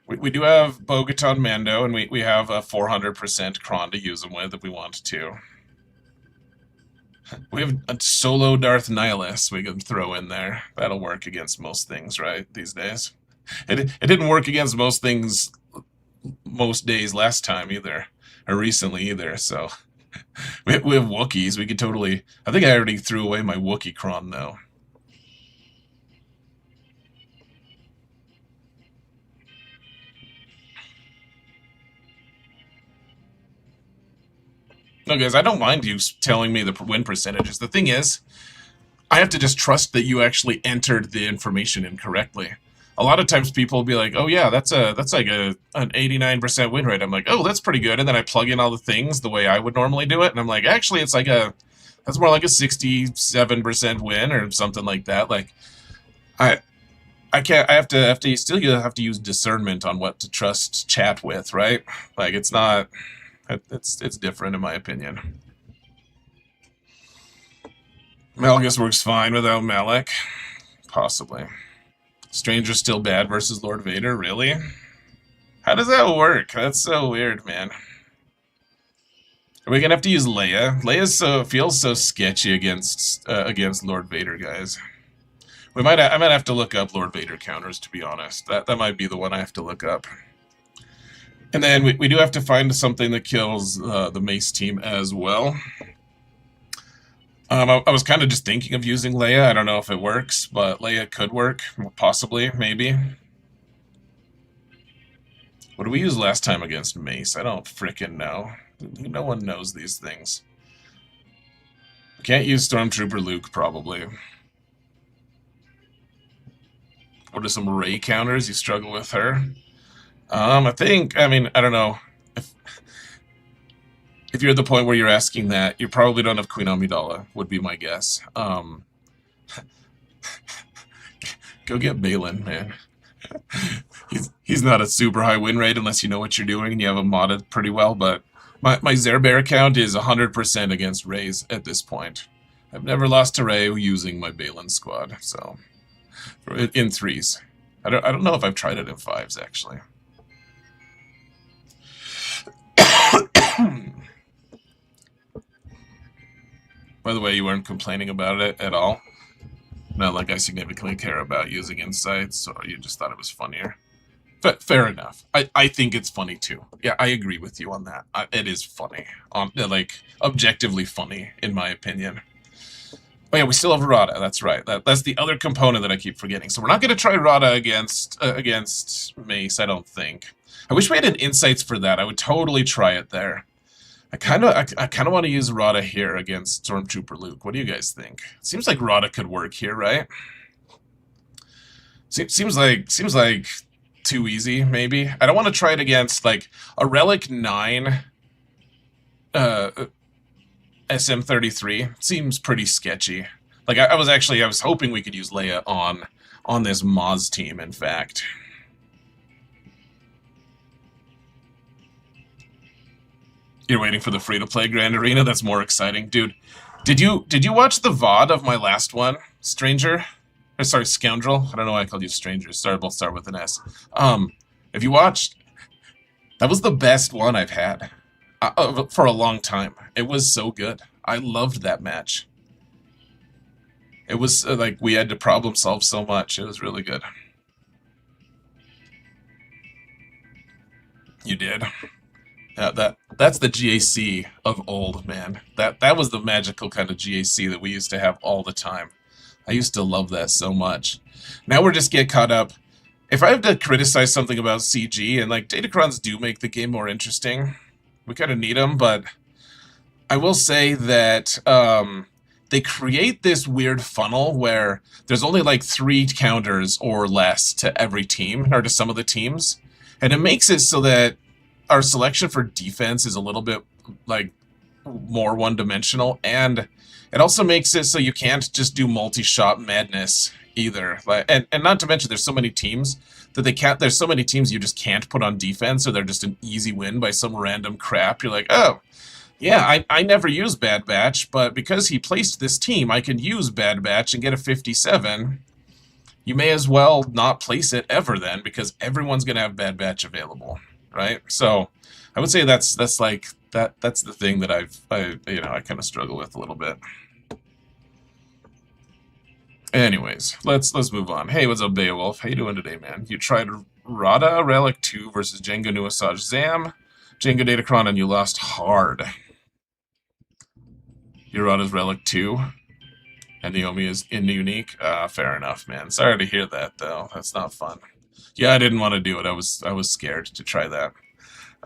We do have Bo-Katan Mando, and we have a 400% Kron to use them with if we want to. We have a solo Darth Nihilus we can throw in there. That'll work against most things, right, these days. It didn't work against most things most days last time either, or recently either, so... We have Wookiees. We could totally... I think I already threw away my Wookiee Kron, though. No, guys, I don't mind you telling me the win percentages. The thing is, I have to just trust that you actually entered the information incorrectly. A lot of times people will be like, oh yeah, that's like an 89% win rate. I'm like, oh, that's pretty good. And then I plug in all the things the way I would normally do it. And I'm like, actually, it's like that's more like a 67% win or something like that. Like, I have to use discernment on what to trust chat with, right? Like, it's different in my opinion. Malgus works fine without Malak. Possibly. Stranger's still bad versus Lord Vader? Really? How does that work? That's so weird, man. Are we gonna have to use Leia? Leia feels so sketchy against Lord Vader, guys. I might have to look up Lord Vader counters, to be honest. That might be the one I have to look up. And then we do have to find something that kills the Mace team as well. I was kind of just thinking of using Leia. I don't know if it works, but Leia could work. Possibly, maybe. What did we use last time against Mace? I don't frickin' know. No one knows these things. Can't use Stormtrooper Luke, probably. What are some Rey counters? You struggle with her? I mean, I don't know. If you're at the point where you're asking that, you probably don't have Queen Amidala, would be my guess. Go get Balin, man. He's not a super high win rate unless you know what you're doing and you have him modded pretty well, but my Zerbear account is 100% against Rays at this point. I've never lost to Ray using my Balin squad, so in 3s. I don't know if I've tried it in 5s, actually. By the way, you weren't complaining about it at all? Not like I significantly care about using insights, or you just thought it was funnier. But fair enough. I think it's funny too. Yeah, I agree with you on that. It is funny. Like, objectively funny, in my opinion. Oh yeah, we still have Rada, that's right. That's the other component that I keep forgetting. So we're not going to try Rada against Mace, I don't think. I wish we had an insights for that. I would totally try it there. I kind of want to use Rada here against Stormtrooper Luke. What do you guys think? Seems like Rada could work here, right? Seems like too easy, maybe. I don't want to try it against like a Relic 9 SM33. Seems pretty sketchy. Like I was hoping we could use Leia on this Maz team, in fact. You're waiting for the free-to-play Grand Arena? That's more exciting. Dude, did you watch the VOD of my last one? Stranger? Or, sorry, Scoundrel? I don't know why I called you Stranger. Sorry, both start with an S. If you watched, that was the best one I've had for a long time. It was so good. I loved that match. It was like we had to problem solve so much. It was really good. You did. That's the GAC of old, man. That was the magical kind of GAC that we used to have all the time. I used to love that so much. Now we're just get caught up. If I have to criticize something about CG, and like Datacrons do make the game more interesting, we kind of need them, but I will say that they create this weird funnel where there's only like 3 counters or less to every team, or to some of the teams, and it makes it so that our selection for defense is a little bit like more one-dimensional, and it also makes it so you can't just do multi-shot madness either. Like, and not to mention, there's so many teams that they can't. There's so many teams you just can't put on defense, or they're just an easy win by some random crap. You're like, oh, yeah, I never use Bad Batch, but because he placed this team, I can use Bad Batch and get a 57. You may as well not place it ever then, because everyone's gonna have Bad Batch available, right? So I would say that's like that's the thing that I kind of struggle with a little bit. Anyways, let's move on. Hey, what's up, Beowulf? How you doing today, man? You tried Rada Relic 2 versus Django New Asajj Zam, Django Datacron, and you lost hard. Your Rada's Relic 2, and Naomi is in unique. Fair enough, man. Sorry to hear that, though. That's not fun. Yeah, I didn't want to do it. I was scared to try that.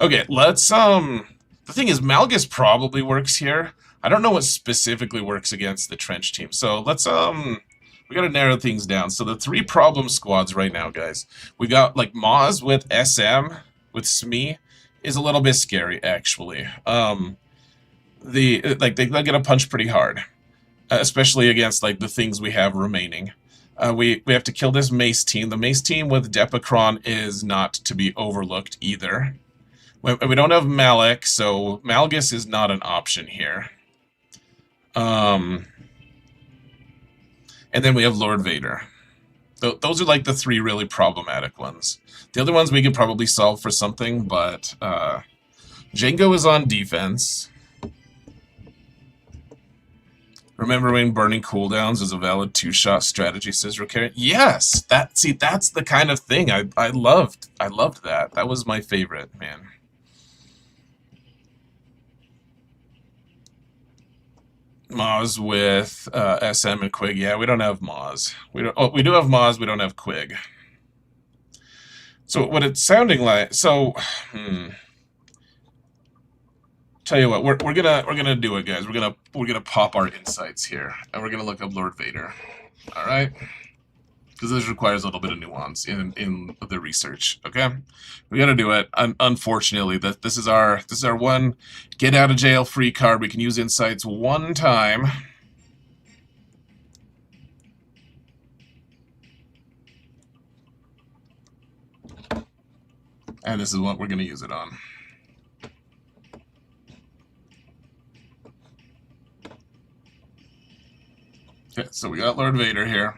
Okay, let's the thing is, Malgus probably works here. I don't know what specifically works against the trench team. So let's we gotta narrow things down. So the 3 problem squads right now, guys. We got like Maz with SM with Smee is a little bit scary, actually. They're gonna punch pretty hard, especially against like the things we have remaining. We have to kill this Mace team. The Mace team with Depakron is not to be overlooked either. We don't have Malak, so Malgus is not an option here. And then we have Lord Vader. Those are like the 3 really problematic ones. The other ones we could probably solve for something, but Django is on defense. Remembering burning cooldowns is a valid 2-shot strategy, says Ricarian. Yes! That's the kind of thing I loved. I loved that. That was my favorite, man. Maz with SM and Quig. Yeah, we don't have Maz. We do have Maz, we don't have Quig. So what it's sounding like, so Tell you what, we're gonna do it, guys. We're gonna pop our insights here, and we're gonna look up Lord Vader. All right, because this requires a little bit of nuance in the research. Okay, we gotta do it. Unfortunately, this is our one get out of jail free card. We can use insights one time. And this is what we're going to use it on. Okay, so we got Lord Vader here.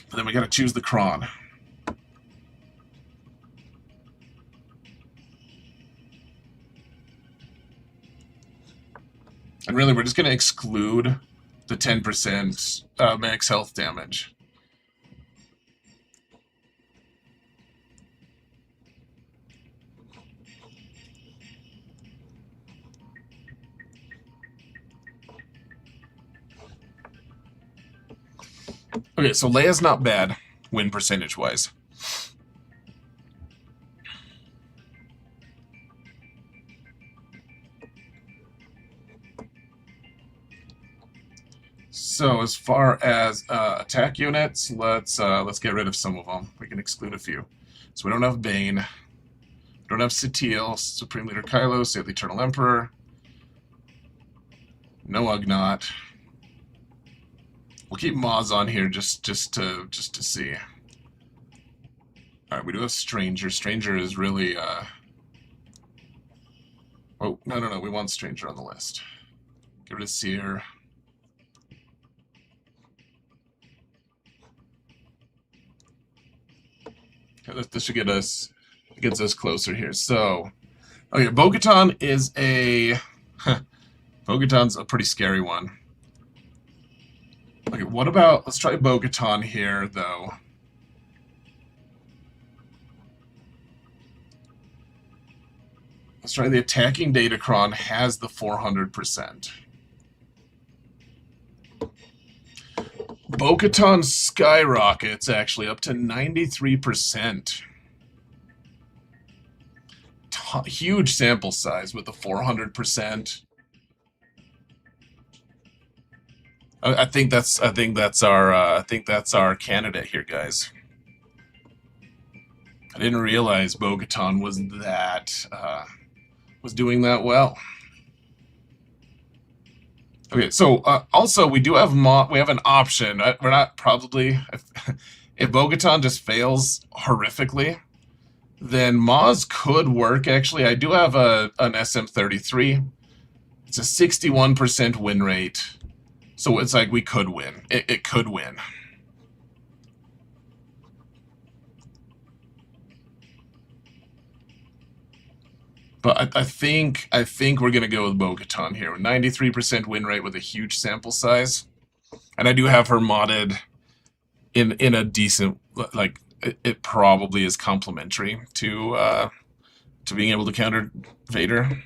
But then we got to choose the Kron. And really, we're just going to exclude the 10% max health damage. Okay, so Leia's not bad, win percentage-wise. So as far as attack units, let's get rid of some of them. We can exclude a few. So we don't have Bane. We don't have Satele, Supreme Leader Kylo, Save the Eternal Emperor. No Ugnaught. We'll keep Maz on here just to see. All right, we do have Stranger. Stranger is really oh, no. We want Stranger on the list. Get rid of Seer. Okay, this should get us gets us closer here. So, okay, Bo-Katan is a Bo-Katan's a pretty scary one. Okay, what about, let's try Bo-Katan here, though. Let's try the attacking Datacron has the 400%. Bo-Katan skyrockets actually up to 93%. Huge sample size with the 400%. I think that's our candidate here, guys. I didn't realize Bo-Katan was doing that well. Okay, so also we do have an option. We're not probably if Bo-Katan just fails horrifically, then Maz could work. Actually, I do have an SM33. It's a 61% win rate. So it's like we could win. It could win. But I think we're gonna go with Bo-Katan here. 93% win rate with a huge sample size, and I do have her modded in a decent, like it probably is complementary to being able to counter Vader.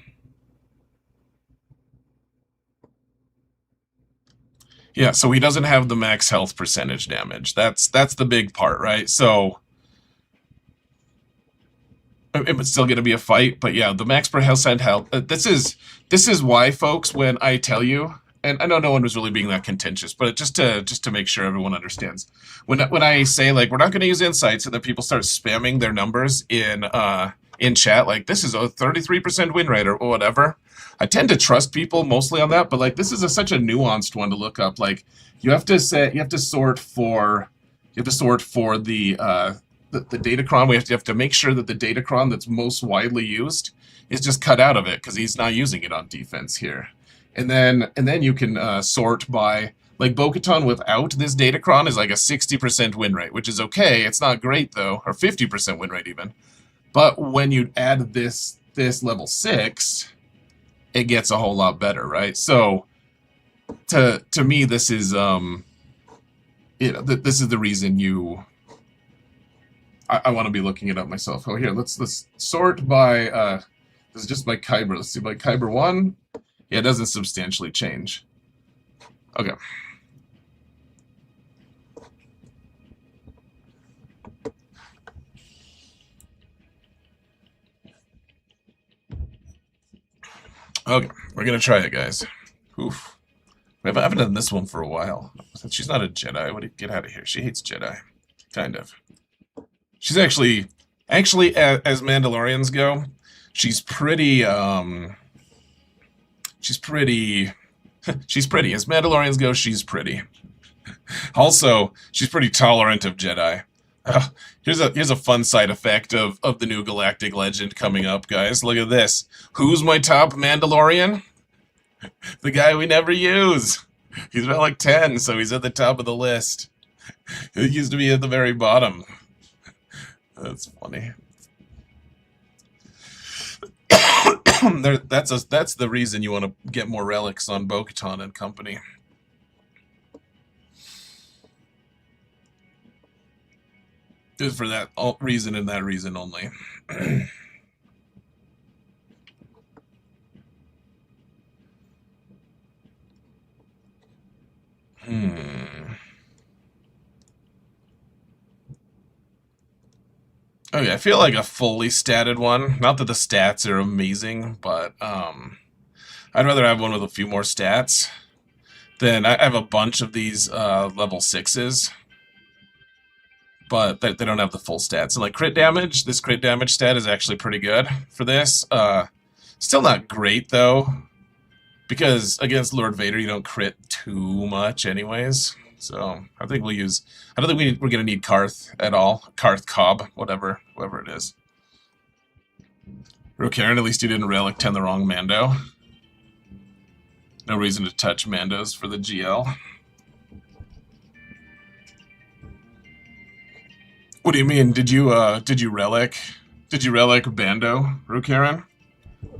Yeah, so he doesn't have the max health percentage damage. That's the big part, right? So it's still going to be a fight, but yeah, the max per health. This is why, folks, when I tell you, and I know no one was really being that contentious, but just to make sure everyone understands, when I say like we're not going to use insights, and then people start spamming their numbers in chat, like this is a 33% win rate or whatever. I tend to trust people mostly on that, but like this is such a nuanced one to look up. Like you have to sort for the Datacron. You have to make sure that the Datacron that's most widely used is just cut out of it because he's not using it on defense here. And then you can sort by, like, Bo-Katan without this Datacron is like a 60% win rate, which is okay. It's not great though, or 50% win rate even. But when you add this level 6, it gets a whole lot better, right? So to me, this is this is the reason I want to be looking it up myself. Oh, here, let's sort by this is just by Kyber. Let's see, by Kyber 1. Yeah, it doesn't substantially change. Okay. Okay, we're gonna try it, guys. Oof. I haven't done this one for a while. She's not a Jedi. What do you, get out of here? She hates Jedi. Kind of. She's actually, as Mandalorians go, she's pretty, she's pretty, she's pretty. As Mandalorians go, she's pretty. Also, she's pretty tolerant of Jedi. Here's a fun side effect of the new Galactic Legend coming up, guys. Look at this. Who's my top Mandalorian? The guy we never use. He's Relic 10, so he's at the top of the list. He used to be at the very bottom. That's funny. That's the reason you want to get more relics on Bo-Katan and company. Just for that reason and that reason only. Okay, I feel like a fully statted one. Not that the stats are amazing, but I'd rather have one with a few more stats. Then I have a bunch of these level 6s, but they don't have the full stats. And like crit damage, this crit damage stat is actually pretty good for this. Still not great though, because against Lord Vader you don't crit too much anyways. So I think we'll use. I don't think we're gonna need Karth at all. Karth Cobb, whatever it is. Rokaren, at least you didn't Relic 10 the wrong Mando. No reason to touch Mandos for the GL. What do you mean? Did you relic Bando, Rokaren?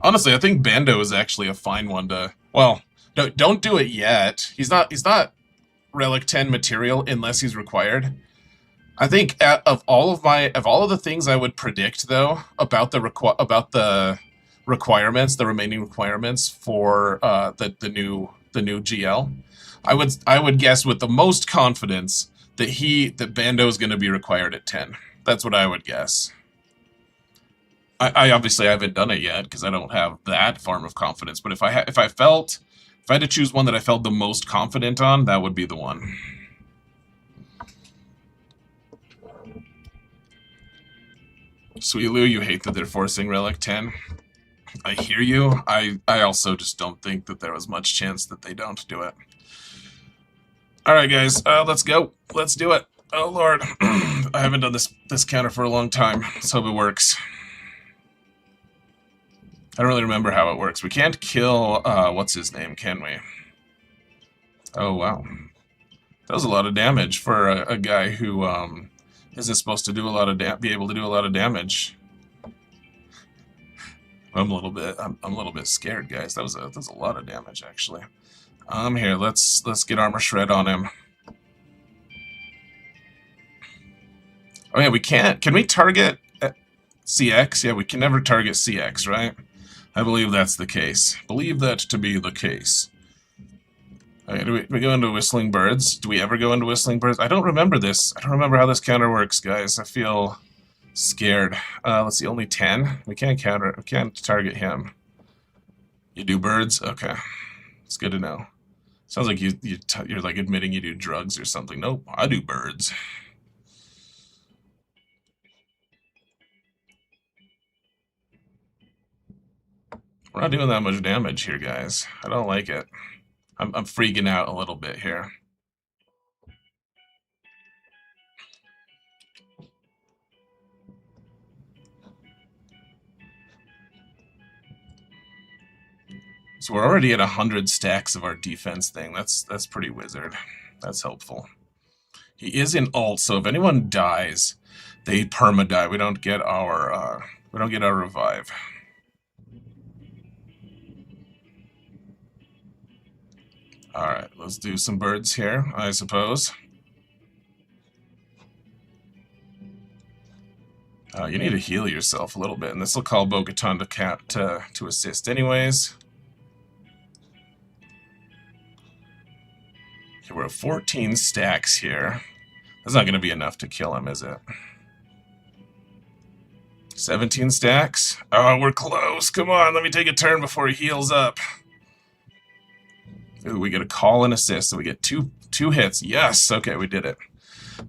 Honestly, I think Bando is actually a fine one to. Well, no, don't do it yet. He's not Relic 10 material unless he's required. I think of all of the things I would predict though about the requirements, the remaining requirements for the new GL, I would guess with the most confidence that Bando is going to be required at 10. That's what I would guess. I obviously haven't done it yet because I don't have that form of confidence. But if I had to choose one that I felt the most confident on, that would be the one. Sweet Lou, you hate that they're forcing Relic 10. I hear you. I also just don't think that there was much chance that they don't do it. Alright guys, let's go. Let's do it. Oh lord. I haven't done this counter for a long time. Let's hope it works. I don't really remember how it works. We can't kill, what's his name, can we? Oh, wow. That was a lot of damage for a guy who, isn't supposed to do a lot of be able to do a lot of damage. I'm a little bit scared, guys. That was a lot of damage, actually. Here, let's get Armor Shred on him. Oh yeah, we can't. Can we target CX? Yeah, we can never target CX, right? I believe that's the case. Believe that to be the case. Okay, do we go into Whistling Birds? Do we ever go into Whistling Birds? I don't remember this. I don't remember how this counter works, guys. I feel scared. Let's see, only 10? We can't target him. You do birds? Okay. It's good to know. Sounds like you're like admitting you do drugs or something. Nope, I do birds. We're not doing that much damage here, guys. I don't like it. I'm freaking out a little bit here. So we're already at 100 stacks of our defense thing. That's pretty wizard. That's helpful. He is in ult, so if anyone dies, they perma-die. We don't get our revive. Alright, let's do some birds here, I suppose. You need to heal yourself a little bit, and this will call Bo-Katan to assist anyways. Okay, we're at 14 stacks here. That's not going to be enough to kill him, is it? 17 stacks. Oh, we're close. Come on, let me take a turn before he heals up. Ooh, we get a call and assist, so we get two hits. Yes, okay, we did it.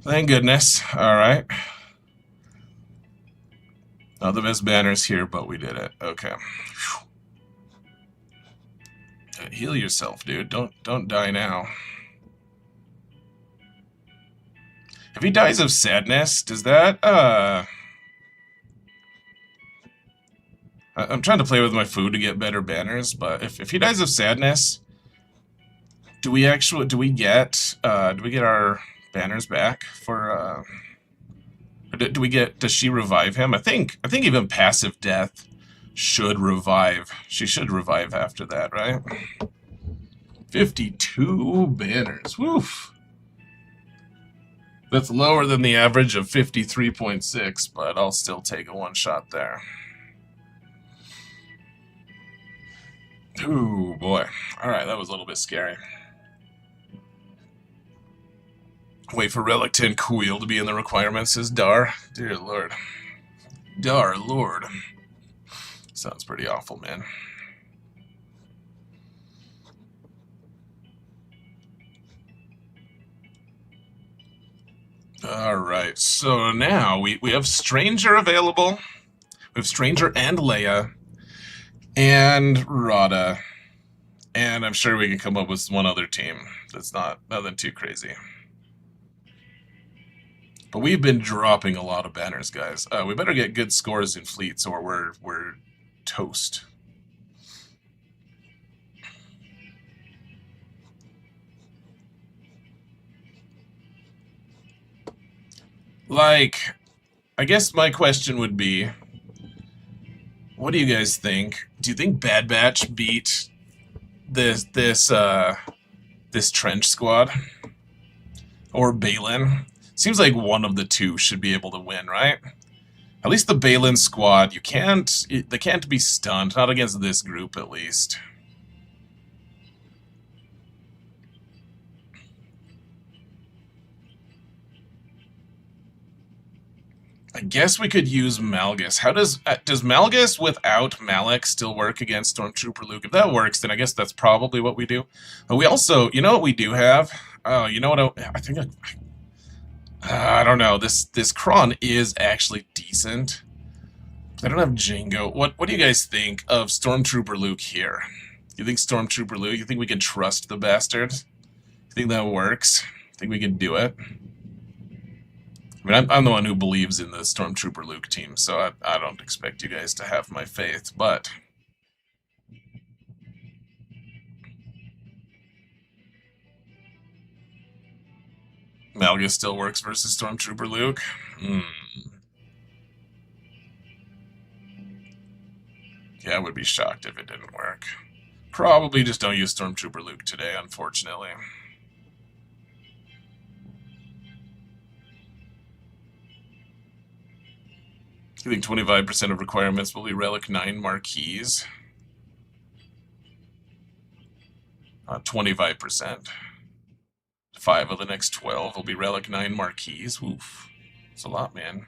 Thank goodness. All right. Not the best banners here, but we did it. Okay. Heal yourself, dude. Don't die now. If he dies of sadness, does that I'm trying to play with my food to get better banners, but if he dies of sadness, do we get our banners back for does she revive him? I think even passive death should revive. She should revive after that, right? 52 banners. Woof. That's lower than the average of 53.6, but I'll still take a one shot there. Ooh, boy. Alright, that was a little bit scary. Wait for Relic 10 Coil to be in the requirements, says Dar. Dear Lord. Dar, Lord. Sounds pretty awful, man. Alright, so now we have Stranger available. We have Stranger and Leia. And Rada. And I'm sure we can come up with one other team that's nothing too crazy. But we've been dropping a lot of banners, guys. We better get good scores in fleets or we're toast. Like, I guess my question would be, what do you guys think? Do you think Bad Batch beat this trench squad? Or Balin? Seems like one of the two should be able to win, right? At least the Balin squad, they can't be stunned, not against this group at least. I guess we could use Malgus. How does Malgus without Malak still work against Stormtrooper Luke? If that works, then I guess that's probably what we do. But we also, you know what we do have? Oh, you know what? I think I don't know. This Kron is actually decent. I don't have Django. What do you guys think of Stormtrooper Luke here? You think Stormtrooper Luke? You think we can trust the bastard? You think that works? Think we can do it? I mean, I'm the one who believes in the Stormtrooper Luke team, so I don't expect you guys to have my faith, but... Malgus still works versus Stormtrooper Luke? Yeah, I would be shocked if it didn't work. Probably just don't use Stormtrooper Luke today, unfortunately. You think 25% of requirements will be Relic 9 marquees? 25%. 5 of the next 12 will be Relic 9 marquees. Oof. It's a lot, man.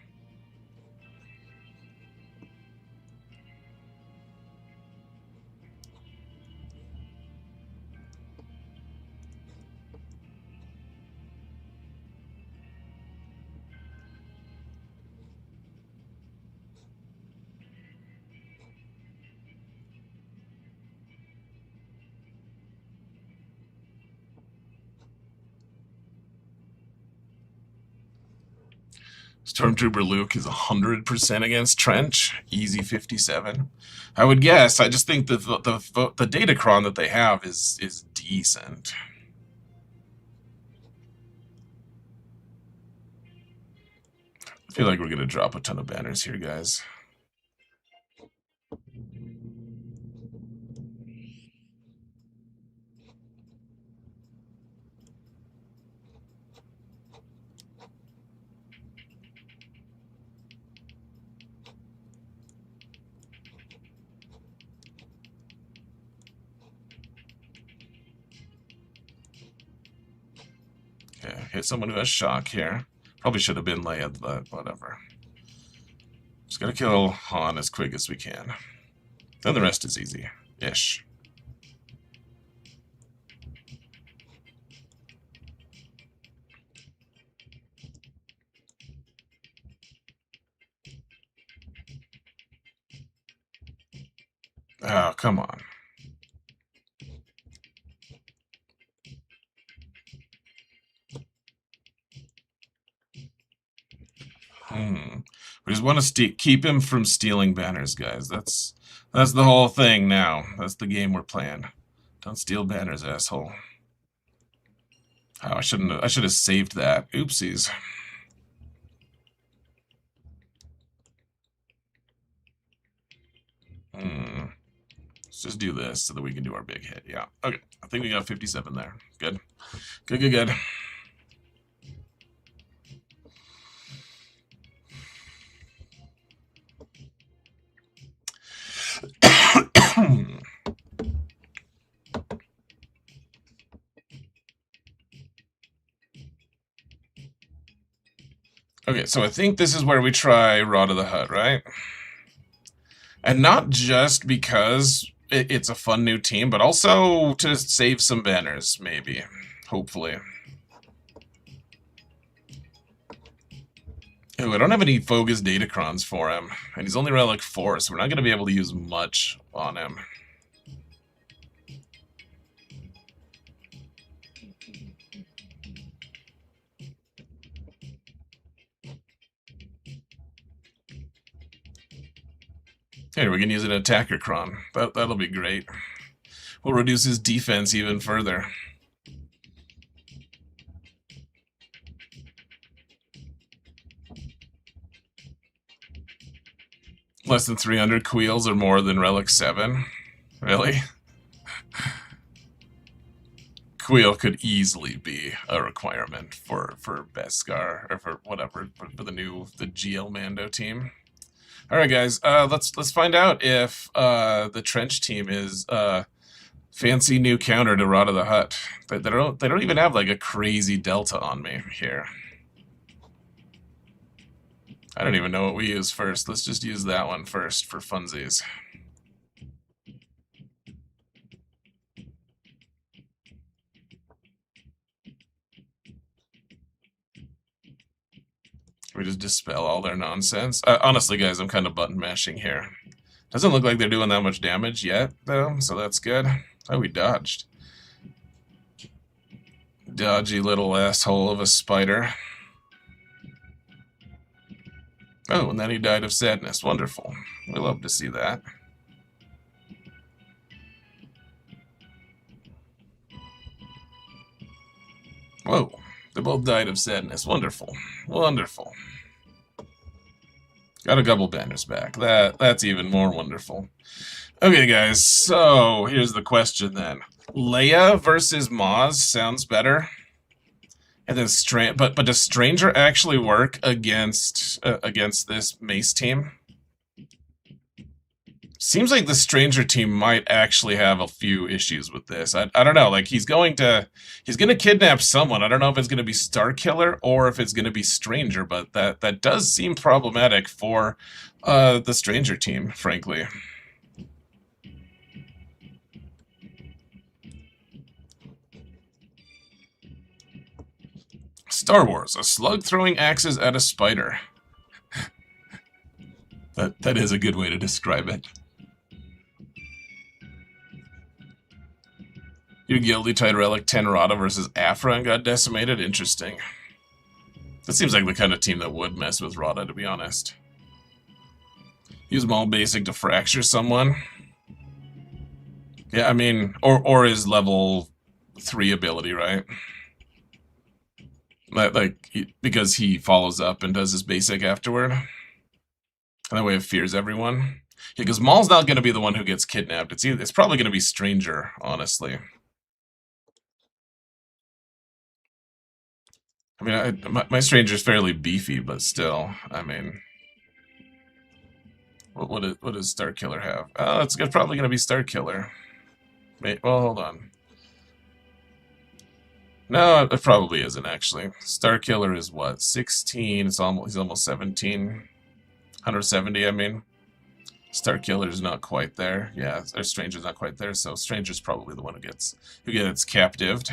Stormtrooper Luke is 100% against Trench. Easy 57. I would guess. I just think that the Datacron that they have is decent. I feel like we're going to drop a ton of banners here, guys. Okay, hit someone who has shock here. Probably should have been Leia, but whatever. Just gotta kill Han as quick as we can. Then the rest is easy-ish. Oh, come on. We just want to keep him from stealing banners, guys. That's the whole thing now. That's the game we're playing. Don't steal banners, asshole. Oh, I should have saved that. Oopsies. Let's just do this so that we can do our big hit. Yeah. Okay. I think we got 57 there. Good. Good, good, good. Okay, so I think this is where we try Rod of the Hut, right? And not just because it's a fun new team, but also to save some banners, maybe. Hopefully. Ooh, I don't have any Focus Datacrons for him, and he's only Relic 4, so we're not going to be able to use much on him. Here, we can use an Attacker Cron. That'll be great. We'll reduce his defense even further. Less than 300 Queels or more than Relic 7? Really? Queel could easily be a requirement for Beskar, or for whatever, for the GL Mando team. Alright guys, let's find out if the Trench team is fancy new counter to Rod of the Hut. They don't even have like a crazy delta on me here. I don't even know what we use first. Let's just use that one first for funsies. We just dispel all their nonsense. Honestly, guys, I'm kind of button mashing here. Doesn't look like they're doing that much damage yet, though, so that's good. Oh, we dodged. Dodgy little asshole of a spider. Oh, and then he died of sadness. Wonderful. We love to see that. Whoa. They both died of sadness. Wonderful. Wonderful. Got a couple banners back. That's even more wonderful. Okay, guys, so here's the question then. Leia versus Maz sounds better. And then but does Stranger actually work against this Mace team? Seems like the Stranger team might actually have a few issues with this. I don't know. Like he's gonna kidnap someone. I don't know if it's gonna be Starkiller or if it's gonna be Stranger, but that does seem problematic for the Stranger team, frankly. Star Wars, a slug throwing axes at a spider. That is a good way to describe it. You guilty tied Relic 10 Rada versus Afra and got decimated? Interesting. That seems like the kind of team that would mess with Rada, to be honest. Use Maul Basic to fracture someone. Yeah, I mean, or his level 3 ability, right? Because he follows up and does his basic afterward. And that way it fears everyone. Yeah, because Maul's not going to be the one who gets kidnapped. It's probably going to be Stranger, honestly. I mean, my Stranger's fairly beefy, but still, I mean... What does Starkiller have? Oh, it's probably going to be Starkiller. Wait, well, hold on. No, it probably isn't, actually. Starkiller is what? 16? He's almost 17. 170, I mean. Starkiller's not quite there. Yeah, or Stranger's not quite there, so Stranger's probably the one who gets captived.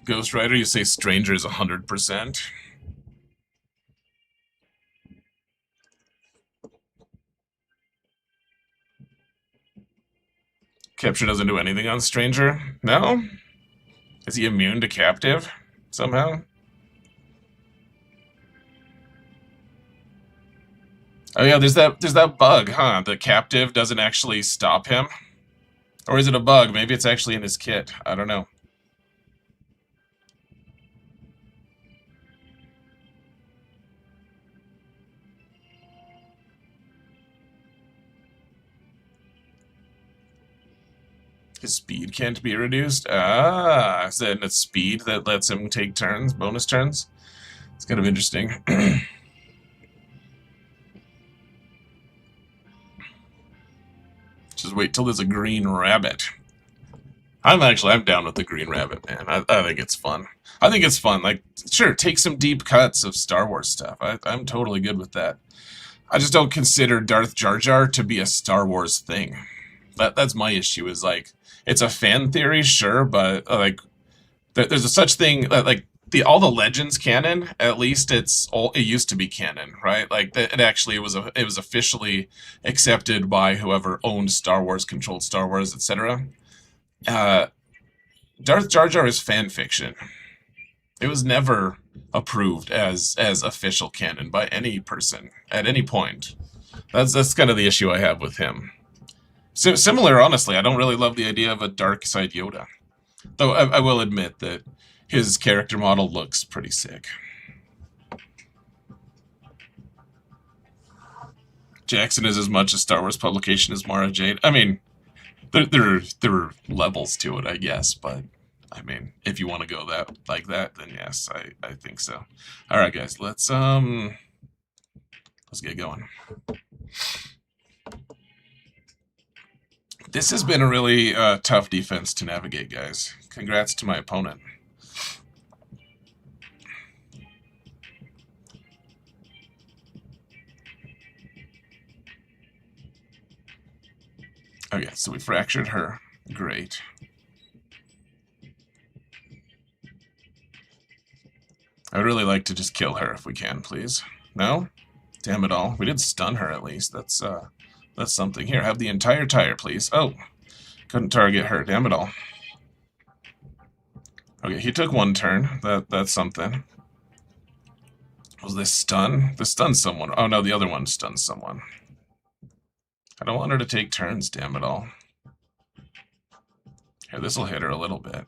Ghost Rider, you say Stranger's 100%. Capture doesn't do anything on Stranger? No? Is he immune to captive somehow? Oh yeah, there's that bug, huh? The captive doesn't actually stop him? Or is it a bug? Maybe it's actually in his kit. I don't know. His speed can't be reduced? Ah, is that a speed that lets him take turns, bonus turns? It's kind of interesting. Just wait till there's a green rabbit. I'm down with the green rabbit, man. I think it's fun. I think it's fun. Like, sure, take some deep cuts of Star Wars stuff. I'm totally good with that. I just don't consider Darth Jar Jar to be a Star Wars thing. That's my issue, is like, it's a fan theory, sure, but like, there's a such thing that like all the Legends canon, at least it used to be canon, right? Like it actually was officially accepted by whoever owned Star Wars, controlled Star Wars, etc. Darth Jar Jar is fan fiction. It was never approved as official canon by any person at any point. That's kind of the issue I have with him. So, similar, honestly, I don't really love the idea of a dark side Yoda. Though I will admit that his character model looks pretty sick. Jackson is as much a Star Wars publication as Mara Jade. I mean, there are levels to it, I guess, but I mean, if you want to go like that, then yes, I think so. All right, guys, let's get going. This has been a really tough defense to navigate, guys. Congrats to my opponent. Okay, so we fractured her. Great. I would really like to just kill her if we can, please. No? Damn it all. We did stun her at least. That's something. Here, have the entire tire, please. Oh, couldn't target her. Damn it all. Okay, he took one turn. That's something. Was this stun? This stunned someone. Oh no, the other one stunned someone. I don't want her to take turns, damn it all. Here, this'll hit her a little bit.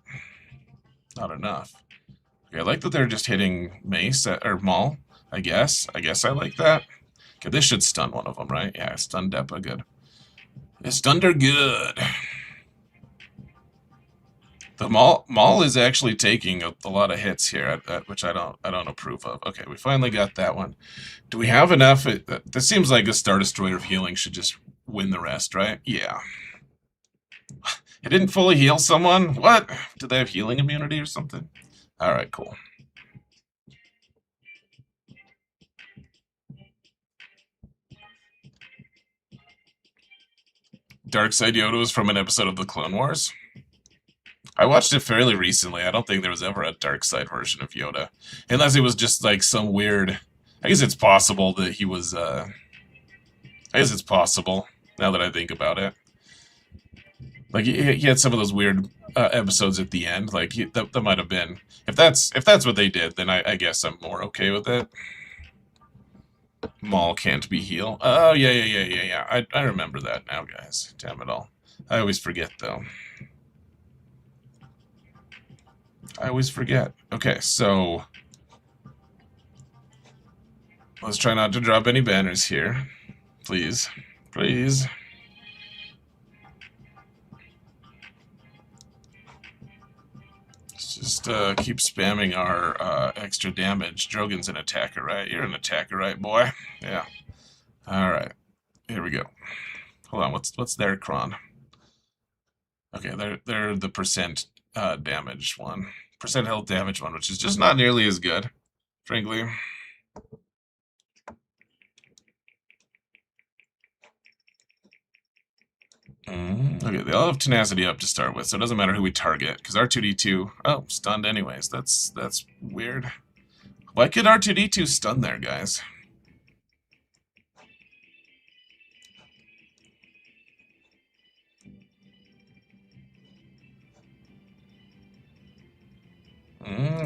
Not enough. Okay, I like that they're just hitting Mace, or Maul, I guess. I guess I like that. Okay, this should stun one of them, right? Yeah, stunned Depa, good. It stunned her good. The Maul is actually taking a lot of hits here, which I don't approve of. Okay, we finally got that one. Do we have enough? This seems like a Star Destroyer of healing should just win the rest, right? Yeah. It didn't fully heal someone? What? Did they have healing immunity or something? Alright, cool. Darkside Yoda was from an episode of the Clone Wars? I watched it fairly recently. I don't think there was ever a Darkside version of Yoda. Unless it was just like some weird... I guess it's possible that he was... I guess it's possible, now that I think about it. Like, he had some of those weird episodes at the end. Like, that might have been... If that's what they did, then I guess I'm more okay with it. Maul can't be healed. Oh, yeah. I remember that now, guys. Damn it all. I always forget, though. I always forget. Okay, so... Let's try not to drop any banners here. Please. Please. Let's just keep spamming our extra damage. Drogon's an attacker, right? You're an attacker, right, boy? Yeah. Alright. Here we go. Hold on, what's their cron? Okay, they're the percent damage one. Percent health damage one, which is just not nearly as good, frankly. Okay, they all have tenacity up to start with, so it doesn't matter who we target, because R2-D2, oh, stunned anyways. That's weird. Why could R2-D2 stun there, guys?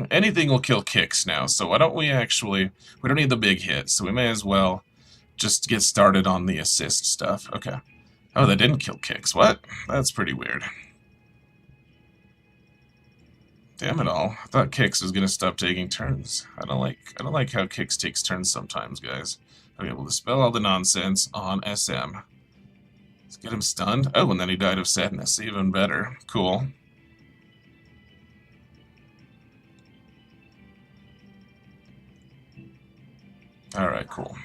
Anything will kill kicks now, so why don't we actually... We don't need the big hit, so we may as well just get started on the assist stuff. Okay. Oh, that didn't kill kicks. What? That's pretty weird. Damn it all. I thought Kix was gonna stop taking turns. I don't like how Kix takes turns sometimes, guys. Okay, we'll dispel all the nonsense on SM. Let's get him stunned. Oh, and then he died of sadness. Even better. Cool. Alright, cool.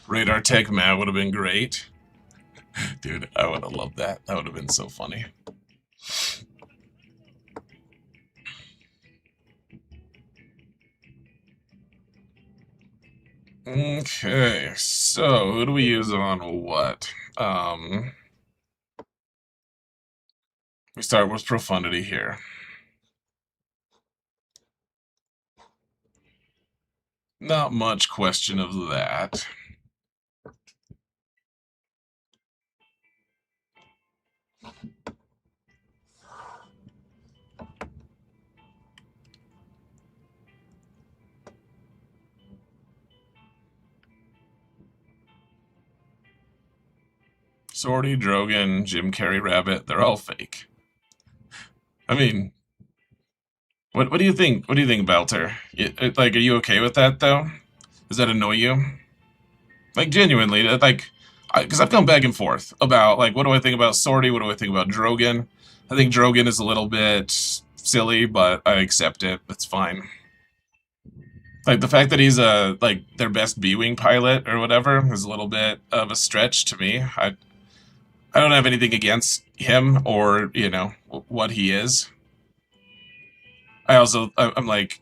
Radar Tech Matt would have been great. Dude, I would have loved that. That would have been so funny. Okay, so who do we use on what? We start with Profundity here. Not much question of that. Sorty, Drogon, Jim Carrey Rabbit, they're all fake. I mean, what do you think? What do you think, Belter? Like, are you okay with that, though? Does that annoy you? Like, genuinely, like, because I've gone back and forth about, like, what do I think about Sorty? What do I think about Drogon? I think Drogon is a little bit silly, but I accept it. That's fine. Like, the fact that he's like, their best B-Wing pilot or whatever is a little bit of a stretch to me. I don't have anything against him or, you know, what he is. I'm like,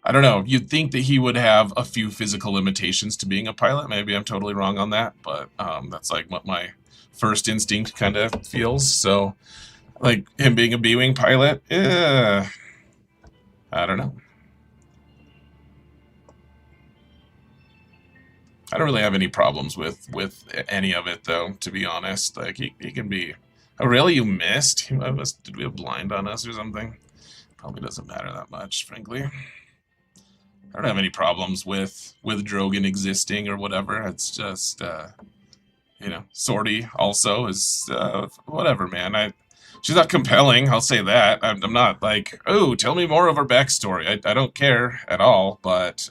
I don't know. You'd think that he would have a few physical limitations to being a pilot. Maybe I'm totally wrong on that, but that's like what my first instinct kind of feels. So, like, him being a B-Wing pilot, I don't know. I don't really have any problems with any of it, though, to be honest. Like, he can be... Oh, really? You missed? Did we have blind on us or something? Probably doesn't matter that much, frankly. I don't have any problems with Drogon existing or whatever. It's just, you know, Sorty also is, whatever, man. She's not compelling, I'll say that. I'm not like, oh, tell me more of her backstory. I don't care at all, but,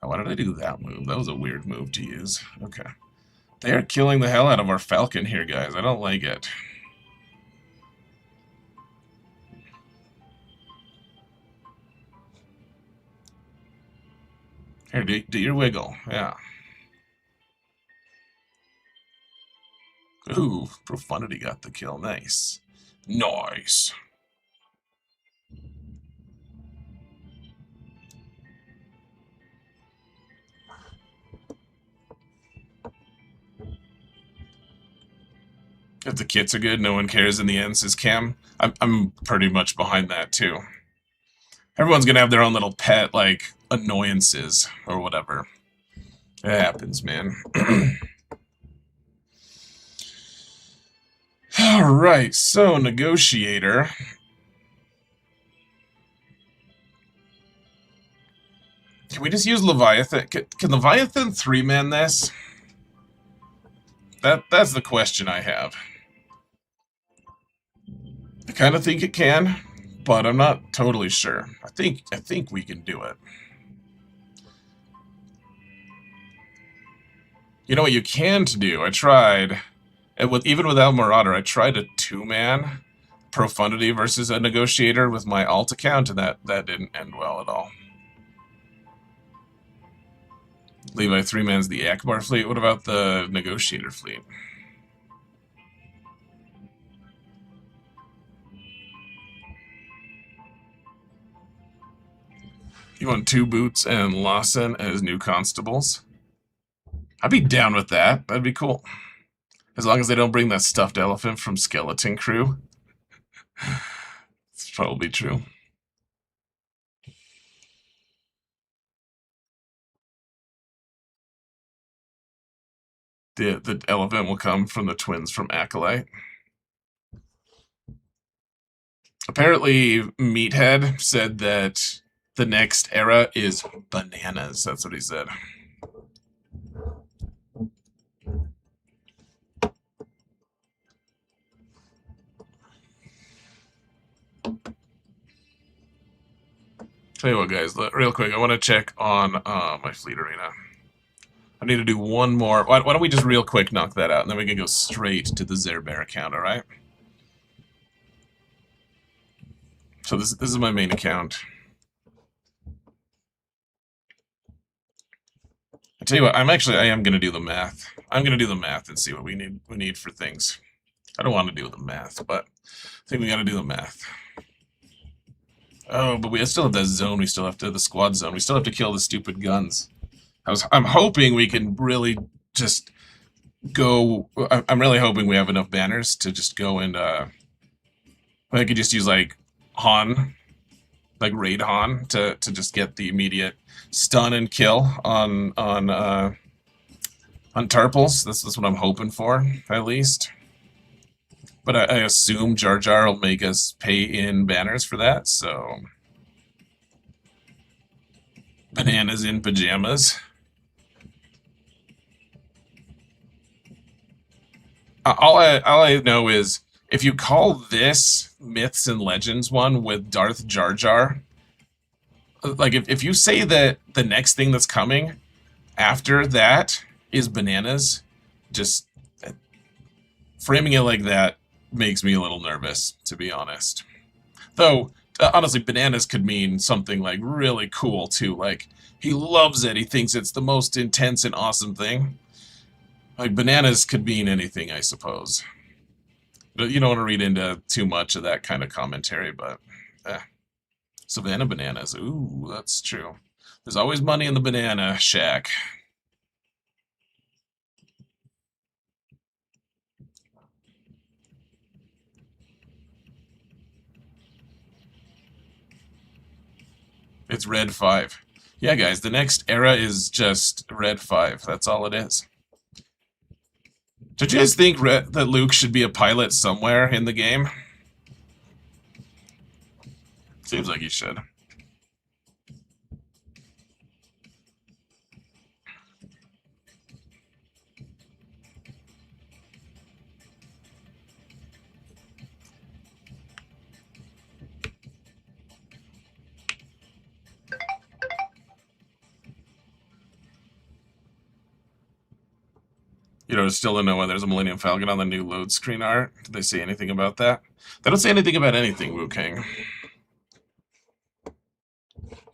why did I do that move? That was a weird move to use. Okay. They are killing the hell out of our Falcon here, guys. I don't like it. Here, do your wiggle. Yeah. Ooh, Profundity got the kill. Nice. Nice. If the kits are good, no one cares in the end, says Cam. I'm pretty much behind that, too. Everyone's gonna have their own little pet, like, annoyances or whatever. It happens, man. Alright, so, Negotiator. Can we just use Leviathan? Can Leviathan 3-man this? That's the question I have. I kind of think it can, but I'm not totally sure. I think we can do it. You know what you can do? I tried, and even without Marauder, I tried a 2-man Profundity versus a Negotiator with my alt account, and that didn't end well at all. Levi 3-man's the Akbar fleet. What about the Negotiator fleet? You want 2 Boots and Lawson as new constables? I'd be down with that. That'd be cool. As long as they don't bring that stuffed elephant from Skeleton Crew. It's probably true. The elephant will come from the twins from Acolyte. Apparently, Meathead said that the next era is bananas. That's what he said. Tell you what, guys, real quick, I want to check on my fleet arena. I need to do one more. Why don't we just real quick knock that out, and then we can go straight to the Zerbear account, alright? So this is my main account. I tell you what, I am gonna do the math. I'm gonna do the math and see what we need for things. I don't want to do the math, but I think we gotta do the math. Oh, but we still have that zone. We still have the squad zone. We still have to kill the stupid guns. I'm hoping we can really just go. I'm really hoping we have enough banners to just go and I could just use like Han, like raid Han to just get the immediate stun and kill on Tarples. That's what I'm hoping for, at least. But I assume Jar Jar will make us pay in banners for that, so... Bananas in pajamas. All I know is, if you call this Myths and Legends one with Darth Jar Jar, like, if you say that the next thing that's coming after that is bananas, just framing it like that makes me a little nervous, to be honest. Though, honestly, bananas could mean something, like, really cool, too. Like, he loves it. He thinks it's the most intense and awesome thing. Like, bananas could mean anything, I suppose. But you don't want to read into too much of that kind of commentary, but... Savannah bananas. Ooh, that's true. There's always money in the banana shack. It's Red 5. Yeah, guys, the next era is just Red 5. That's all it is. Did you guys think that Luke should be a pilot somewhere in the game? Seems like he should. You know, still don't know whether there's a Millennium Falcon on the new load screen art. Did they say anything about that? They don't say anything about anything, Wu King.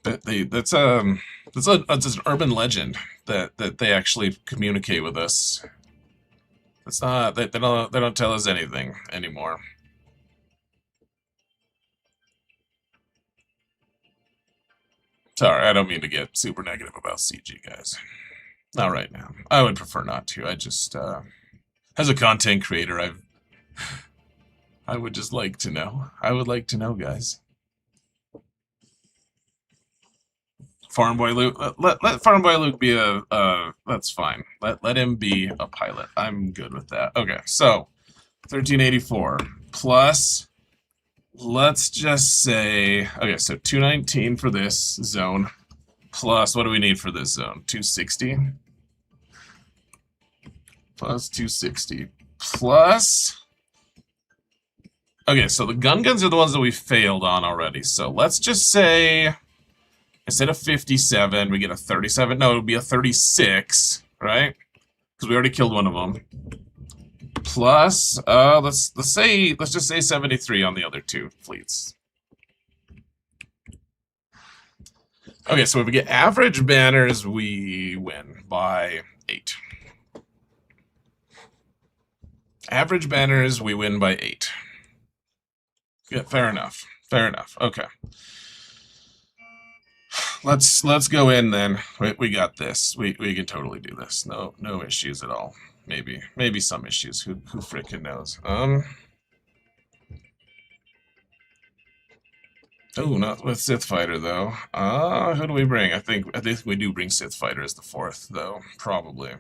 But that's an urban legend that they actually communicate with us. It's not they don't tell us anything anymore. Sorry, I don't mean to get super negative about CG, guys. Not right now. I would prefer not to. I just as a content creator, I would just like to know. I would like to know, guys. Farm Boy Luke, let Farm Boy Luke be that's fine. Let him be a pilot. I'm good with that. Okay, so 1384 plus, let's just say, okay, so 219 for this zone, plus, what do we need for this zone? 260? Plus 260. Plus, okay, so the guns are the ones that we failed on already. So let's just say, instead of 57, we get a 37. No, it would be a 36, right? Because we already killed one of them. Plus, let's just say 73 on the other two fleets. Okay, so if we get average banners, we win by 8. Average banners, we win by 8. Yeah, fair enough. Fair enough. Okay. Let's go in then. We got this. We can totally do this. No issues at all. Maybe some issues. Who frickin' knows? Oh, not with Sith Fighter though. Who do we bring? I think we do bring Sith Fighter as the 4th though. Probably.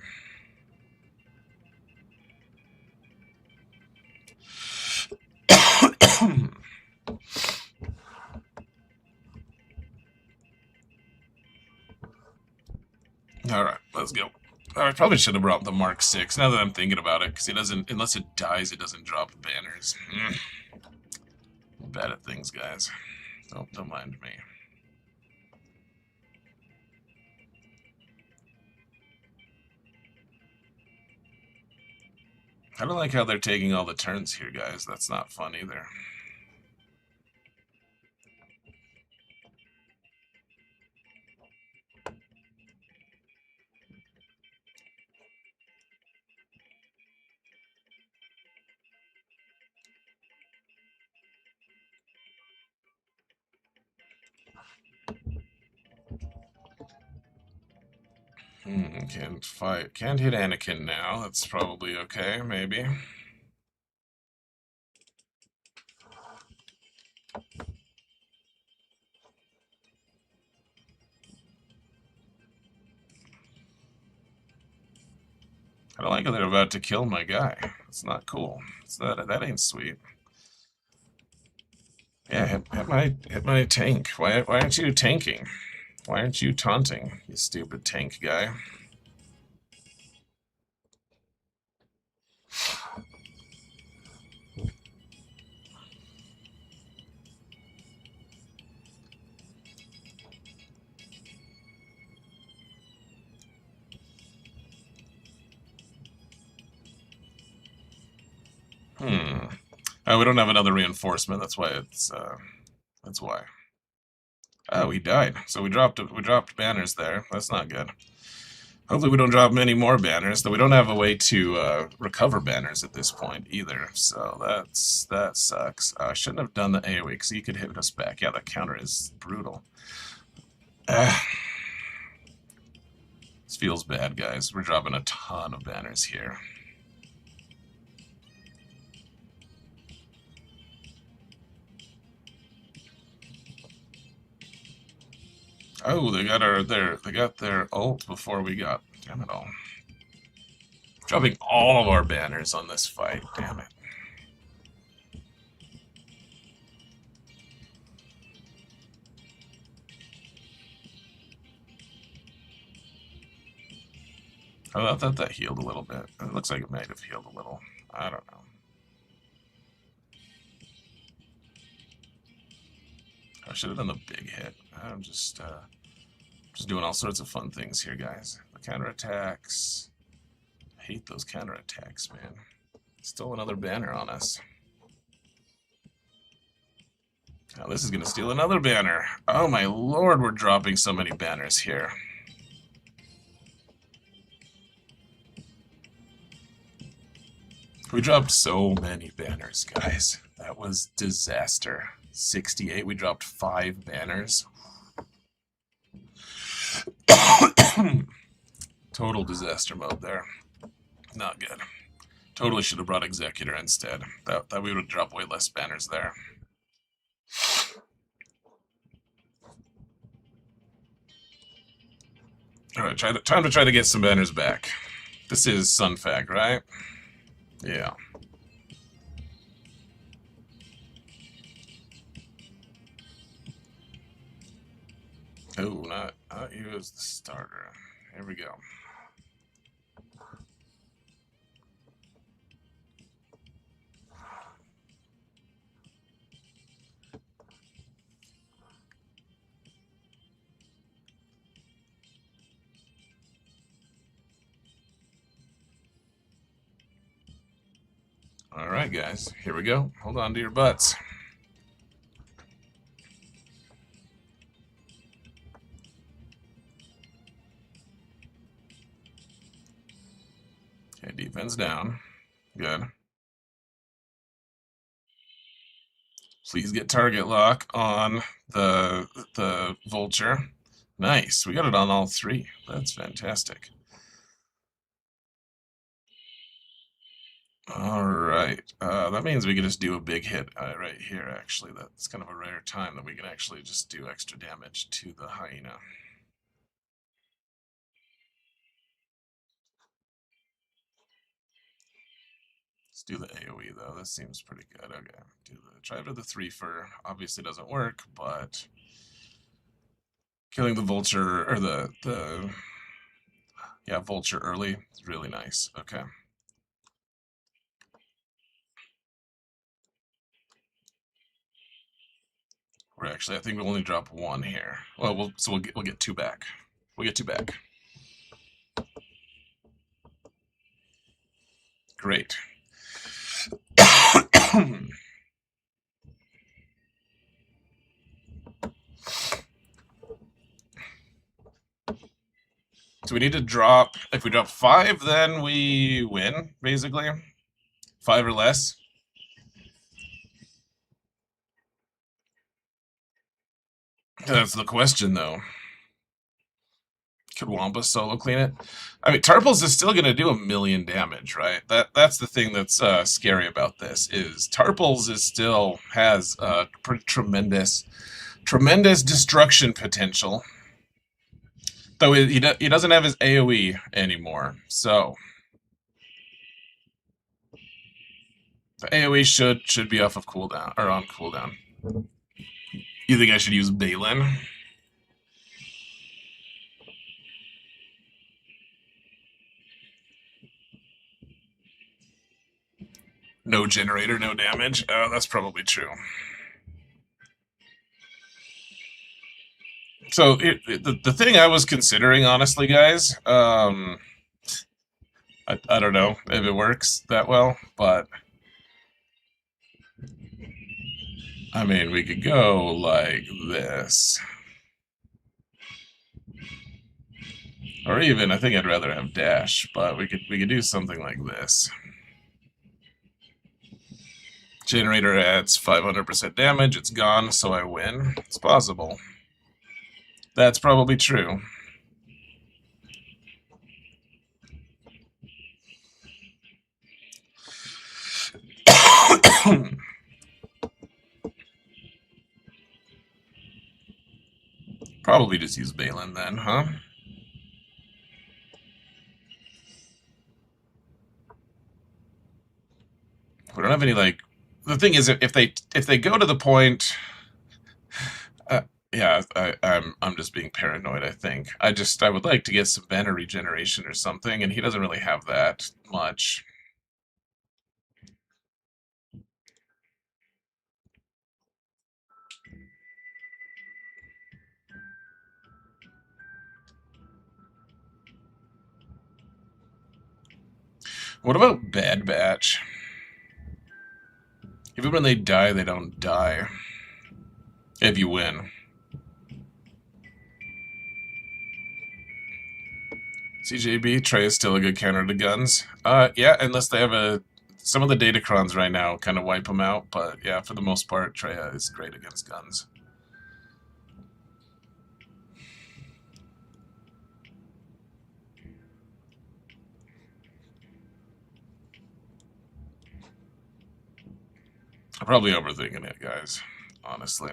All right, let's go. I probably should have brought the Mark 6 now that I'm thinking about it, because he doesn't, unless it dies, it doesn't drop banners. Bad at things, guys. Don't mind me. I don't like how they're taking all the turns here, guys. That's not fun either. Can't fight. Can't hit Anakin now. That's probably okay, maybe. I don't like how they're about to kill my guy. It's not cool. That ain't sweet. Yeah, hit my tank. Why aren't you tanking? Why aren't you taunting, you stupid tank guy? Oh, we don't have another reinforcement. That's why it's that's why. Oh, he died. So we dropped banners there. That's not good. Hopefully we don't drop many more banners, though we don't have a way to recover banners at this point either. So that sucks. I shouldn't have done the AoE because he could hit us back. Yeah, the counter is brutal. This feels bad, guys. We're dropping a ton of banners here. Oh, they got their ult before we got. Damn it all. Dropping all of our banners on this fight. Damn it. Oh, I thought that healed a little bit. It looks like it might have healed a little. I don't know. I should have done the big hit. I'm just doing all sorts of fun things here, guys. The counterattacks. I hate those counterattacks, man. Still another banner on us. Now this is going to steal another banner. Oh my lord, we're dropping so many banners here. We dropped so many banners, guys. That was disaster. 68, we dropped 5 banners. Total disaster mode there. Not good. Totally should have brought Executor instead. That we would have dropped way less banners there. Alright, time to try to get some banners back. This is Sunfag, right? Yeah. Oh, not you as the starter. Here we go. right, guys. Here we go. Hold on to your butts. Okay, defense down. Good. Please get target lock on the vulture. Nice. We got it on all three. That's fantastic. All right. That means we can just do a big hit right here, actually. That's kind of a rare time that we can actually just do extra damage to the hyena. Let's do the AoE, though. This seems pretty good. Okay. Try to the 3 for obviously doesn't work, but killing the vulture, or yeah, vulture early is really nice. Okay. We're actually, I think we'll only drop 1 here. Well, we'll get 2 back. We'll get 2 back. Great. So we need to drop, if we drop 5, then we win, basically. 5 or less. That's the question, though. Could Wampa solo clean it? I mean, Tarples is still going to do 1,000,000 damage, right? That's the thing that's scary about this, is Tarples is still has tremendous destruction potential. Though he doesn't have his AoE anymore, so the AoE should be off of cooldown, or on cooldown. You think I should use Balin? No generator, no damage? Oh, that's probably true. So the thing I was considering, honestly, guys, I don't know if it works that well, but I mean, we could go like this. Or even, I think I'd rather have dash, but we could do something like this. Generator adds 500% damage, it's gone, so I win. It's possible. That's probably true. Probably just use Balin then, huh? We don't have any, like... The thing is, if they go to the point... yeah, I'm just being paranoid, I think. I would like to get some mana regeneration or something, and he doesn't really have that much. What about Bad Batch? Even when they die, they don't die. If you win. CJB, Trey is still a good counter to guns. Yeah, unless they have some of the Datacrons right now kind of wipe them out, but yeah, for the most part, Treya is great against guns. I'm probably overthinking it, guys, honestly.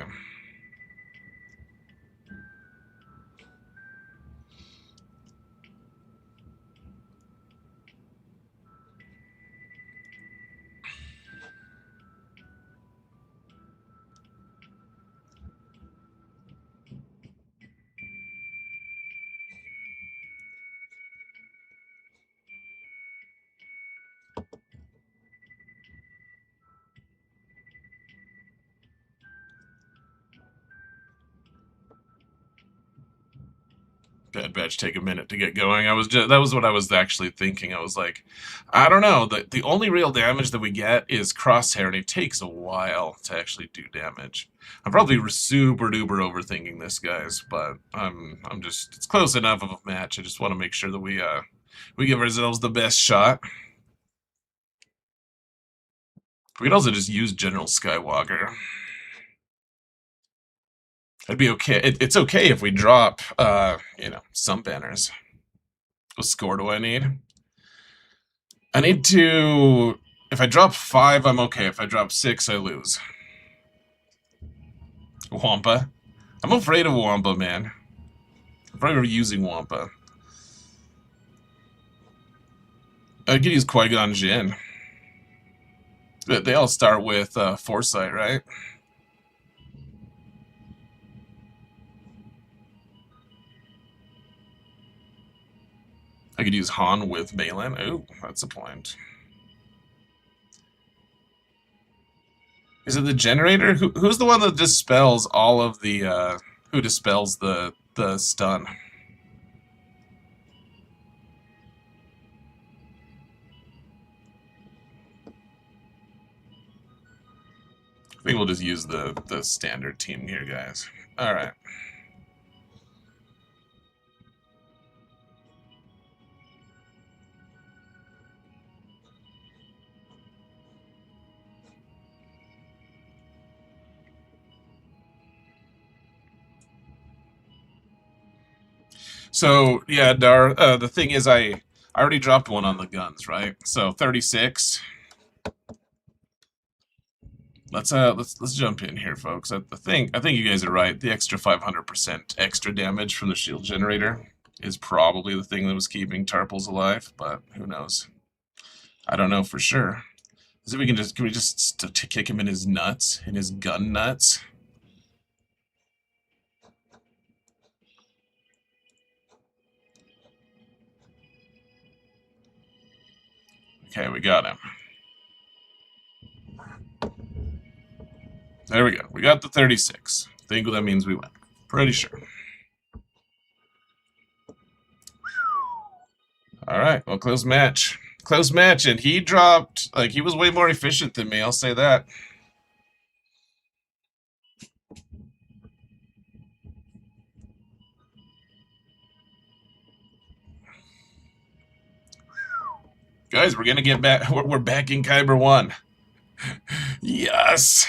Bad Batch take a minute to get going. That was what I was actually thinking. I was like, I don't know. The only real damage that we get is Crosshair, and it takes a while to actually do damage. I'm probably super duper overthinking this, guys, but I'm just it's close enough of a match. I just want to make sure that we give ourselves the best shot. We could also just use General Skywalker. It'd be okay. It's okay if we drop, some banners. What score do I need? I need to... If I drop 5, I'm okay. If I drop 6, I lose. Wampa. I'm afraid of Wampa, man. I'm afraid of using Wampa. I could use Qui-Gon Jinn. They all start with Foresight, right? I could use Han with Balin. Ooh, that's a point. Is it the generator? Who's the one that dispels all of the, who dispels the stun? I think we'll just use the standard team here, guys. Alright. So, yeah, Dar, the thing is I already dropped one on the guns, right? So 36. Let's jump in here, folks. I think you guys are right. The extra 500% extra damage from the shield generator is probably the thing that was keeping Tarples alive, but who knows? I don't know for sure. So can we just kick him in his nuts, in his gun nuts? Okay, we got him. There we go. We got the 36. I think that means we win. Pretty sure. Alright, well, close match. Close match, and he dropped... Like, he was way more efficient than me, I'll say that. Guys, we're gonna get back... We're back in Kyber 1. Yes!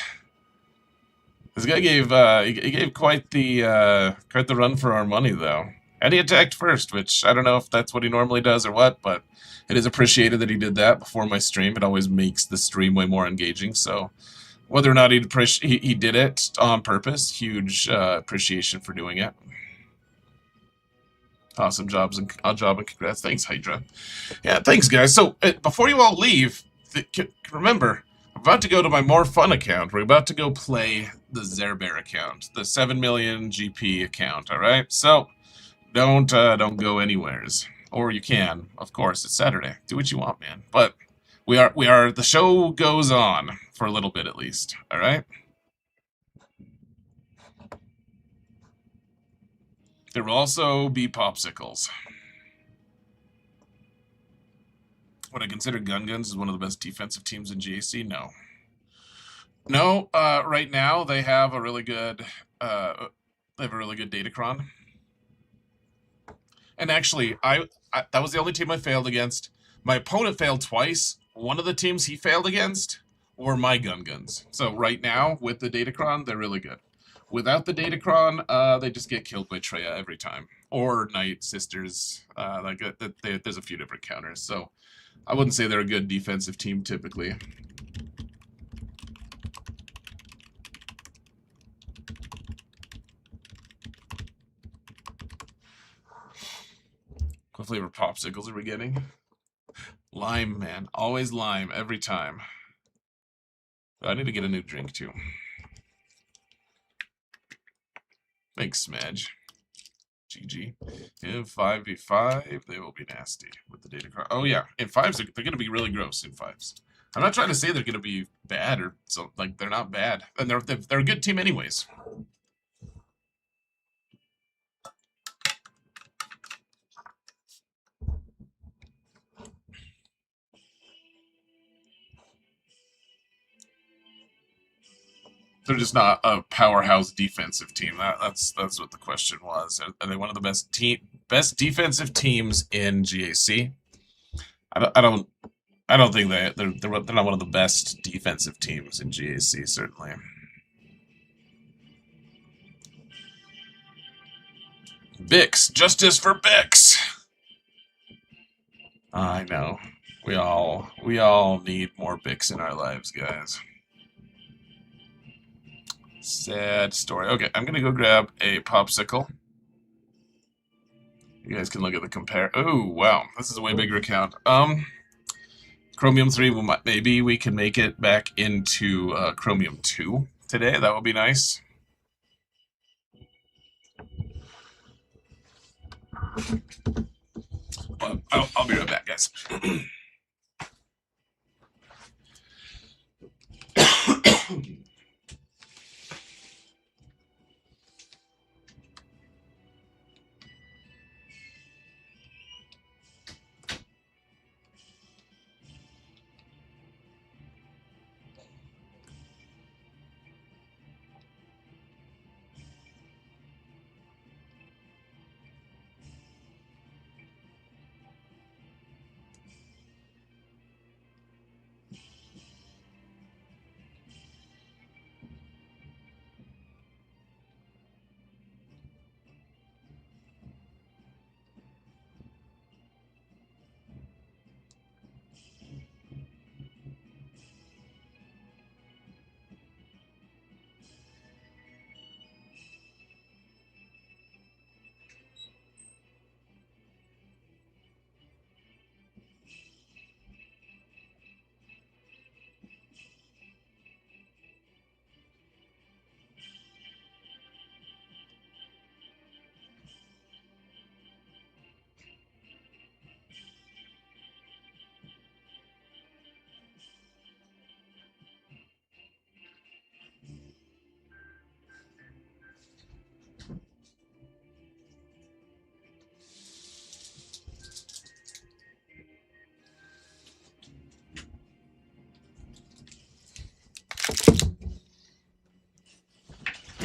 This guy gave he gave quite the run for our money, though, and he attacked first, which I don't know if that's what he normally does or what, but it is appreciated that he did that before my stream. It always makes the stream way more engaging. So whether or not he did it on purpose, huge appreciation for doing it. Awesome job and congrats. Thanks, Hydra. Yeah, thanks, guys. So before you all leave, remember, I'm about to go to my more fun account. We're about to go play the Zerbear account, the 7 million GP account. All right, so don't go anywheres, or you can, of course. It's Saturday. Do what you want, man. But we are. The show goes on for a little bit at least. All right. There will also be popsicles. Would I consider Gun Guns as one of the best defensive teams in GAC? No. No, right now they have a really good Datacron. And actually, I that was the only team I failed against. My opponent failed twice. One of the teams he failed against were my Gun Guns. So right now, with the Datacron, they're really good. Without the Datacron, they just get killed by Treya every time. Or Night Sisters. There's a few different counters. So I wouldn't say they're a good defensive team typically. What flavor popsicles are we getting? Lime, man. Always lime, every time. I need to get a new drink, too. Thanks, Smedge. GG. In 5v5, they will be nasty with the data card. Oh, yeah. In 5s, they're going to be really gross in 5s. I'm not trying to say they're going to be bad, or so. Like, they're not bad. And they're a good team anyways. They're just not a powerhouse defensive team. That's what the question was. Are they one of the best defensive teams in GAC? I don't I don't I don't think they're not one of the best defensive teams in GAC, certainly. Bix, justice for Bix. I know. We all need more Bix in our lives, guys. Sad story. Okay, I'm gonna go grab a popsicle. You guys can look at the compare. Oh wow, this is a way bigger account. Chromium 3. Maybe we can make it back into Chromium 2 today. That would be nice. But I'll be right back, guys.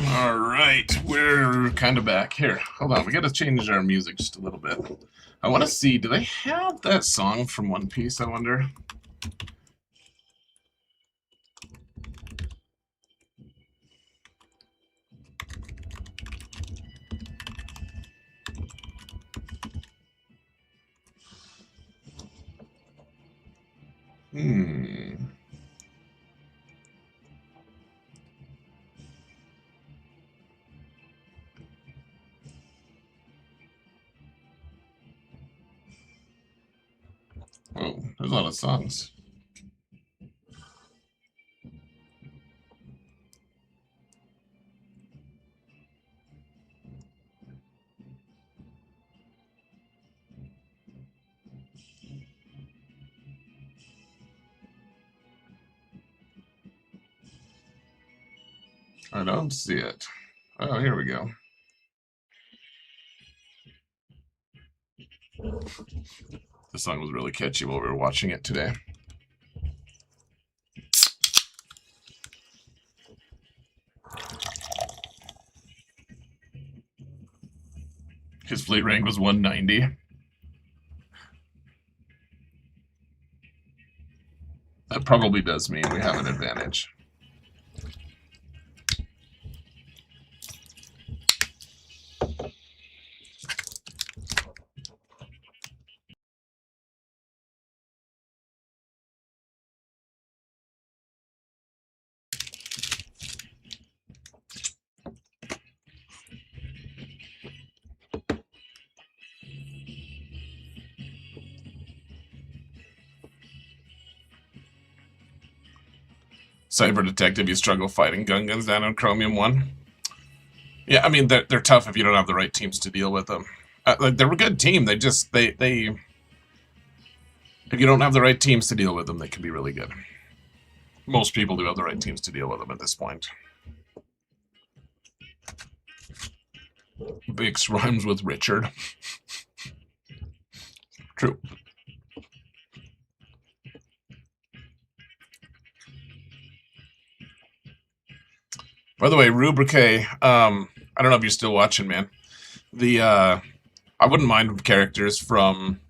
All right, we're kind of back here. Hold on, we got to change our music just a little bit. I want to see, do they have that song from One Piece, I wonder? Hmm. Oh, there's a lot of songs. I don't see it. Oh, here we go. The song was really catchy while we were watching it today. His fleet rank was 190. That probably does mean we have an advantage. Cyber Detective, you struggle fighting Gungans down on Chromium 1. Yeah, I mean, they're tough if you don't have the right teams to deal with them. Like, they're a good team. They if you don't have the right teams to deal with them, they can be really good. Most people do have the right teams to deal with them at this point. Bix rhymes with Richard. True. By the way, Rubrique, I don't know if you're still watching, man. I wouldn't mind characters from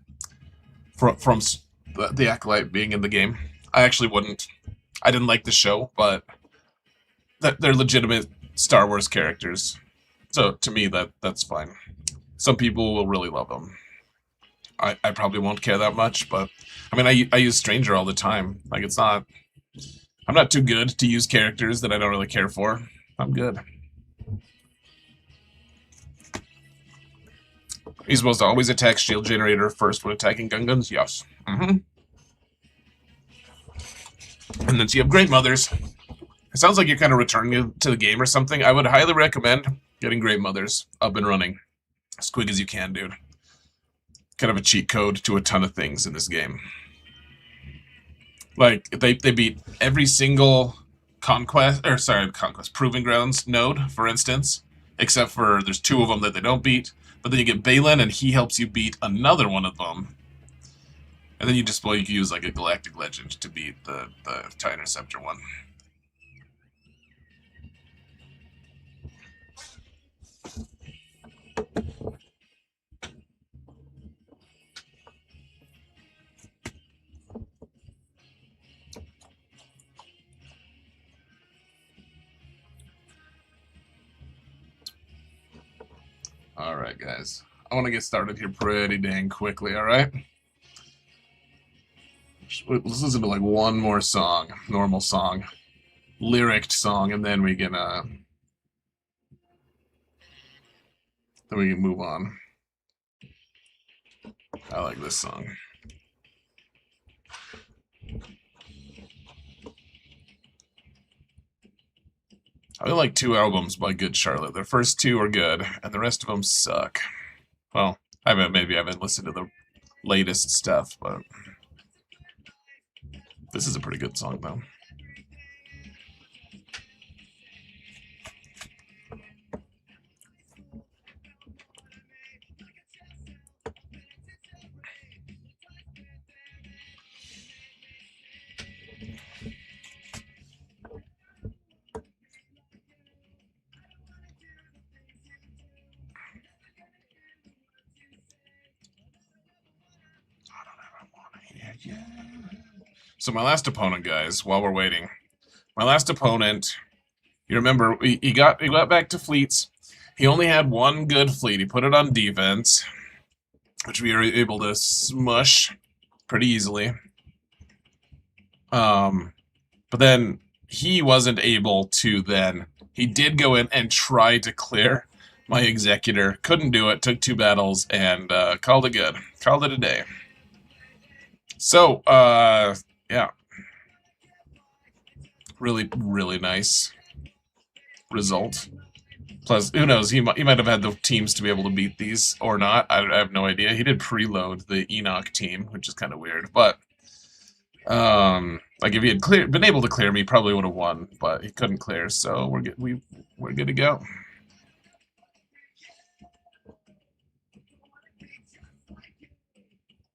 the Acolyte being in the game. I actually wouldn't. I didn't like the show, but they're legitimate Star Wars characters. So to me, that's fine. Some people will really love them. I probably won't care that much, but I mean, I use Stranger all the time. Like, it's not. I'm not too good to use characters that I don't really care for. I'm good. He's supposed to always attack shield generator first when attacking guns? Yes. Mm-hmm. And then so you have Great Mothers. It sounds like you're kind of returning to the game or something. I would highly recommend getting Great Mothers up and running as quick as you can, dude. Kind of a cheat code to a ton of things in this game. Like, they beat every single Proving Grounds node, for instance, except for there's 2 of them that they don't beat. But then you get Balin, and he helps you beat another one of them. And then you can use like a Galactic Legend to beat the TIE Interceptor one. Alright, guys. I want to get started here pretty dang quickly, alright? Let's listen to like one more song, normal song, lyricked song, and then we can move on. I like this song. I only like 2 albums by Good Charlotte. Their first 2 are good, and the rest of them suck. Well, maybe I haven't listened to the latest stuff, but this is a pretty good song, though. So my last opponent, guys, while we're waiting, my last opponent, you remember, he got back to fleets. He only had 1 good fleet. He put it on defense, which we were able to smush pretty easily. But then he wasn't able to then. He did go in and try to clear my Executor. Couldn't do it. Took 2 battles and called it good. Called it a day. So, yeah. Really, really nice result. Plus, who knows, he might have had the teams to be able to beat these or not. I have no idea. He did preload the Enoch team, which is kind of weird. But, like, if he had been able to clear me, he probably would have won. But he couldn't clear, so we're good to go.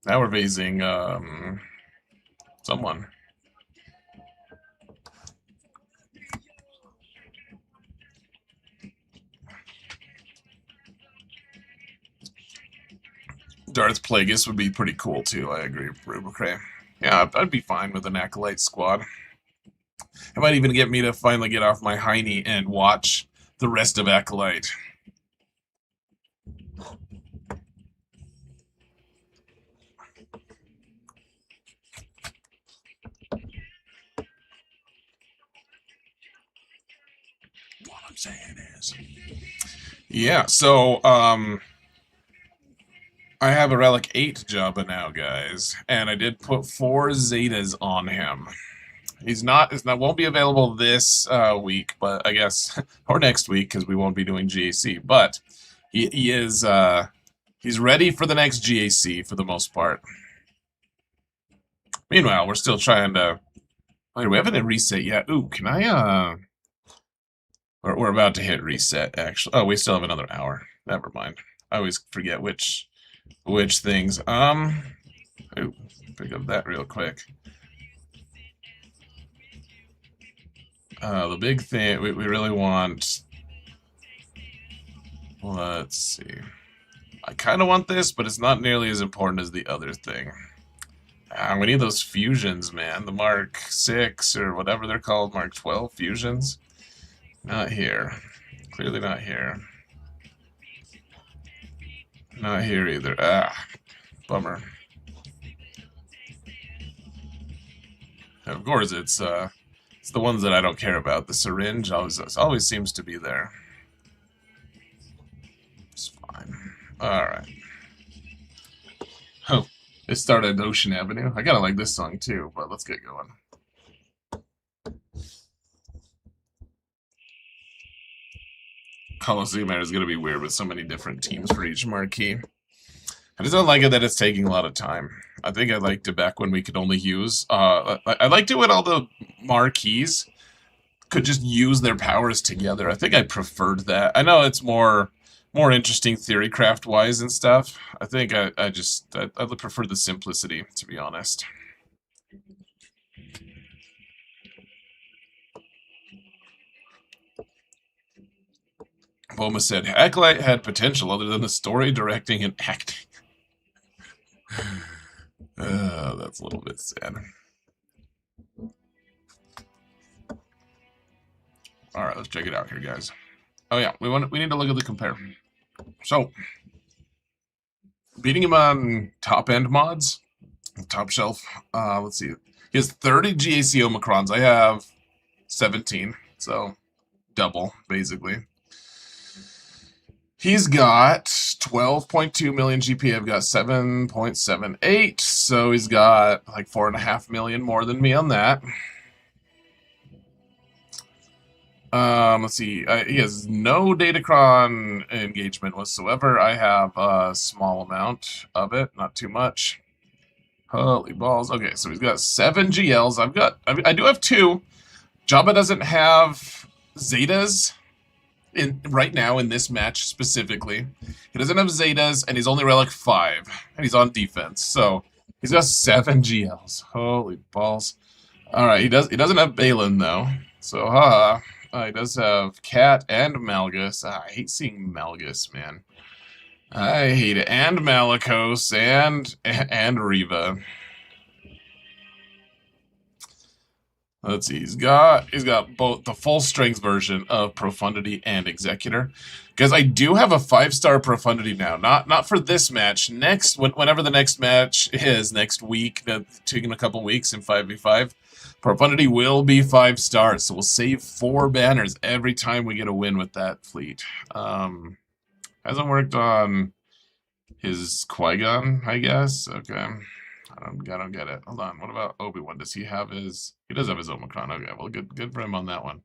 Now we're phasing, someone. Darth Plagueis would be pretty cool, too. I agree with Rubrique. Yeah, I'd be fine with an Acolyte squad. It might even get me to finally get off my hiney and watch the rest of Acolyte. What I'm saying is... Yeah, so, I have a Relic 8 Jabba now, guys, and I did put 4 Zetas on him. Won't be available this week, but I guess, or next week, because we won't be doing GAC, but he is, he's ready for the next GAC for the most part. Meanwhile, we're still trying to, wait, we haven't hit reset yet. Ooh, can I, we're about to hit reset, actually. Oh, we still have another hour. Never mind. I always forget which things. Ooh, pick up that real quick. The big thing we really want. Let's see. I kind of want this, but it's not nearly as important as the other thing. We need those fusions, man. The Mark 6 or whatever they're called, Mark 12 fusions. Not here. Clearly not here. Not here either. Ah, bummer. Of course, it's the ones that I don't care about. The syringe always seems to be there. It's fine. All right. Oh, it started Ocean Avenue. I kind of like this song too, but let's get going. Coliseum is going to be weird with so many different teams for each marquee. I just don't like it that it's taking a lot of time. I think I liked it back when we could only use... I liked it when all the marquees could just use their powers together. I think I preferred that. I know it's more interesting theorycraft-wise and stuff. I think I prefer the simplicity, to be honest. Boma said, Acolyte had potential other than the story, directing, and acting. That's a little bit sad. Alright, let's check it out here, guys. Oh yeah, we need to look at the compare. So, beating him on top-end mods, top shelf, let's see. He has 30 GAC Omicrons. I have 17, so double, basically. He's got 12.2 million GP. I've got 7.78, so he's got like 4.5 million more than me on that. Let's see. He has no Datacron engagement whatsoever. I have a small amount of it, not too much. Holy balls. Okay, so he's got 7 GLs. I do have 2. Jabba doesn't have Zetas right now in this match specifically. He doesn't have Zetas, and he's only Relic 5, and he's on defense. So he's got 7 GLs. Holy balls. Alright, he doesn't have Balin though. So haha. He does have Cat and Malgus. I hate seeing Malgus, man. I hate it. And Malicos and Riva. Let's see. He's got both the full strength version of Profundity and Executor. Because I do have a 5-star Profundity now. Not for this match. Whenever the next match is next week, taking a couple weeks in 5v5. Profundity will be 5 stars, so we'll save 4 banners every time we get a win with that fleet. Hasn't worked on his Qui-Gon, I guess. Okay, I don't get it. Hold on. What about Obi-Wan? Does he have his? He does have his Omicron. Okay, well, good for him on that one.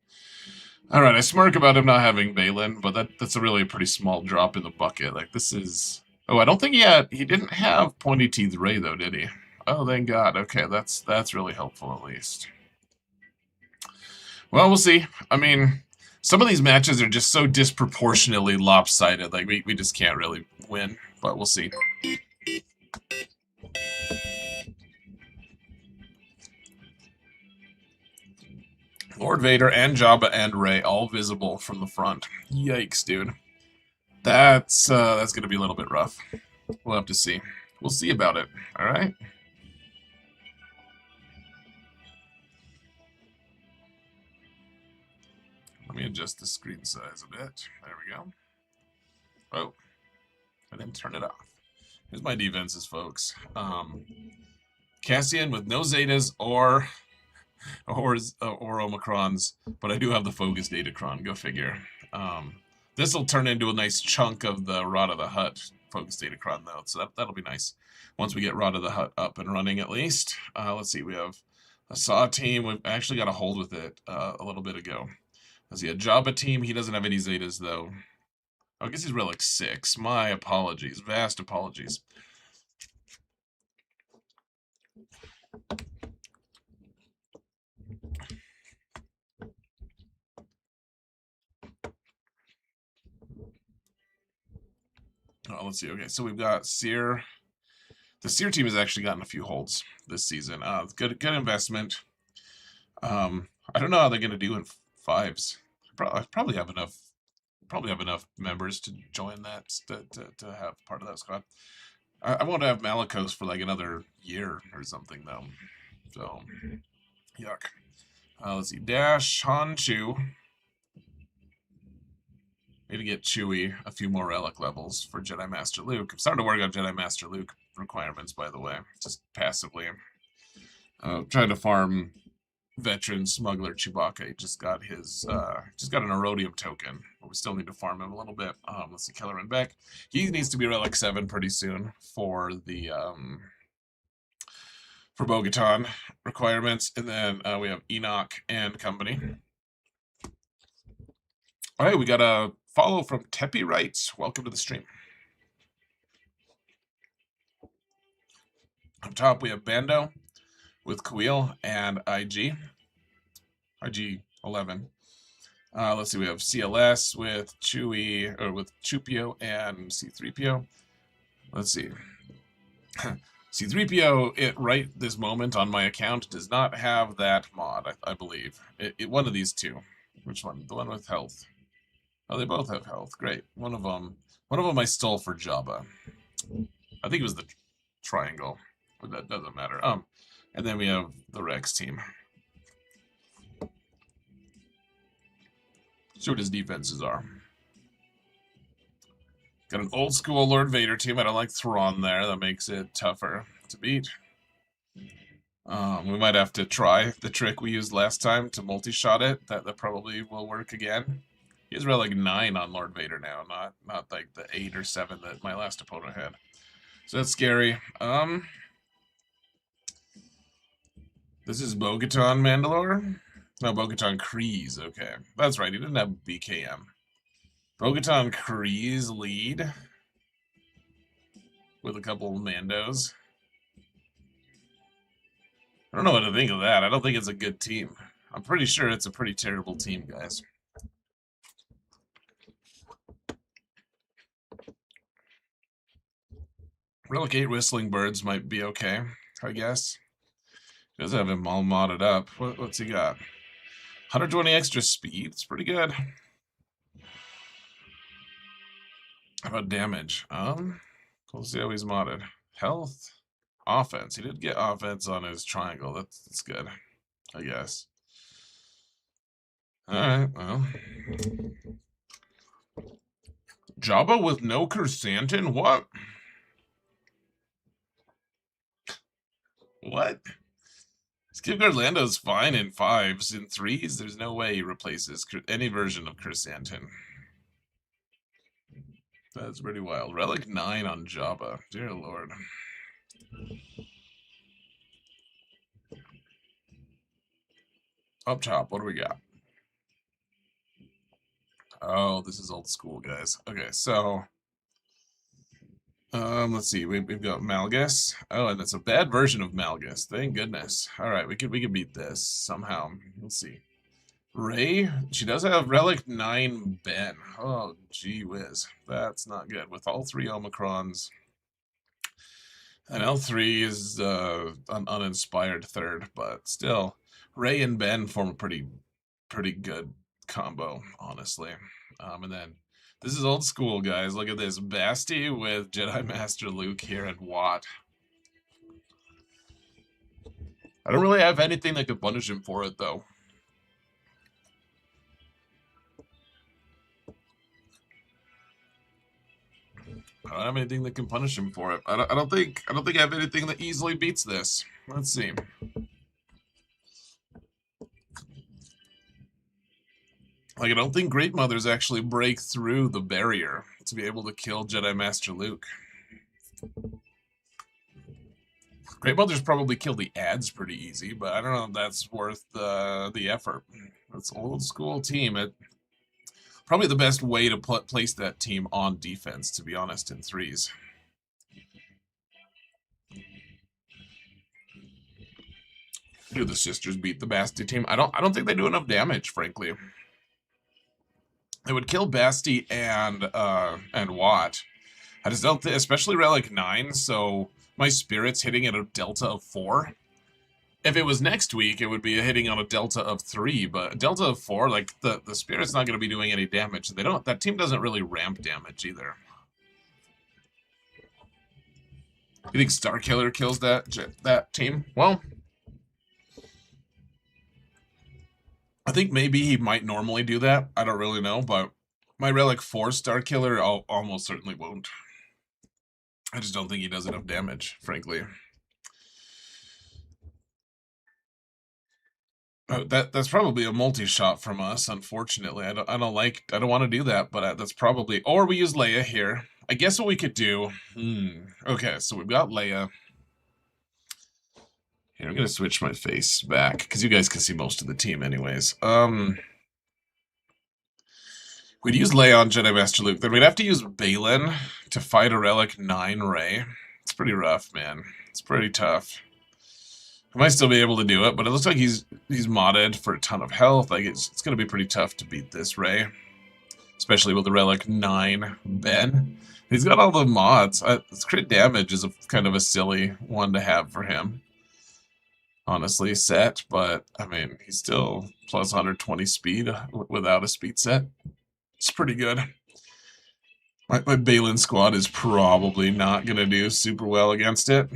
All right, I smirk about him not having Balin, but that's really a pretty small drop in the bucket. Like this is. Oh, I don't think he didn't have Pointy Teeth Ray though, did he? Oh, thank God. Okay, that's really helpful at least. Well, we'll see. I mean, some of these matches are just so disproportionately lopsided. Like, we just can't really win, but we'll see. Lord Vader and Jabba and Rey all visible from the front. Yikes, dude. That's going to be a little bit rough. We'll have to see. We'll see about it, all right? Let me adjust the screen size a bit. There we go. Oh, I didn't turn it off. Here's my defenses, folks. Cassian with no Zetas or Omicrons, but I do have the Focus Datacron. Go figure. This will turn into a nice chunk of the Rod of the Hutt Focus Datacron, though, so that'll be nice once we get Rod of the Hutt up and running at least. Let's see. We have a Saw team. We've actually got a hold with it a little bit ago. Let's see, a Jabba team. He doesn't have any Zetas, though. I guess he's Relic 6. My apologies. Vast apologies. Oh, let's see. Okay, so we've got Seer. The Seer team has actually gotten a few holds this season. Good investment. I don't know how they're going to do in 5s. I probably have enough. Probably have enough members to join that to have part of that squad. I won't have Malicos for like another year or something though. So yuck. Let's see. Dash Hanchu. Need to get Chewie a few more relic levels for Jedi Master Luke. I'm starting to work on Jedi Master Luke requirements, by the way, just passively. Trying to farm veteran smuggler Chewbacca. He just got his just got an Erodium token, but we still need to farm him a little bit. Let's see, Kelleran Beck. He needs to be relic 7 pretty soon for the for Bo-Katan requirements, and then we have Enoch and company. All right, we got a follow from Teppy Wrights. Welcome to the stream. Up top, we have Bando with Kuil and IG 11. Let's see, we have CLS with Chewie, or with Chupio and C3PO. Let's see. C3PO, right this moment on my account, does not have that mod, I believe. One of these two. Which one? The one with health. Oh, they both have health. Great. One of them I stole for Jabba. I think it was the triangle, but that doesn't matter. And then we have the Rex team. See what his defenses are. Got an old school Lord Vader team. I don't like Thrawn there. That makes it tougher to beat. We might have to try the trick we used last time to multi-shot it. That probably will work again. He has relic 9 on Lord Vader now, not like the 8 or 7 that my last opponent had. So that's scary. This is Bo-Katan Mandalore? No, Bo-Katan Kryze, okay. That's right, he didn't have BKM. Bo-Katan Kryze lead with a couple of Mandos. I don't know what to think of that. I don't think it's a good team. I'm pretty sure it's a pretty terrible team, guys. Relic 8 Whistling Birds might be okay, I guess. He does have him all modded up. What's he got? 120 extra speed. It's pretty good. How about damage? We'll see how he's modded. Health. Offense. He did get offense on his triangle. That's good, I guess. Alright, well. Jabba with no Chrysanthemum? What? What? Skipguard Lando's fine in 5s. In 3s, there's no way he replaces any version of Chrysanthemum. That's pretty wild. Relic 9 on Jabba. Dear Lord. Up top, what do we got? Oh, this is old school, guys. Okay, so let's see. We've got Malgus. Oh, and it's a bad version of Malgus. Thank goodness. All right, we could beat this somehow. Let's see. Rey, she does have Relic 9 Ben. Oh, gee whiz. That's not good. With all 3 Omicrons. And L3 is an uninspired third, but still. Rey and Ben form a pretty good combo, honestly. And then this is old school, guys. Look at this. Basti with Jedi Master Luke here and Watt. I don't really have anything that could punish him for it, though. I don't have anything that can punish him for it. I don't think I have anything that easily beats this. Let's see. Like, I don't think Great Mothers actually break through the barrier to be able to kill Jedi Master Luke. Great Mothers probably kill the ads pretty easy, but I don't know if that's worth the effort. That's old school team. Probably the best way to place that team on defense, to be honest, in 3s. Do the sisters beat the Basti team? I don't think they do enough damage, frankly. They would kill Basti and Watt. I just don't think, especially Relic 9, so my spirit's hitting at a delta of 4. If it was next week, it would be hitting on a delta of 3, but a delta of 4, like the Spirit's not going to be doing any damage. They don't. That team doesn't really ramp damage either. You think Starkiller kills that team? Well, I think maybe he might normally do that. I don't really know, but my Relic 4 Starkiller almost certainly won't. I just don't think he does enough damage, frankly. That's probably a multi-shot from us, unfortunately. I don't want to do that, but that's probably, or we use Leia here. I guess what we could do, okay, so we've got Leia. Here, I'm gonna switch my face back, because you guys can see most of the team anyways. We'd use Leia on Jedi Master Luke, then we'd have to use Balin to fight a Relic 9 Rey. It's pretty rough, man. It's pretty tough. I might still be able to do it, but it looks like he's modded for a ton of health. Like it's going to be pretty tough to beat this Rey, especially with the Relic 9 Ben. He's got all the mods. Crit damage is kind of a silly one to have for him, honestly, set. But I mean, he's still plus 120 speed without a speed set. It's pretty good. My Balin squad is probably not going to do super well against it.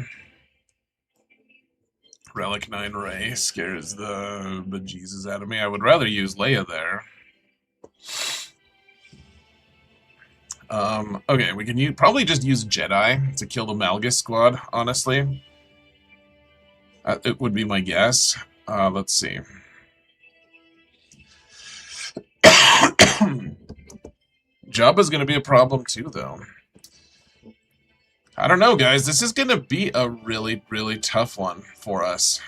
Relic 9 Rey scares the bejesus out of me. I would rather use Leia there. Okay, we can probably just use Jedi to kill the Malgus squad, honestly. It would be my guess. Let's see. Jabba's going to be a problem too, though. I don't know, guys. This is going to be a really, really tough one for us.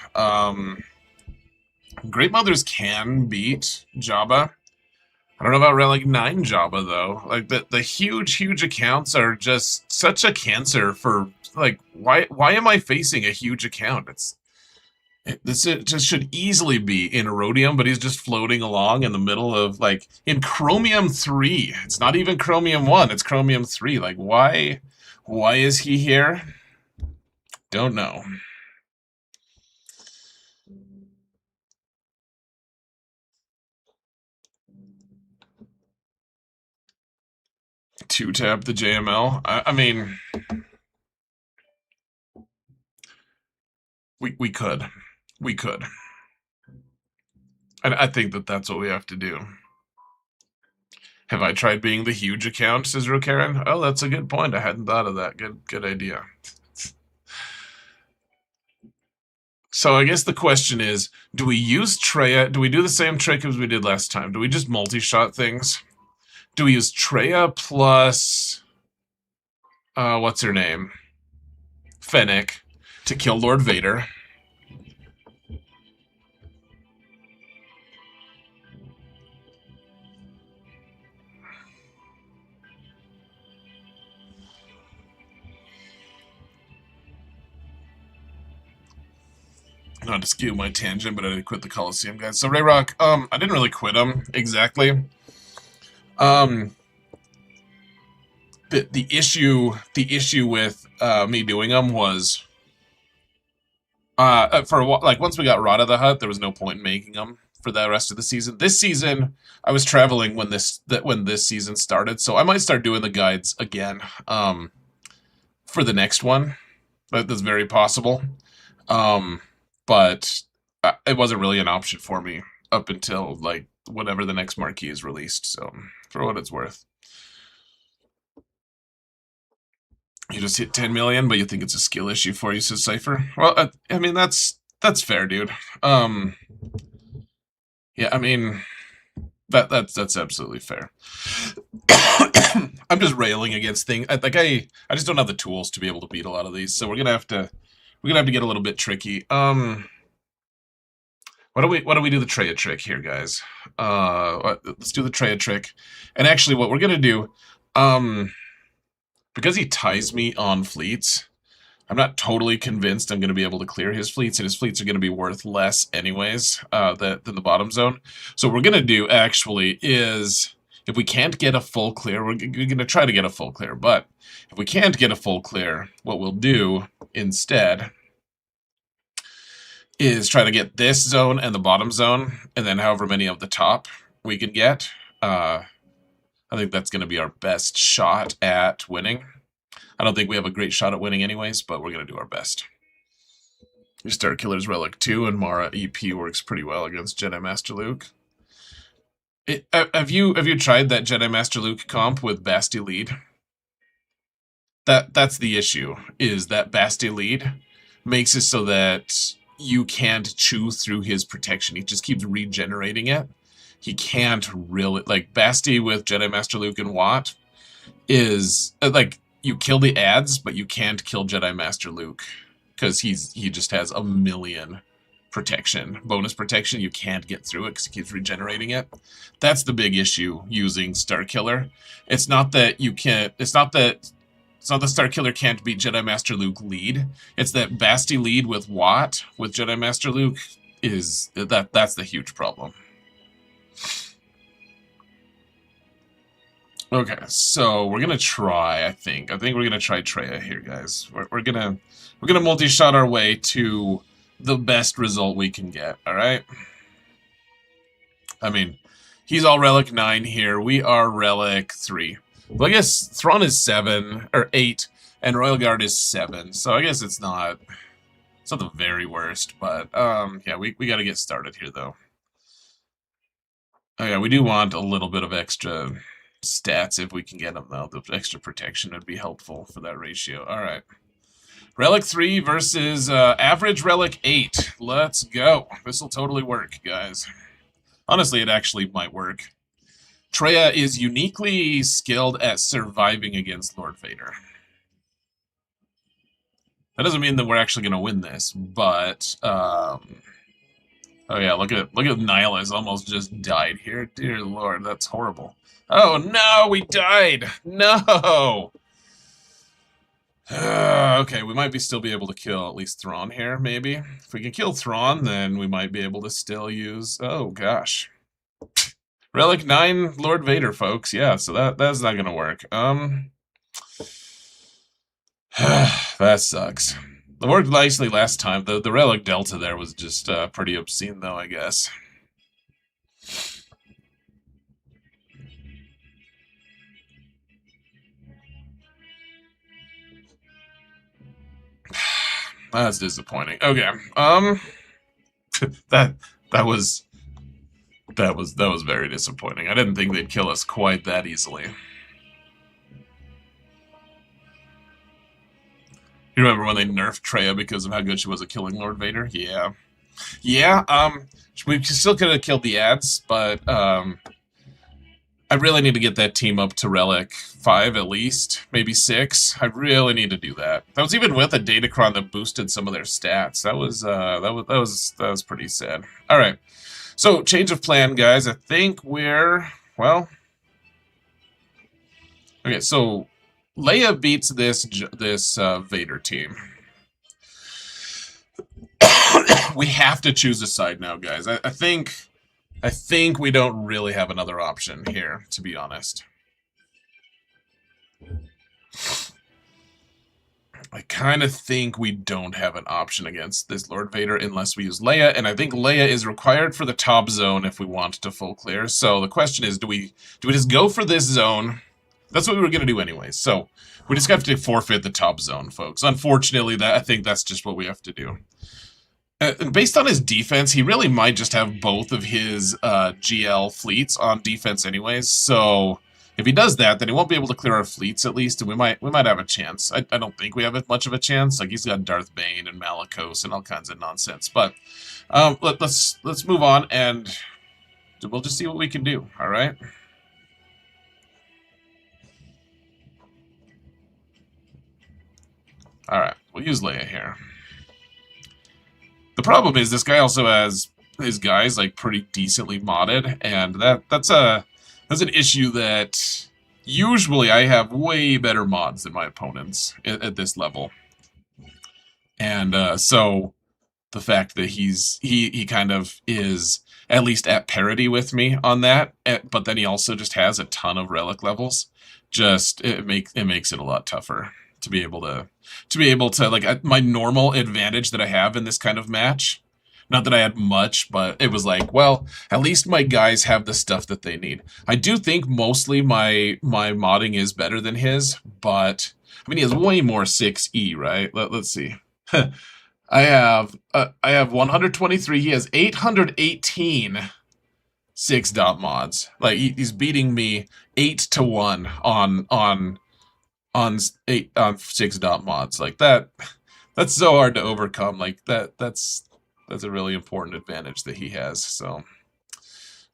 Great Mothers can beat Jabba. I don't know about Relic 9 Jabba, though. Like, the huge accounts are just such a cancer for, like, why am I facing a huge account? This just should easily be in Erodium, but he's just floating along in the middle of, like, in Chromium 3. It's not even Chromium 1, it's Chromium 3. Like, why is he here? Don't know. Two-tap the JML. I mean, we could. We could. I think that's what we have to do. Have I tried being the huge account, says Karen? Oh, that's a good point. I hadn't thought of that. Good idea. So I guess the question is, do we use Traya? Do we do the same trick as we did last time? Do we just multi-shot things? Do we use Traya plus... what's her name? Fennec to kill Lord Vader? Not to skew my tangent, but I did quit the Coliseum, guys. So Rayrock, I didn't really quit him exactly. The issue with me doing them was for a while, like once we got Rod of the Hut, there was no point in making them for the rest of the season. This season, I was traveling when this season started, so I might start doing the guides again for the next one. That's very possible. But it wasn't really an option for me up until, like, whenever the next marquee is released, so, for what it's worth. You just hit 10 million, but you think it's a skill issue for you, says Cypher? Well, I mean, that's fair, dude. Yeah, I mean, that's absolutely fair. I'm just railing against things. I just don't have the tools to be able to beat a lot of these, so we're gonna have to get a little bit tricky. Why don't we do the Traya trick here, guys? Let's do the Traya trick. And actually, what we're gonna do, because he ties me on fleets, I'm not totally convinced I'm going to be able to clear his fleets, and his fleets are going to be worth less anyways than the bottom zone. So what we're going to do, actually, is if we can't get a full clear, we're going to try to get a full clear. But if we can't get a full clear, what we'll do instead is try to get this zone and the bottom zone, and then however many of the top we can get. I think that's going to be our best shot at winning. I don't think we have a great shot at winning anyways, but we're going to do our best. Star Killer's Relic 2 and Mara EP works pretty well against Jedi Master Luke. Have you tried that Jedi Master Luke comp with Basti lead? That's the issue, is that Basti lead makes it so that you can't chew through his protection. He just keeps regenerating it. He can't really, like, Basti with Jedi Master Luke and Watt is, like, you kill the ads, but you can't kill Jedi Master Luke, because he just has a million protection, bonus protection. You can't get through it because he keeps regenerating it. That's the big issue using Star Killer. It's not that you can't, it's not that Star Killer can't beat Jedi Master Luke lead. It's that Basti lead with Watt, with Jedi Master Luke, is, that's the huge problem. Okay, so we're gonna try, I think we're gonna try Treya here, guys. We're gonna multi-shot our way to the best result we can get, alright? I mean, he's all Relic 9 here, we are Relic 3. Well, I guess Thrawn is 7, or 8, and Royal Guard is 7, so I guess it's not the very worst, but, yeah, we gotta get started here, though. Oh yeah, we do want a little bit of extra stats if we can get them, though. The extra protection would be helpful for that ratio. Alright. Relic 3 versus average Relic 8. Let's go. This will totally work, guys. Honestly, it actually might work. Treya is uniquely skilled at surviving against Lord Vader. That doesn't mean that we're actually going to win this, but... oh yeah, look at Nyla's almost just died here. Dear Lord, that's horrible. Oh no, we died! No! Okay, we might still be able to kill at least Thrawn here, maybe. If we can kill Thrawn, then we might be able to still use... Oh, gosh. Relic 9, Lord Vader, folks. Yeah, so that's not gonna work. That sucks. It worked nicely last time. The Relic Delta there was just pretty obscene, though, I guess. That's disappointing. Okay. That was very disappointing. I didn't think they'd kill us quite that easily. You remember when they nerfed Treya because of how good she was at killing Lord Vader? Yeah. Yeah, we still could have killed the ads, but, I really need to get that team up to Relic 5 at least, maybe 6. I really need to do that. That was even with a Datacron that boosted some of their stats. That was pretty sad. All right, so change of plan, guys. I think we're, well, okay. So Leia beats this Vader team. We have to choose a side now, guys. I think we don't really have another option here, to be honest. I kind of think we don't have an option against this Lord Vader unless we use Leia, and I think Leia is required for the top zone if we want to full clear. So the question is, do we just go for this zone? That's what we were going to do anyways. So we just have to forfeit the top zone, folks. Unfortunately, I think that's just what we have to do. Based on his defense, he really might just have both of his GL fleets on defense anyways, so if he does that, then he won't be able to clear our fleets at least, and we might have a chance. I don't think we have much of a chance. Like, he's got Darth Bane and Malicos and all kinds of nonsense, but let's move on, and we'll just see what we can do, alright? Alright, we'll use Leia here. The problem is this guy also has his guys like pretty decently modded, and that's an issue that usually I have way better mods than my opponents at this level. And so the fact that he kind of is at least at parity with me on that, but then he also just has a ton of relic levels. Just it makes it a lot tougher to be able to like my normal advantage that I have in this kind of match Not that I had much, but it was like, well, at least my guys have the stuff that they need. I do think mostly my modding is better than his, but I mean he has way more 6E, right? Let's see. I have 123. He has 818 6 dot mods. Like he's beating me 8-1 on 6 dot mods. Like that. That's so hard to overcome. Like that's a really important advantage that he has. So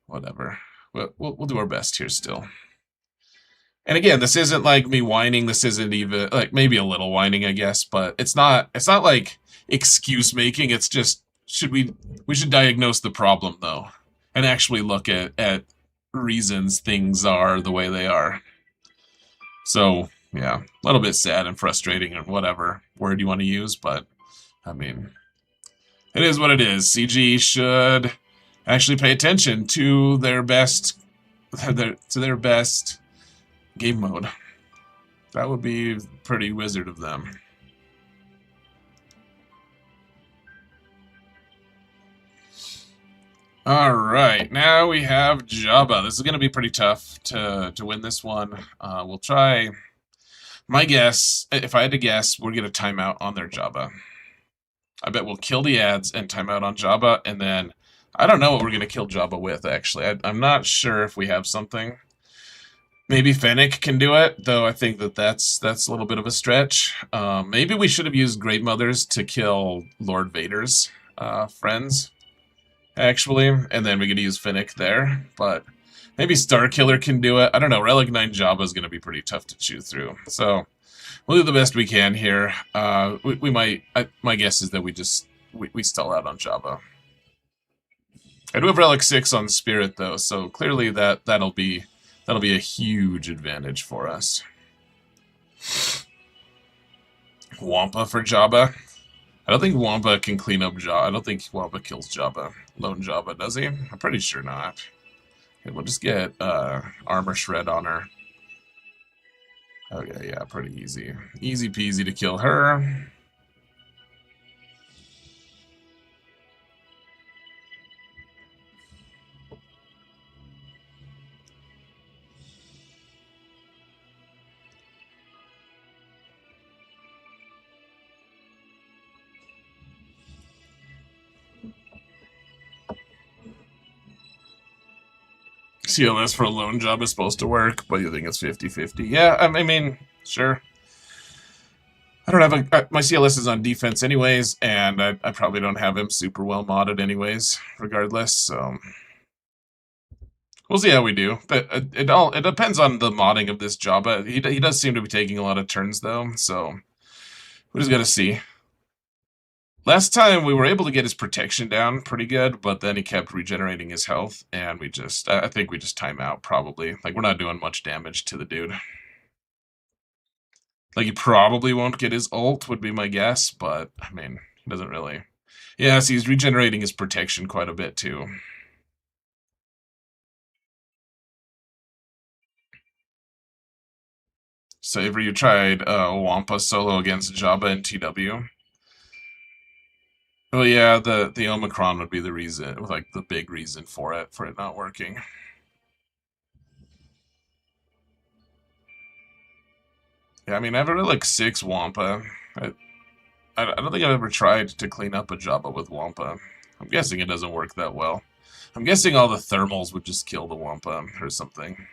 whatever. We'll do our best here still. And again, this isn't like me whining. This isn't even like maybe a little whining, I guess, but it's not like excuse making. It's just we should diagnose the problem though and actually look at reasons things are the way they are. So yeah, a little bit sad and frustrating and whatever word you want to use, but I mean, it is what it is. CG should actually pay attention to their best game mode. That would be pretty wizard of them. Alright, now we have Jabba. This is going to be pretty tough to win this one. We'll try. My guess, if I had to guess, we're going to time out on their Jabba. I bet we'll kill the ads and time out on Jabba, and then I don't know what we're going to kill Jabba with, actually. I'm not sure if we have something. Maybe Fennec can do it, though I think that's a little bit of a stretch. Maybe we should have used Great Mothers to kill Lord Vader's friends, actually, and then we could use Fennec there, but maybe Starkiller can do it. I don't know, Relic 9 Jabba is going to be pretty tough to chew through, so we'll do the best we can here. We might, my guess is that we stall out on Jabba. I do have Relic 6 on Spirit, though, so clearly that'll be a huge advantage for us. Wampa for Jabba. I don't think Wampa can clean up Jabba. I don't think Wampa kills Jabba. Lone Jabba, does he? I'm pretty sure not. Okay, we'll just get Armor Shred on her. Okay, yeah, pretty easy. Easy peasy to kill her. CLS for a lone job is supposed to work, but you think it's 50-50. Yeah, I mean, sure. I don't have my CLS is on defense anyways, and I probably don't have him super well modded anyways, regardless, so we'll see how we do. It depends on the modding of this Jabba. He does seem to be taking a lot of turns, though, so we just gotta see. Last time we were able to get his protection down pretty good, but then he kept regenerating his health, and I think we just time out, probably. Like, we're not doing much damage to the dude. Like, he probably won't get his ult, would be my guess, but, I mean, he doesn't really. Yeah, see, he's regenerating his protection quite a bit, too. So, ever you tried Wampa solo against Jabba and TW? Well, yeah, the Omicron would be the reason, like the big reason for it not working. Yeah, I mean, I have a Relic 6 Wampa. I don't think I've ever tried to clean up a Jabba with Wampa. I'm guessing it doesn't work that well. I'm guessing all the thermals would just kill the Wampa or something.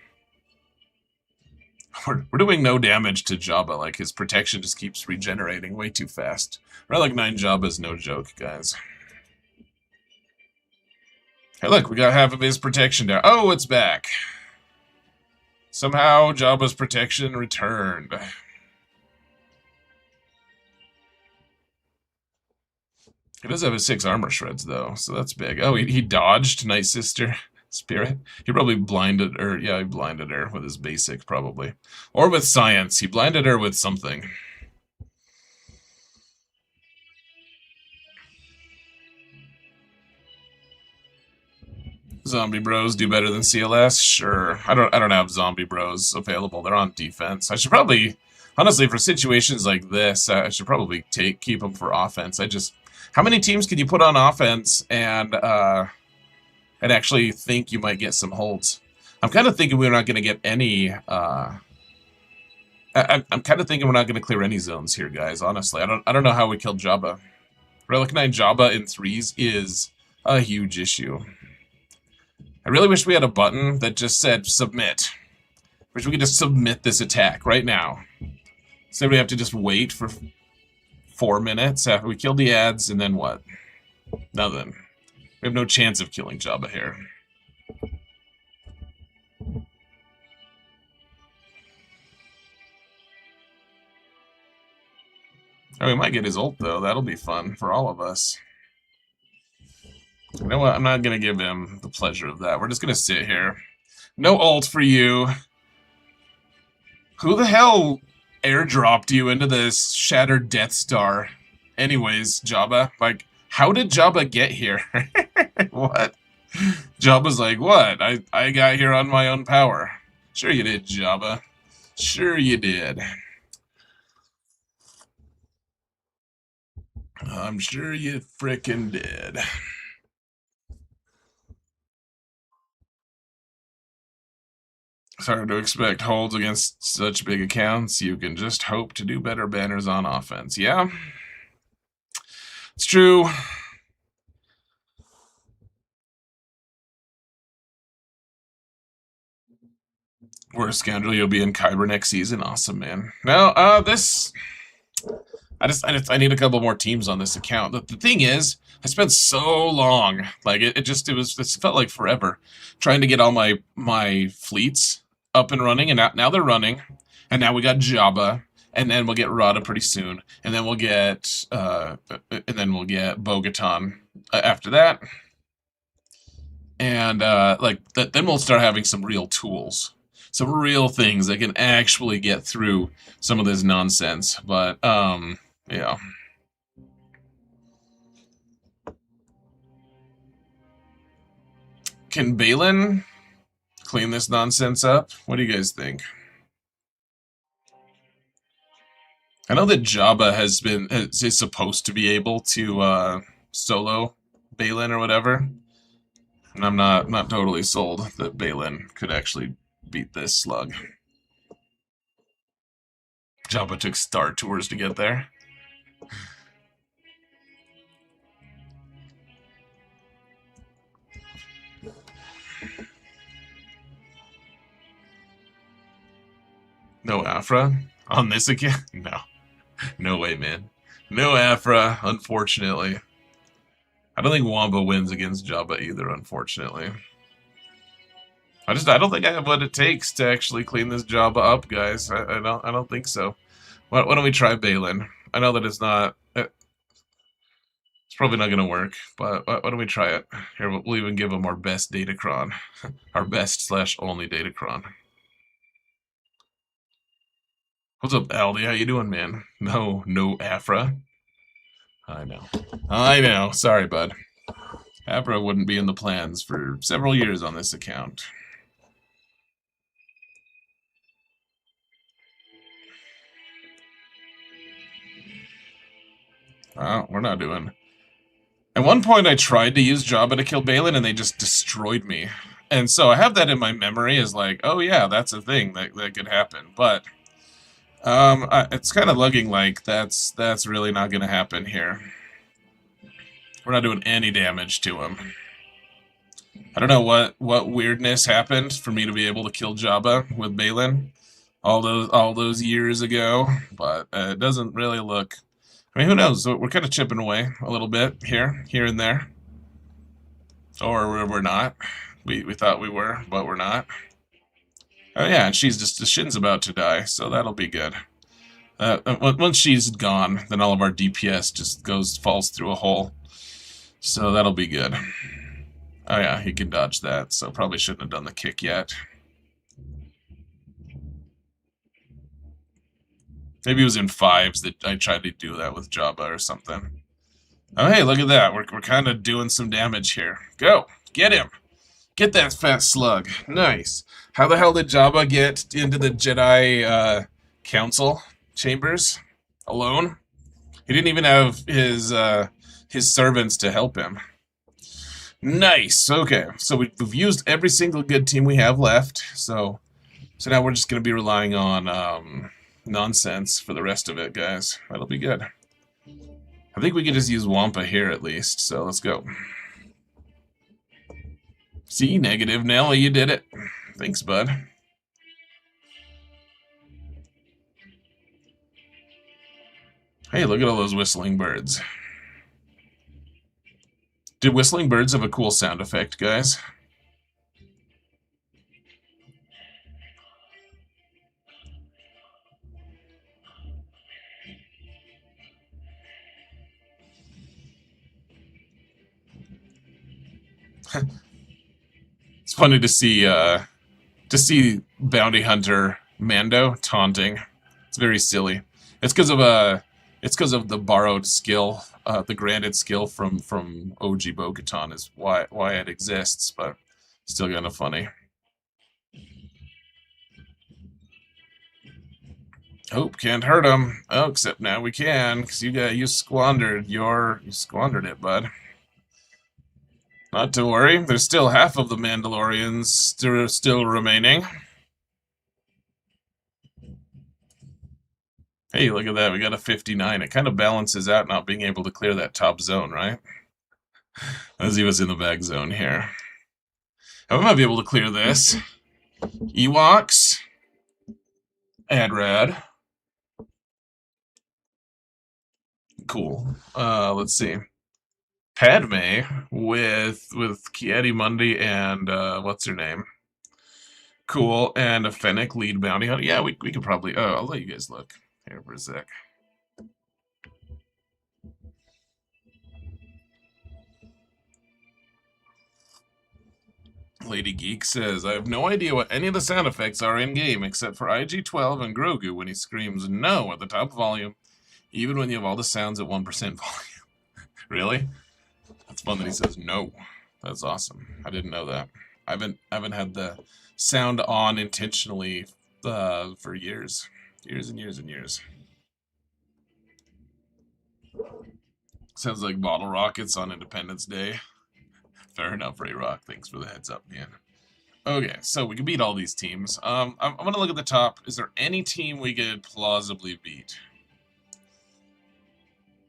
We're doing no damage to Jabba, like his protection just keeps regenerating way too fast. Relic 9 Jabba is no joke, guys. Hey look, we got half of his protection down. Oh, it's back. Somehow Jabba's protection returned. He does have his 6 armor shreds, though, so that's big. Oh, he dodged Night Sister Spirit. He probably blinded her. Yeah, he blinded her with his basic, probably. Or with science. He blinded her with something. Zombie Bros do better than CLS? Sure. I don't have Zombie Bros available. They're on defense. I should probably, honestly, for situations like this, I should probably keep them for offense. How many teams can you put on offense and actually think you might get some holds? I'm kind of thinking we're not going to get any. I'm kind of thinking we're not going to clear any zones here, guys. Honestly, I don't know how we killed Jabba. Relic 9 Jabba in 3s is a huge issue. I really wish we had a button that just said submit. Wish we could just submit this attack right now. So we have to just wait for 4 minutes after we kill the ads, and then what? Nothing. We have no chance of killing Jabba here. Oh, we might get his ult, though. That'll be fun for all of us. You know what? I'm not going to give him the pleasure of that. We're just going to sit here. No ult for you. Who the hell airdropped you into this shattered Death Star? Anyways, Jabba. Like, how did Jabba get here? What? Jabba's like, what? I got here on my own power. Sure you did, Jabba. Sure you did. I'm sure you frickin' did. It's hard to expect holds against such big accounts. You can just hope to do better banners on offense. Yeah, it's true. Worst scoundrel, you'll be in Kyber next season. Awesome, man. No, this... I need a couple more teams on this account. The thing is, I spent so long, like it felt like forever, trying to get all my fleets up and running, and now they're running, and now we got Jabba, and then we'll get Rada pretty soon, and then we'll get Bo-Katan after that, and then we'll start having some real tools, some real things that can actually get through some of this nonsense. But yeah. Can Balin clean this nonsense up? What do you guys think? I know that Jabba is supposed to be able to solo Balin or whatever, and I'm not totally sold that Balin could actually beat this slug. Jabba took Star Tours to get there. No Afra? On this again? No. No way, man. No Afra, unfortunately. I don't think Wamba wins against Jabba either, unfortunately. I don't think I have what it takes to actually clean this Jabba up, guys. I don't think so. Why don't we try Balin? I know that it's not... It's probably not going to work, but why don't we try it? Here, we'll even give him our best Datacron. Our best/only Datacron. What's up, Aldi? How you doing, man? No Afra. I know. Sorry, bud. Afra wouldn't be in the plans for several years on this account. Well, we're not doing... At one point, I tried to use Jabba to kill Balin, and they just destroyed me. And so I have that in my memory as like, oh yeah, that's a thing that could happen. But... it's kind of looking like that's really not going to happen here. We're not doing any damage to him. I don't know what weirdness happened for me to be able to kill Jabba with Balin all those years ago, but it doesn't really look... I mean, who knows? We're kind of chipping away a little bit here and there. Or we're not. We thought we were, but we're not. Oh yeah, and Shin's about to die, so that'll be good. Once she's gone, then all of our DPS just falls through a hole. So that'll be good. Oh yeah, he can dodge that, so probably shouldn't have done the kick yet. Maybe it was in 5s that I tried to do that with Jabba or something. Oh hey, look at that. We're kind of doing some damage here. Go! Get him! Get that fat slug. Nice. How the hell did Jabba get into the Jedi council chambers alone? He didn't even have his his servants to help him. Nice. Okay, so we've used every single good team we have left. So now we're just gonna be relying on nonsense for the rest of it, guys. That'll be good. I think we can just use Wampa here at least. So let's go. See, negative. Nelly, you did it. Thanks, bud. Hey, look at all those whistling birds. Did whistling birds have a cool sound effect, guys? It's funny to see bounty hunter Mando taunting. It's very silly. It's because of the borrowed skill, the granted skill from OG Bo-Katan is why it exists, but still kind of funny. Oh, can't hurt him. Oh, except now we can, because you squandered it, bud. Not to worry, there's still half of the Mandalorians still remaining. Hey, look at that, we got a 59. It kind of balances out not being able to clear that top zone, right? As he was in the back zone here. I might be able to clear this. Ewoks. Adrad. Cool. Let's see. Padme with Ki-Adi-Mundi and what's her name? Cool, and a Fennec lead bounty hunter. Yeah, we could probably. Oh, I'll let you guys look here for a sec. Lady Geek says, I have no idea what any of the sound effects are in game except for IG-12 and Grogu when he screams no at the top volume, even when you have all the sounds at 1% volume. Really? That's fun that he says no. That's awesome. I didn't know that. I haven't had the sound on intentionally for years. Years and years and years. Sounds like bottle rockets on Independence Day. Fair enough, Ray Rock. Thanks for the heads up, man. Okay, so we can beat all these teams. I'm going to look at the top. Is there any team we could plausibly beat?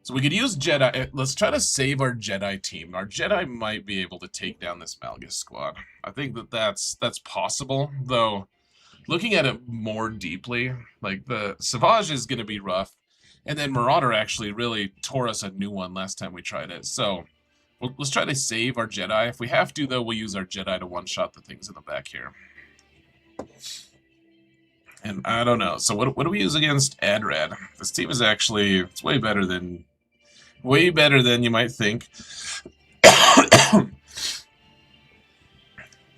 So we could use Jedi. Let's try to save our Jedi team. Our Jedi might be able to take down this Malgus squad. I think that's possible, though. Looking at it more deeply, like the Savage is going to be rough, and then Marauder actually really tore us a new one last time we tried it. So let's try to save our Jedi. If we have to, though, we'll use our Jedi to one-shot the things in the back here. And I don't know. So what do we use against Adrad? This team is actually it's way better than you might think.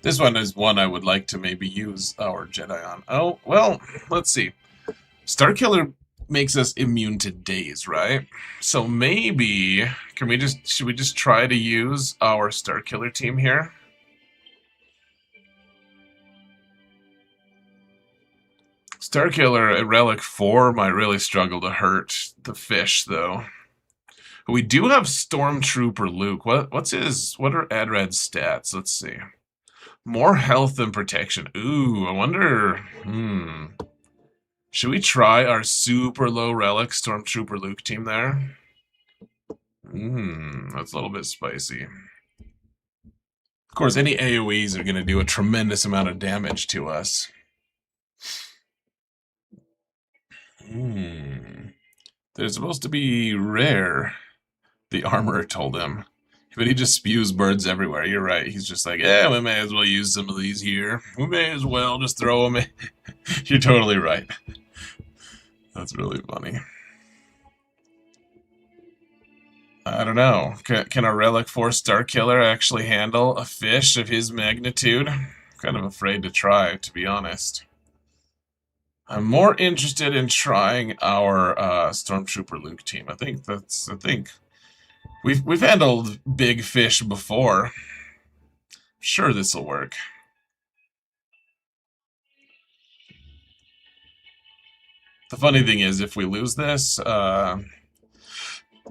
This one is one I would like to maybe use our Jedi on. Oh, well, let's see. Starkiller makes us immune to daze, right? So maybe should we just try to use our Starkiller team here? Starkiller at Relic 4 might really struggle to hurt the fish, though. We do have Stormtrooper Luke. What are Adrad's stats? Let's see. More health than protection. Ooh, I wonder. Should we try our super low relic Stormtrooper Luke team there? That's a little bit spicy. Of course, any AoEs are going to do a tremendous amount of damage to us. They're supposed to be rare, the armorer told him. But he just spews birds everywhere. You're right. He's just like, yeah, we may as well use some of these here. We may as well just throw them in. You're totally right. That's really funny. I don't know. Can our Relic 4 Starkiller actually handle a fish of his magnitude? I'm kind of afraid to try, to be honest. I'm more interested in trying our Stormtrooper Luke team. I think we've handled big fish before. Sure, this will work. The funny thing is, if we lose this,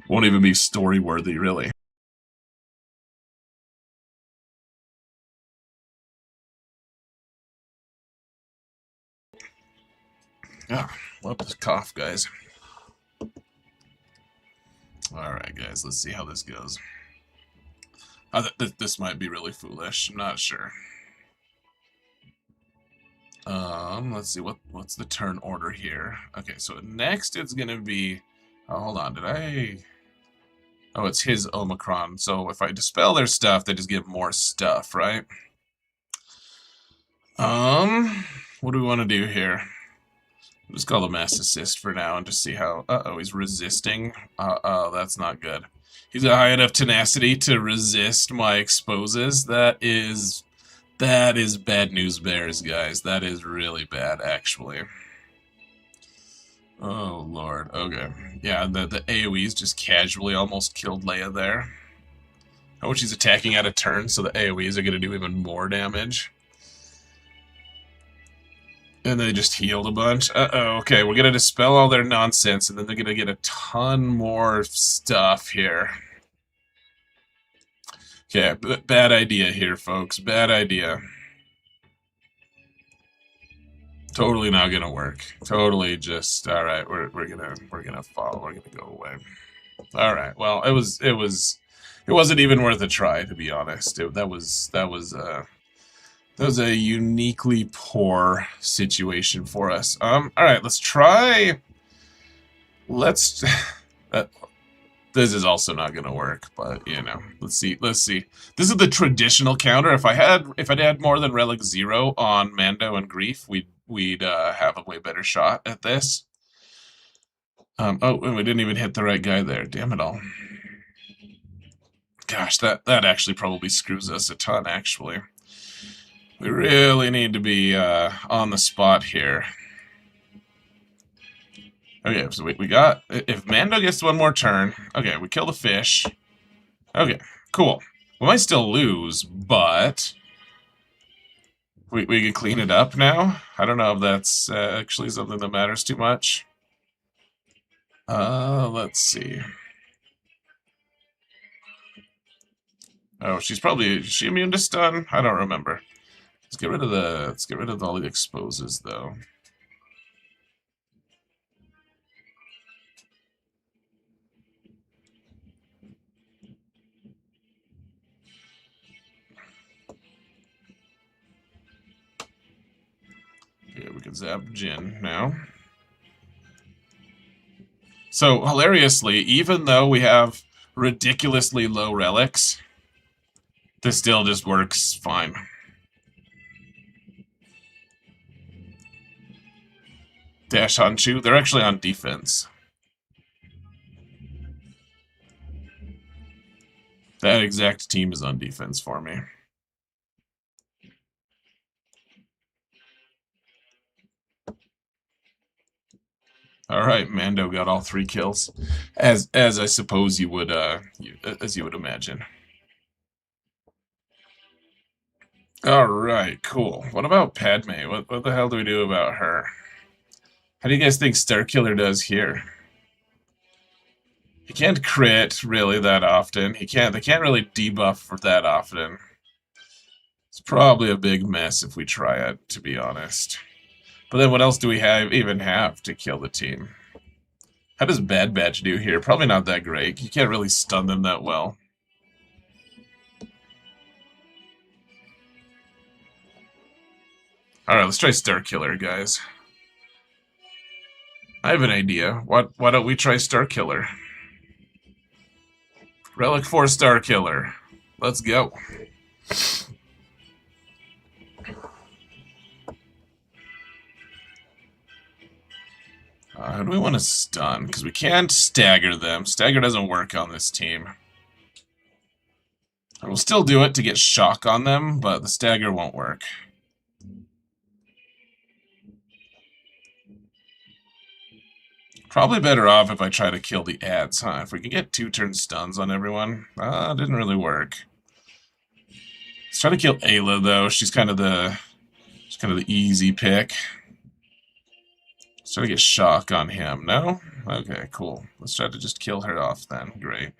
Won't even be story worthy, really. Ah, love this cough, guys. Alright, guys, let's see how this goes. This might be really foolish. I'm not sure. Let's see, what's the turn order here? Okay, so next it's gonna be... Oh, hold on, did I... Oh, it's his Omicron. So if I dispel their stuff, they just give more stuff, right? What do we want to do here? Just call the Mass Assist for now and just see how... Uh-oh, he's resisting. Uh-oh, that's not good. He's got high enough tenacity to resist my exposes. That is bad news bears, guys. That is really bad, actually. Oh, Lord. Okay. Yeah, the AoEs just casually almost killed Leia there. Oh, she's attacking out of turn, so the AoEs are going to do even more damage. And they just healed a bunch. Uh-oh, okay, we're going to dispel all their nonsense, and then they're going to get a ton more stuff here. Okay, bad idea here, folks. Bad idea. Totally not gonna work. Totally just all right. We're gonna fall. We're gonna go away. All right. Well, it wasn't even worth a try, to be honest. That was a uniquely poor situation for us. All right. Let's try. Let's. This is also not gonna work, but you know, let's see. This is the traditional counter. If I'd had more than Relic 0 on Mando and Grief, we'd have a way better shot at this. Oh, and we didn't even hit the right guy there. Damn it all. Gosh, that actually probably screws us a ton, actually. We really need to be on the spot here. Okay, so we got... If Mando gets one more turn... Okay, we kill the fish. Okay, cool. We might still lose, but... We can clean it up now? I don't know if that's actually something that matters too much. Let's see. Oh, she's probably... Is she immune to stun? I don't remember. Let's get rid of all the exposes, though. Okay, we can zap Jin now. So, hilariously, even though we have ridiculously low relics, this still just works fine. Dash Hanchu, they're actually on defense. That exact team is on defense for me. All right, Mando got all 3 kills, as I suppose you would as you would imagine. All right, cool. What about Padme? What the hell do we do about her? How do you guys think Starkiller does here? He can't crit really that often. They can't really debuff for that often. It's probably a big mess if we try it, to be honest. But then what else do we even have to kill the team? How does Bad Batch do here? Probably not that great. You can't really stun them that well. Alright, let's try Starkiller, guys. I have an idea. Why don't we try Starkiller? Relic 4 Starkiller. Let's go. How do we want to stun? Because we can't stagger them. Stagger doesn't work on this team. I will still do it to get shock on them, but the stagger won't work. Probably better off if I try to kill the ads, huh? If we can get 2-turn stuns on everyone. Didn't really work. Let's try to kill Ayla, though. She's kind of the easy pick. Let's try to get shock on him. No? Okay, cool. Let's try to just kill her off then. Great.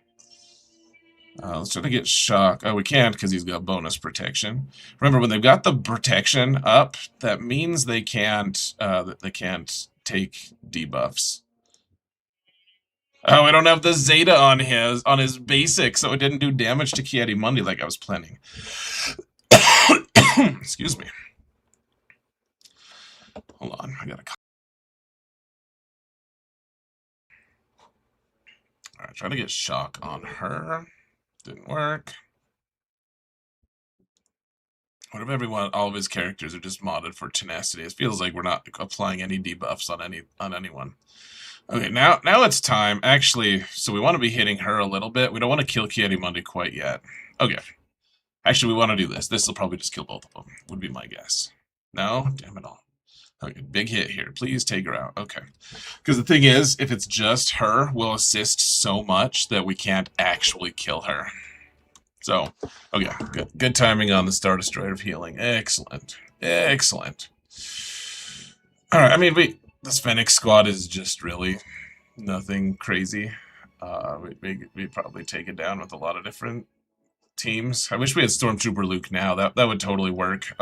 Let's try to get Shock. Oh, we can't because he's got bonus protection. Remember, when they've got the protection up, that means they can't take debuffs. Oh, I don't have the Zeta on his basic, so it didn't do damage to Kiadimundi like I was planning. Excuse me. Hold on, I gotta. All right, try to get Shock on her. Didn't work. What if all of his characters are just modded for tenacity? It feels like we're not applying any debuffs on anyone. Okay, now it's time. Actually, so we want to be hitting her a little bit. We don't want to kill Kiadimundi quite yet. Okay. Actually, we want to do this. This will probably just kill both of them, would be my guess. No? Damn it all. Okay, big hit here. Please take her out. Okay. Because the thing is, if it's just her, we'll assist so much that we can't actually kill her. So, okay, good timing on the Star Destroyer of healing. Excellent. Excellent. Alright, I mean, this Phoenix squad is just really nothing crazy. We probably take it down with a lot of different teams. I wish we had Stormtrooper Luke now. That would totally work.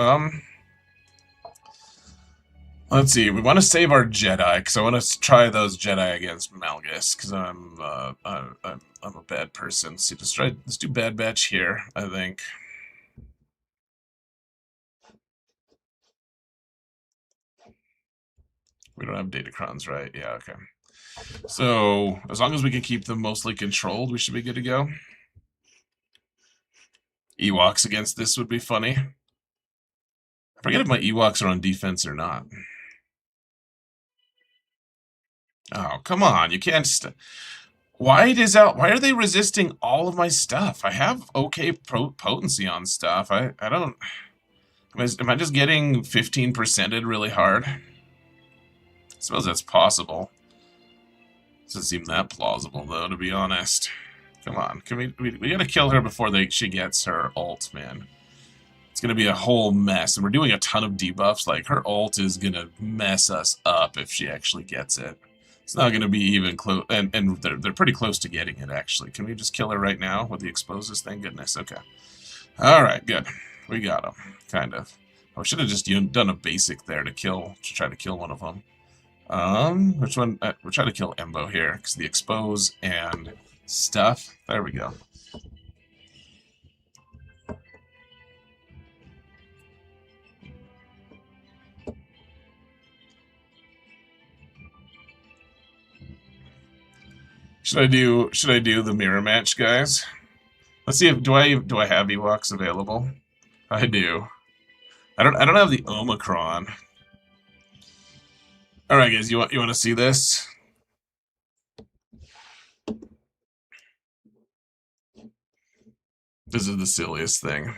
Let's see. We want to save our Jedi because I want to try those Jedi against Malgus because I'm a bad person. See, let's do Bad Batch here. I think. We don't have Datacrons, right? Yeah. Okay. So as long as we can keep them mostly controlled, we should be good to go. Ewoks against this would be funny. I forget if my Ewoks are on defense or not. Oh, come on. You can't... Why are they resisting all of my stuff? I have okay potency on stuff. I don't... Am I just getting 15%ed really hard? I suppose that's possible. Doesn't seem that plausible, though, to be honest. Come on. We gotta kill her before she gets her ult, man. It's gonna be a whole mess. And we're doing a ton of debuffs. Like, her ult is gonna mess us up if she actually gets it. It's not going to be even close, and they're pretty close to getting it, actually. Can we just kill her right now with the exposes? Thank goodness. Okay. All right, good. We got him, kind of. I should have just done a basic there to try to kill one of them. Which one? We'll try to kill Embo here, because the expose and stuff. There we go. Should I do the mirror match, guys? Let's see if do I have Ewoks available? I do. I don't have the Omicron. All right, guys, you want to see this? This is the silliest thing.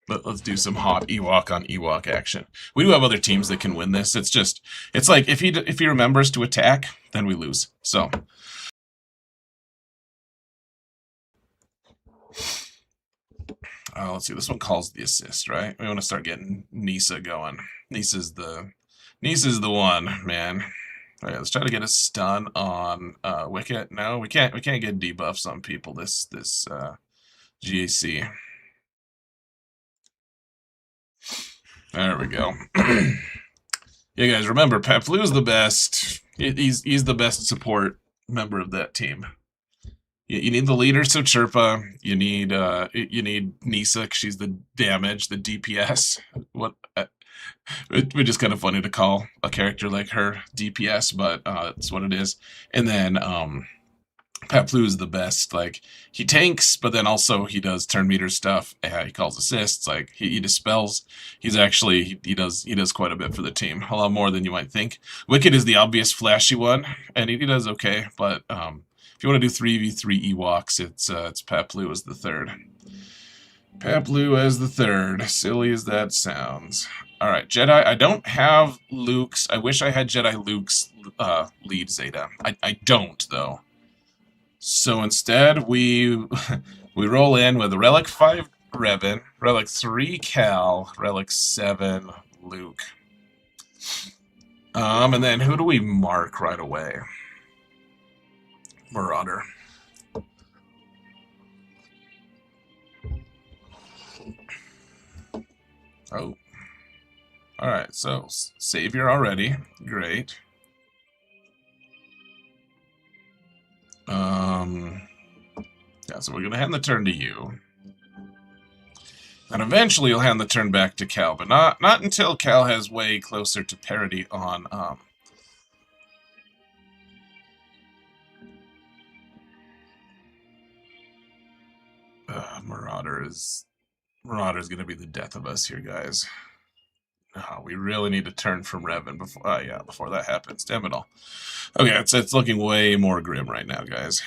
But let's do some hot Ewok on Ewok action. We do have other teams that can win this. It's like if he remembers to attack, then we lose. So. Let's see. This one calls the assist, right? We want to start getting Nisa going. Nisa's the one, man. All right, let's try to get a stun on Wicket. No, we can't get debuffs on people this GAC. There we go. Yeah, guys, remember, Paplu's the best. He's the best support member of that team. You need the leader, so Chirpa. You need Nisa, 'cause she's the damage, the DPS. What? It's just kind of funny to call a character like her DPS, but it's what it is. And then Paplu is the best. Like, he tanks, but then also he does turn meter stuff. He calls assists. Like, he dispels. He's actually he does quite a bit for the team. A lot more than you might think. Wicked is the obvious flashy one, and he does okay. But if you want to do 3v3 Ewoks, it's Paplu as the third. Paplu as the third. Silly as that sounds. All right, Jedi. I don't have Luke's. I wish I had Jedi Luke's lead Zeta. I don't, though. So instead, we roll in with Relic 5 Revan. Relic 3, Cal. Relic 7, Luke. And then who do we mark right away? Marauder. Oh. Alright, so Savior already. Great. Yeah, so we're going to hand the turn to you. And eventually you'll hand the turn back to Cal, but not until Cal has way closer to parity on, Marauder's going to be the death of us here, guys. Oh, we really need to turn from Revan before that happens. Damn it all. Okay, it's looking way more grim right now, guys.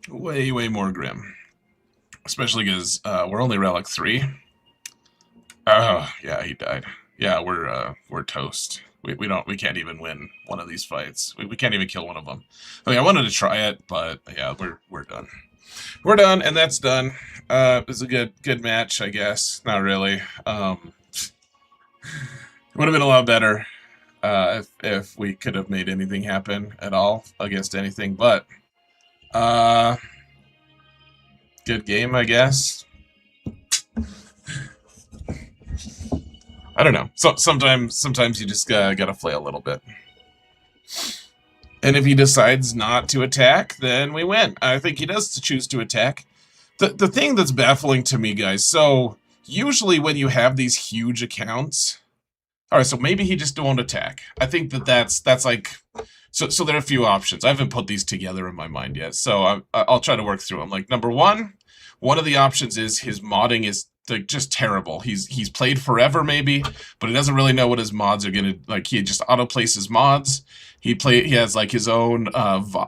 way more grim. Especially because we're only Relic 3. Oh, yeah, he died. Yeah, we're toast. We can't even win one of these fights. We can't even kill one of them. I mean, I wanted to try it, but yeah, we're done. We're done, and that's done. It was a good match, I guess. Not really. Would have been a lot better if we could have made anything happen at all against anything, but good game, I guess. I don't know. So sometimes you just gotta play a little bit. And if he decides not to attack, then we win. I think he does choose to attack. The thing that's baffling to me, guys, so usually when you have these huge accounts... Alright, so maybe he just won't attack. I think that's like... So there are a few options. I haven't put these together in my mind yet, so I'll try to work through them. Like, number one of the options is his modding is like just terrible. He's played forever maybe, but he doesn't really know what his mods are gonna like. He just auto plays his mods. He has like his own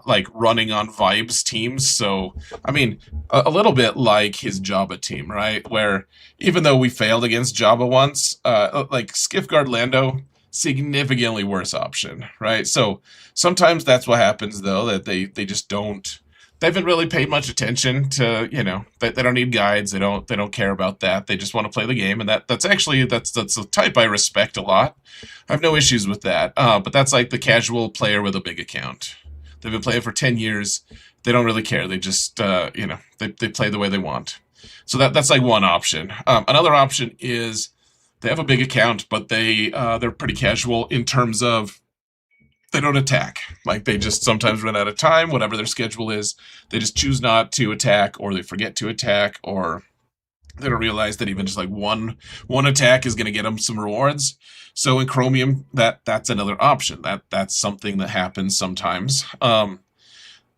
like running on vibes teams. So I mean, a little bit like his Jabba team, right? Where even though we failed against Jabba once, like Skiffguard Lando, significantly worse option, right? So sometimes that's what happens though, that they just don't. They haven't really paid much attention to, you know, they don't need guides. They don't care about that. They just want to play the game, and that's a type I respect a lot. I have no issues with that. But that's like the casual player with a big account. They've been playing for 10 years. They don't really care. They just, you know, they play the way they want. So that's like one option. Another option is they have a big account, but they're pretty casual in terms of they don't attack. Like, they just sometimes run out of time, whatever their schedule is. They just choose not to attack, or they forget to attack, or they don't realize that even just like one attack is going to get them some rewards. So in Chromium, that's another option. That's something that happens sometimes. You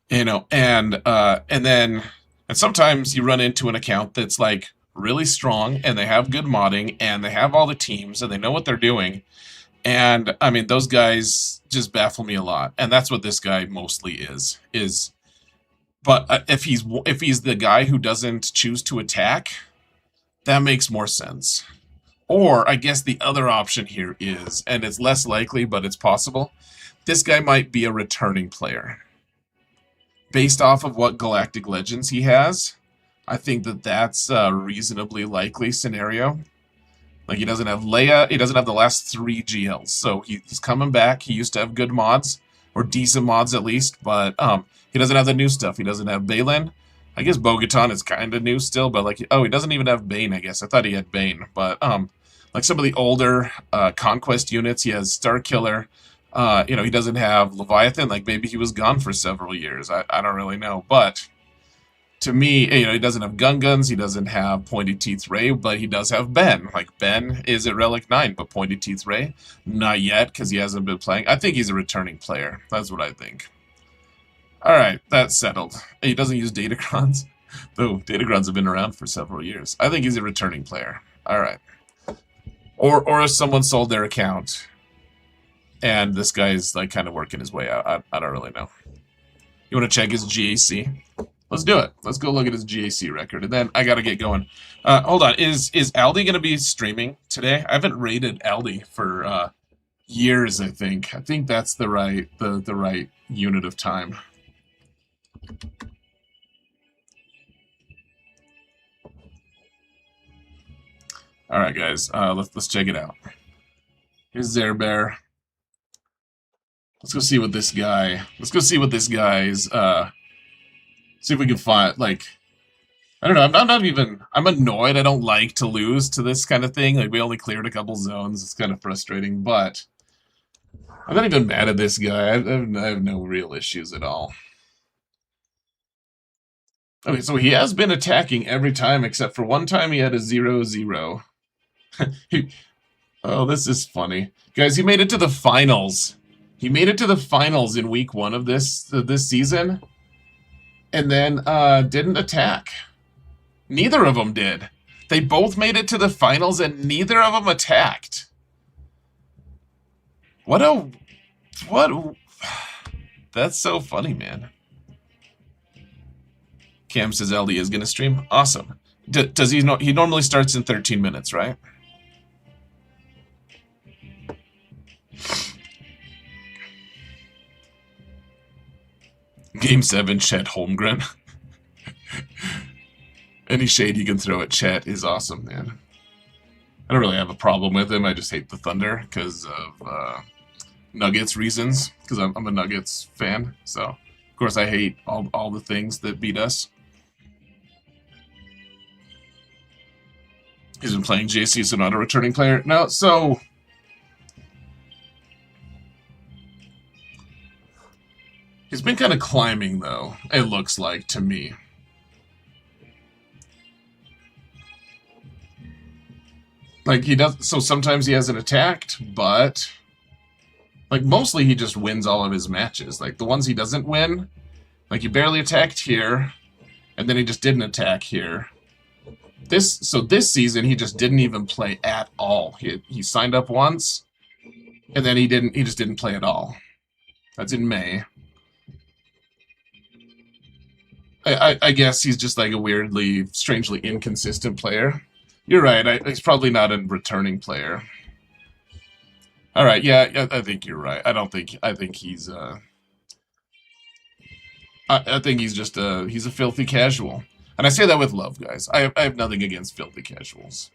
know, and sometimes you run into an account that's like really strong, and they have good modding, and they have all the teams, and they know what they're doing. And I mean, those guys just baffle me a lot, and that's what this guy mostly is. But if he's the guy who doesn't choose to attack, that makes more sense. Or I guess the other option here is, and it's less likely, but it's possible, this guy might be a returning player. Based off of what Galactic Legends he has, I think that's a reasonably likely scenario. Like, he doesn't have Leia, he doesn't have the last 3 GLs, so he's coming back. He used to have good mods, or decent mods at least, but he doesn't have the new stuff. He doesn't have Balin. I guess Bo-Katan is kind of new still, but like, oh, he doesn't even have Bane, I guess. I thought he had Bane, but like some of the older Conquest units, he has Starkiller. You know, he doesn't have Leviathan. Like, maybe he was gone for several years. I don't really know, but to me, you know, he doesn't have guns, he doesn't have Pointy Teeth Ray, but he does have Ben. Like, Ben is at Relic 9, but Pointy Teeth Ray, not yet, because he hasn't been playing. I think he's a returning player. That's what I think. Alright, that's settled. He doesn't use Datacrons, though Datacrons have been around for several years. I think he's a returning player. Alright. Or if someone sold their account, and this guy's, like, kind of working his way out. I don't really know. You want to check his GAC? Let's do it. Let's go look at his GAC record, and then I gotta get going. Hold on. Is Aldi gonna be streaming today? I haven't rated Aldi for years. I think that's the right unit of time. All right, guys. Let's check it out. Here's Zare Bear. Let's go see what this guy. Let's go see what this guy's. See if we can find like. I don't know. I'm not even. I'm annoyed. I don't like to lose to this kind of thing. Like we only cleared a couple zones. It's kind of frustrating, but I'm not even mad at this guy. I have no real issues at all. Okay, so he has been attacking every time except for one time he had a 0-0. Oh, this is funny. Guys, he made it to the finals. He made it to the finals in week 1 of this season, and then didn't attack. Neither of them did. They both made it to the finals, and neither of them attacked. What? That's so funny, man. Cam says LD is gonna stream. Awesome. Does he know? He normally starts in 13 minutes, right? Game 7, Chet Holmgren. Any shade you can throw at Chet is awesome, man. I don't really have a problem with him. I just hate the Thunder because of Nuggets reasons. Because I'm a Nuggets fan. So, of course, I hate all the things that beat us. He's been playing JC, so not a returning player. No, so... He's been kind of climbing, though, it looks like, to me. Like, he does... So sometimes he hasn't attacked, but... Like, mostly he just wins all of his matches. Like, the ones he doesn't win... Like, he barely attacked here, and then he just didn't attack here. So this season, he just didn't even play at all. He signed up once, and then he just didn't play at all. That's in May. I guess he's just like a weirdly, strangely inconsistent player. You're right. He's probably not a returning player. All right. Yeah, I think you're right. I think he's I think he's just he's a filthy casual. And I say that with love, guys. I have nothing against filthy casuals.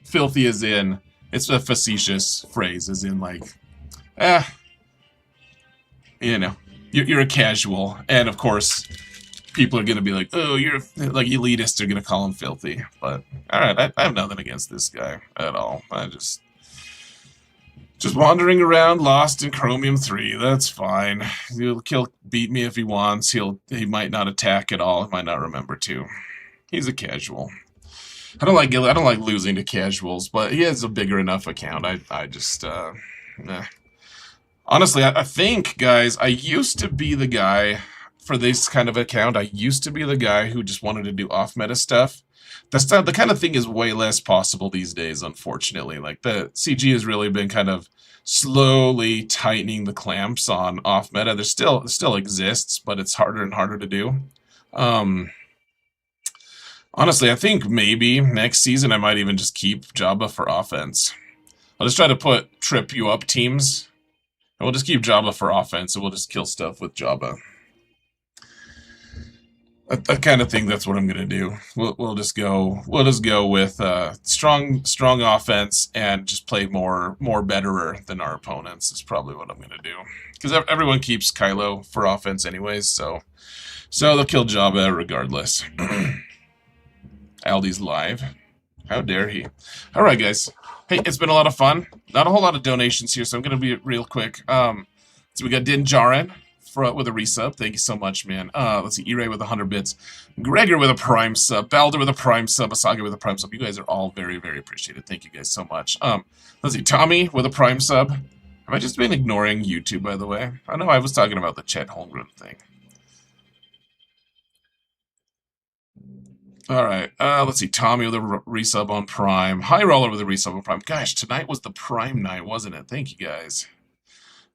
Filthy as in, it's a facetious phrase, as in like, you know, you're a casual, and of course, people are gonna be like, oh, you're like elitists are gonna call him filthy. But all right, I have nothing against this guy at all. I just wandering around, lost in Chromium 3. That's fine. He'll beat me if he wants. He might not attack at all. He might not remember to. He's a casual. I don't like losing to casuals, but he has a bigger enough account. I just honestly, I think, guys, I used to be the guy for this kind of account. I used to be the guy who just wanted to do off-meta stuff. The kind of thing is way less possible these days, unfortunately. Like, the CG has really been kind of slowly tightening the clamps on off-meta. It still exists, but it's harder and harder to do. Honestly, I think maybe next season I might even just keep Jabba for offense. I'll just try to trip you up teams, and we'll just keep Jabba for offense, and we'll just kill stuff with Jabba. I kind of think that's what I'm gonna do. We'll just go with strong offense and just play more betterer than our opponents is probably what I'm gonna do. Because everyone keeps Kylo for offense anyways, so they'll kill Jabba regardless. Aldi's live. How dare he? All right, guys. Hey, it's been a lot of fun. Not a whole lot of donations here, so I'm gonna be real quick. So we got Din Djarin with a resub. Thank you so much, man. Let's see, E-Ray with 100 bits. Gregor with a prime sub. Balder with a prime sub. Asaga with a prime sub. You guys are all very, very appreciated. Thank you guys so much. Let's see, Tommy with a prime sub. Have I just been ignoring YouTube, by the way? I know I was talking about the Chet Holmgren thing. All right, let's see, Tommy with a resub on Prime. High Roller with a resub on Prime. Gosh, tonight was the Prime night, wasn't it? Thank you, guys.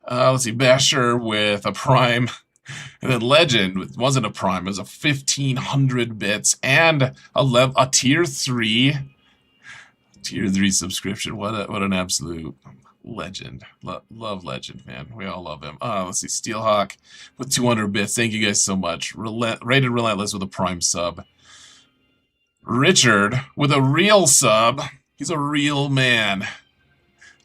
Let's see, Basher with a Prime. And then Legend wasn't a Prime. It was a 1,500 bits and a Tier 3. Tier 3 subscription. What an absolute legend. Love Legend, man. We all love him. Let's see, Steelhawk with 200 bits. Thank you guys so much. Rated Relentless with a Prime sub. Richard with a real sub. He's a real man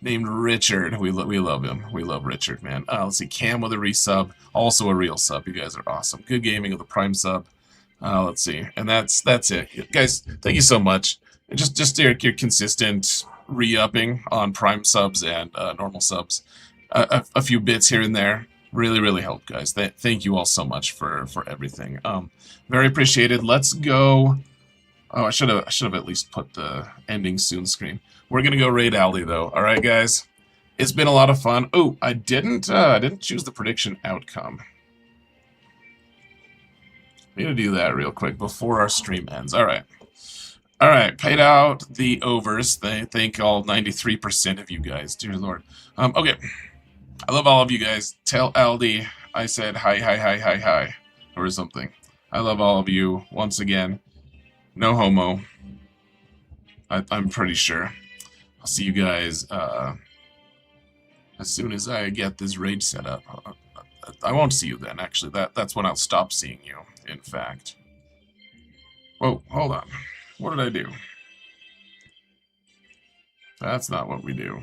named Richard. We love him. We love Richard, man. Let's see. Cam with a resub. Also a real sub. You guys are awesome. Good Gaming with a prime sub. Let's see. And that's it. Guys, thank you so much. And just your consistent re-upping on prime subs and normal subs. A few bits here and there. Really helped, guys. Thank you all so much for everything. Very appreciated. Let's go. Oh, I should have at least put the ending soon screen. We're gonna go raid Aldi though. All right, guys. It's been a lot of fun. Oh, I didn't choose the prediction outcome. I'm gonna do that real quick before our stream ends. All right. All right, paid out the overs. Thank all 93% of you guys. Dear Lord. Okay. I love all of you guys. Tell Aldi I said hi, or something. I love all of you once again. No homo. I'm pretty sure. I'll see you guys as soon as I get this raid set up. I won't see you then, actually. That's when I'll stop seeing you, in fact. Whoa, hold on. What did I do? That's not what we do.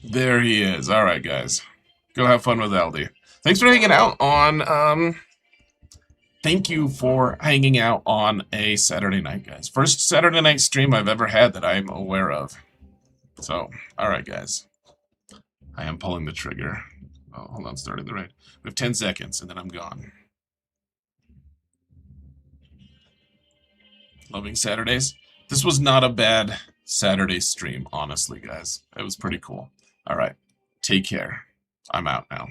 There he is. All right, guys. Go have fun with Aldi. Thanks for hanging out on, thank you for hanging out on a Saturday night, guys. First Saturday night stream I've ever had that I'm aware of. So, all right, guys. I am pulling the trigger. Oh, hold on, starting the raid. We have 10 seconds, and then I'm gone. Loving Saturdays. This was not a bad Saturday stream, honestly, guys. It was pretty cool. All right. Take care. I'm out now.